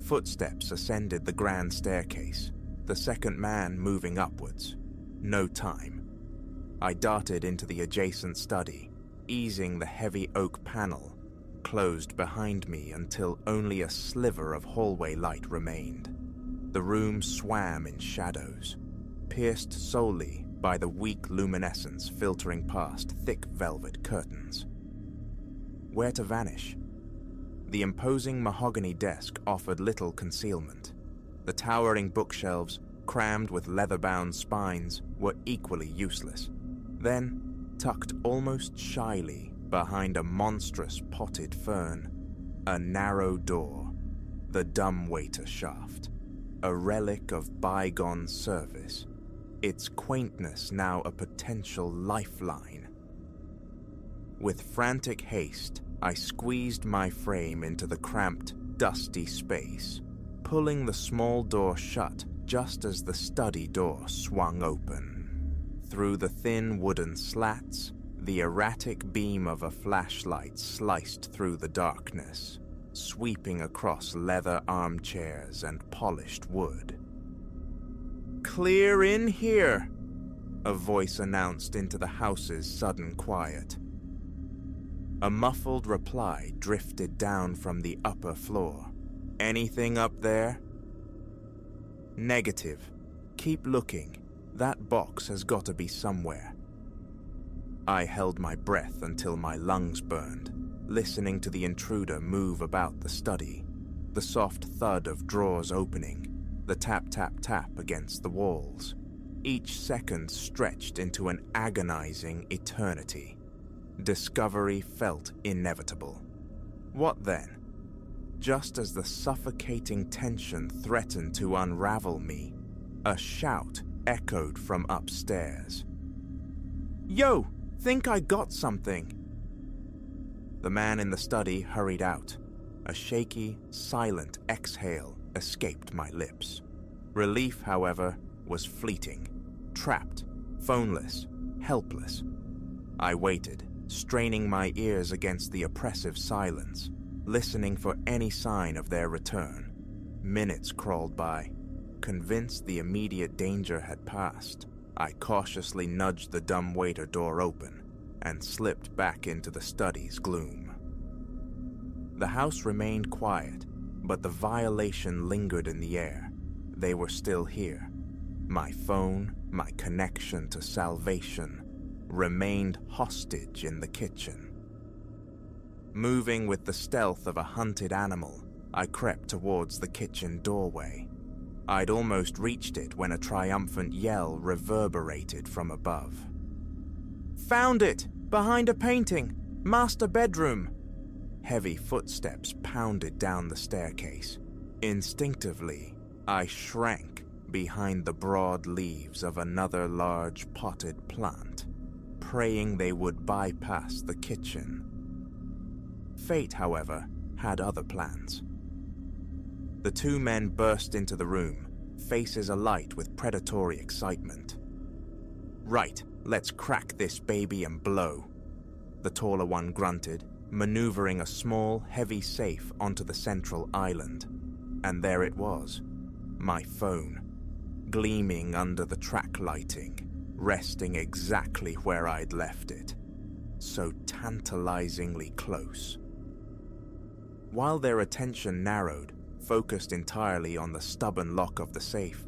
Footsteps ascended the grand staircase, the second man moving upwards. No time. I darted into the adjacent study, easing the heavy oak panel, closed behind me until only a sliver of hallway light remained. The room swam in shadows, pierced solely by the weak luminescence filtering past thick velvet curtains. Where to vanish? The imposing mahogany desk offered little concealment. The towering bookshelves, crammed with leather-bound spines, were equally useless. Then, tucked almost shyly behind a monstrous potted fern, a narrow door, the dumbwaiter shaft, a relic of bygone service, its quaintness now a potential lifeline. With frantic haste, I squeezed my frame into the cramped, dusty space, pulling the small door shut just as the study door swung open. Through the thin wooden slats, the erratic beam of a flashlight sliced through the darkness, sweeping across leather armchairs and polished wood. "Clear in here," a voice announced into the house's sudden quiet. A muffled reply drifted down from the upper floor. "Anything up there?" "Negative. Keep looking. That box has got to be somewhere." I held my breath until my lungs burned, listening to the intruder move about the study, the soft thud of drawers opening, the tap-tap-tap against the walls. Each second stretched into an agonizing eternity. Discovery felt inevitable. What then? Just as the suffocating tension threatened to unravel me, a shout echoed from upstairs. "Yo, think I got something." The man in the study hurried out. A shaky, silent exhale escaped my lips. Relief, however, was fleeting. Trapped, phoneless, helpless. I waited, straining my ears against the oppressive silence, listening for any sign of their return. Minutes crawled by. Convinced the immediate danger had passed, I cautiously nudged the dumbwaiter door open and slipped back into the study's gloom. The house remained quiet, but the violation lingered in the air. They were still here. My phone, my connection to salvation, remained hostage in the kitchen. Moving with the stealth of a hunted animal, I crept towards the kitchen doorway. I'd almost reached it when a triumphant yell reverberated from above. "Found it! Behind a painting! Master bedroom!" Heavy footsteps pounded down the staircase. Instinctively, I shrank behind the broad leaves of another large potted plant, praying they would bypass the kitchen. Fate, however, had other plans. The two men burst into the room, faces alight with predatory excitement. "Right, let's crack this baby and blow," the taller one grunted, maneuvering a small, heavy safe onto the central island. And there it was, my phone, gleaming under the track lighting, resting exactly where I'd left it, so tantalizingly close. While their attention narrowed, focused entirely on the stubborn lock of the safe,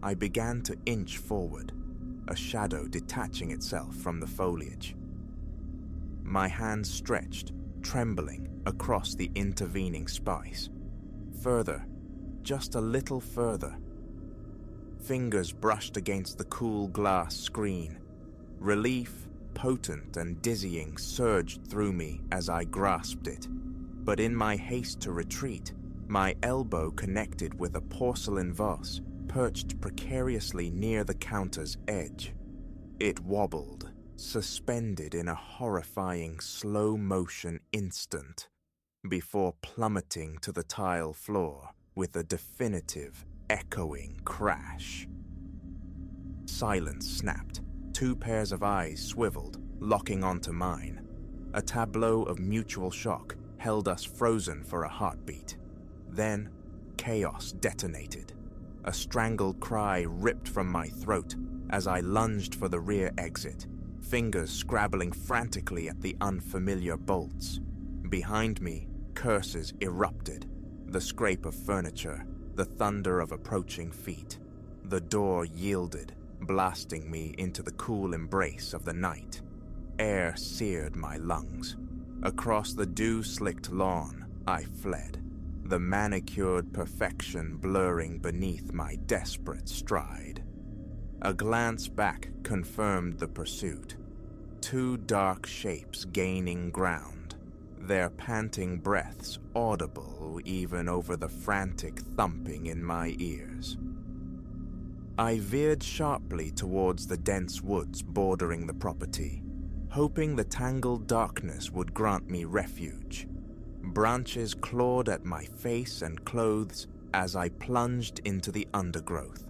I began to inch forward, a shadow detaching itself from the foliage. my hands stretched, trembling across the intervening space. Further, just a little further. Fingers brushed against the cool glass screen. Relief, potent and dizzying, surged through me as I grasped it. But in my haste to retreat, my elbow connected with a porcelain vase perched precariously near the counter's edge. It wobbled, suspended in a horrifying slow-motion instant, before plummeting to the tile floor with a definitive, echoing crash. Silence snapped. 2 pairs of eyes swiveled, locking onto mine. A tableau of mutual shock held us frozen for a heartbeat. Then, chaos detonated. A strangled cry ripped from my throat as I lunged for the rear exit, fingers scrabbling frantically at the unfamiliar bolts. Behind me, curses erupted, the scrape of furniture, the thunder of approaching feet. The door yielded, blasting me into the cool embrace of the night. Air seared my lungs. Across the dew-slicked lawn, I fled, the manicured perfection blurring beneath my desperate stride. A glance back confirmed the pursuit. 2 dark shapes gaining ground, their panting breaths audible even over the frantic thumping in my ears. I veered sharply towards the dense woods bordering the property, hoping the tangled darkness would grant me refuge. Branches clawed at my face and clothes as I plunged into the undergrowth.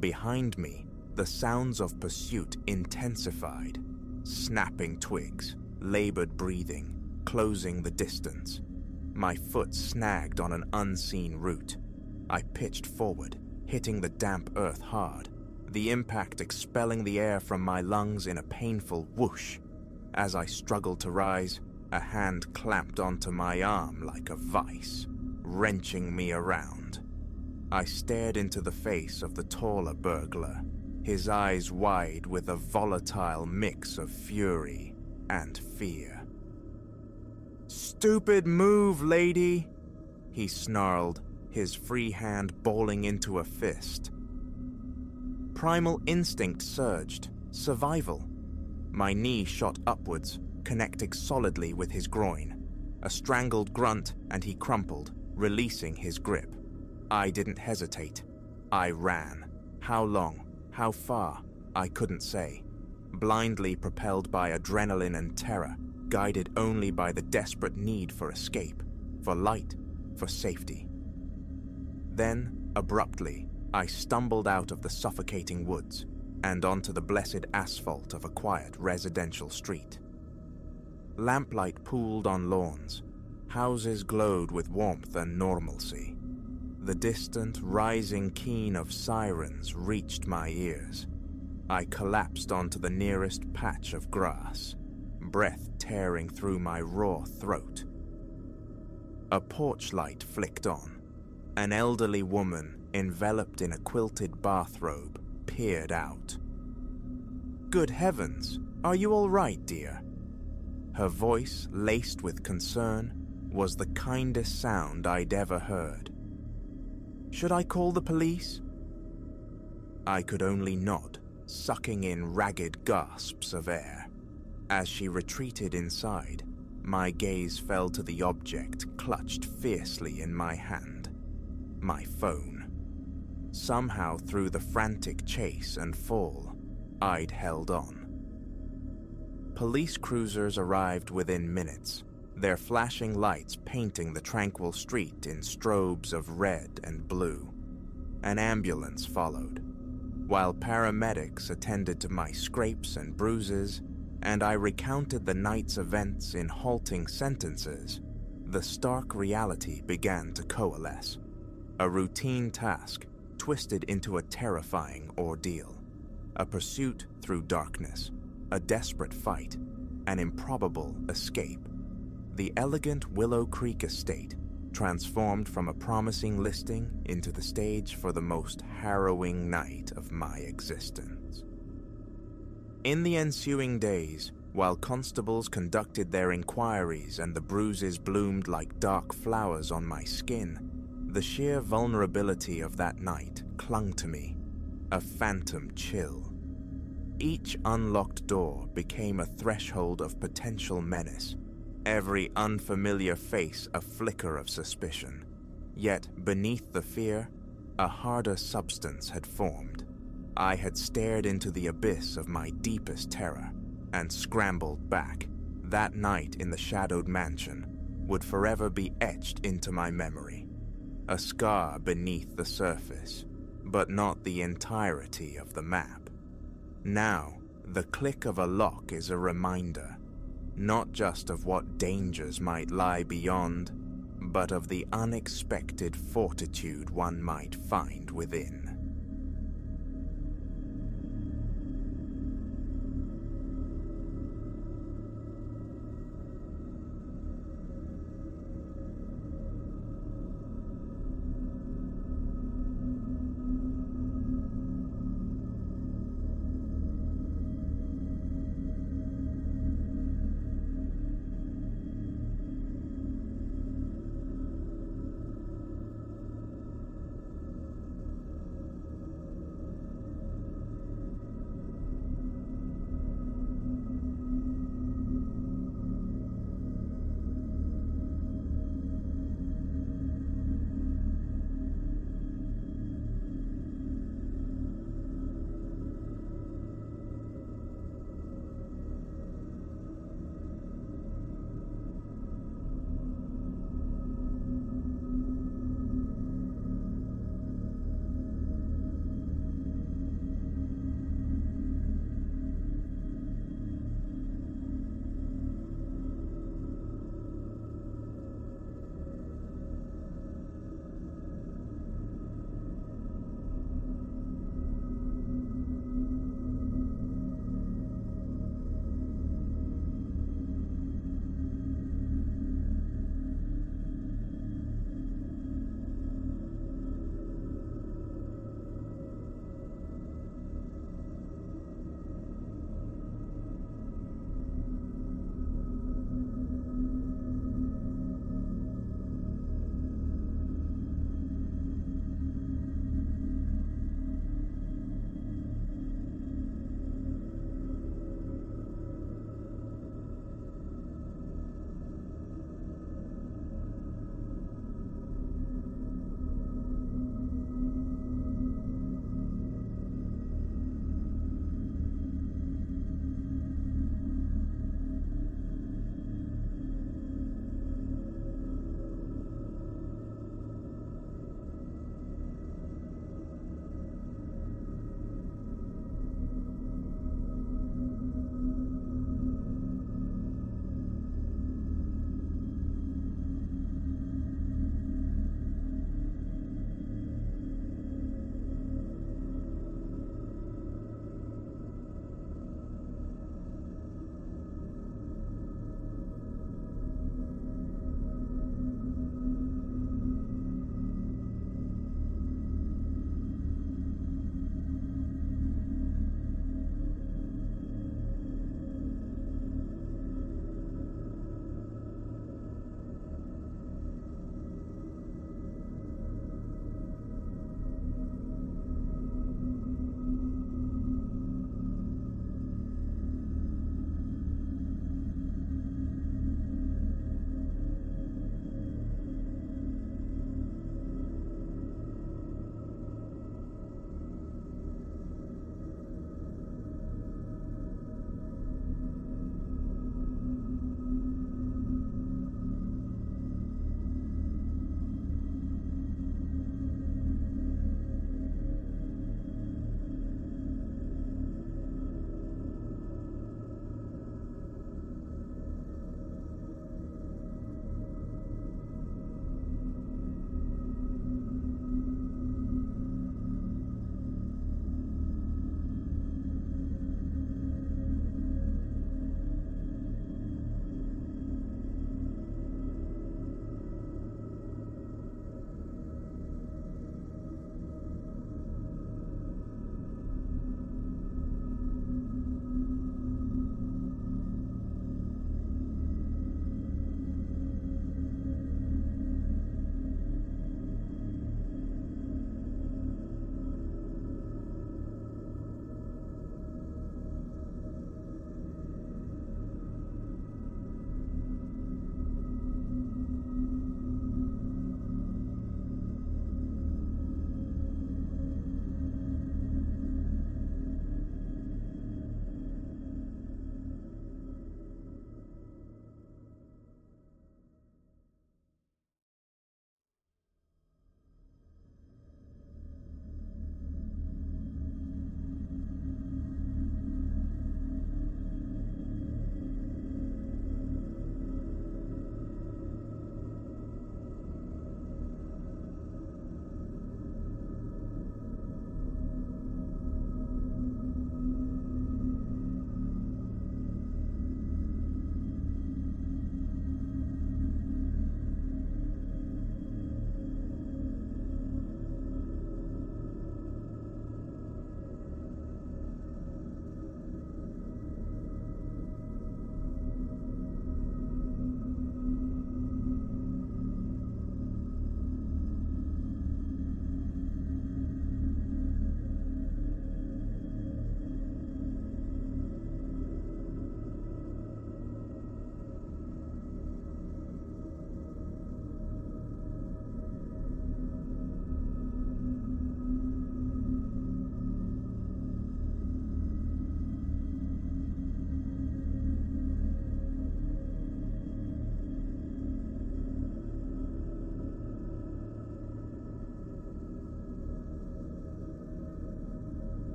Behind me, the sounds of pursuit intensified. Snapping twigs, labored breathing, closing the distance. My foot snagged on an unseen root. I pitched forward, hitting the damp earth hard, the impact expelling the air from my lungs in a painful whoosh. As I struggled to rise, a hand clamped onto my arm like a vice, wrenching me around. I stared into the face of the taller burglar, his eyes wide with a volatile mix of fury and fear. "Stupid move, lady!" he snarled, his free hand balling into a fist. Primal instinct surged. Survival. My knee shot upwards, connecting solidly with his groin. A strangled grunt, and he crumpled, releasing his grip. I didn't hesitate. I ran. How long? How far? I couldn't say. Blindly propelled by adrenaline and terror, guided only by the desperate need for escape, for light, for safety. Then, abruptly, I stumbled out of the suffocating woods and onto the blessed asphalt of a quiet residential street. Lamplight pooled on lawns. Houses glowed with warmth and normalcy. The distant, rising keen of sirens reached my ears. I collapsed onto the nearest patch of grass, breath tearing through my raw throat. A porch light flicked on. An elderly woman, enveloped in a quilted bathrobe, peered out. "Good heavens, are you all right, dear?" Her voice, laced with concern, was the kindest sound I'd ever heard. "Should I call the police?" I could only nod, sucking in ragged gasps of air. As she retreated inside, my gaze fell to the object clutched fiercely in my hand. My phone. Somehow through the frantic chase and fall, I'd held on. Police cruisers arrived within minutes, their flashing lights painting the tranquil street in strobes of red and blue. An ambulance followed. While paramedics attended to my scrapes and bruises, and I recounted the night's events in halting sentences, the stark reality began to coalesce. A routine task twisted into a terrifying ordeal. A pursuit through darkness, a desperate fight, an improbable escape. The elegant Willow Creek estate transformed from a promising listing into the stage for the most harrowing night of my existence. In the ensuing days, While constables conducted their inquiries and the bruises bloomed like dark flowers on my skin, the sheer vulnerability of that night clung to me, a phantom chill. Each unlocked door became a threshold of potential menace, every unfamiliar face a flicker of suspicion. Yet beneath the fear, a harder substance had formed. I had stared into the abyss of my deepest terror and scrambled back. That night in the shadowed mansion would forever be etched into my memory, a scar beneath the surface, but not the entirety of the map. Now, the click of a lock is a reminder, not just of what dangers might lie beyond, but of the unexpected fortitude one might find within.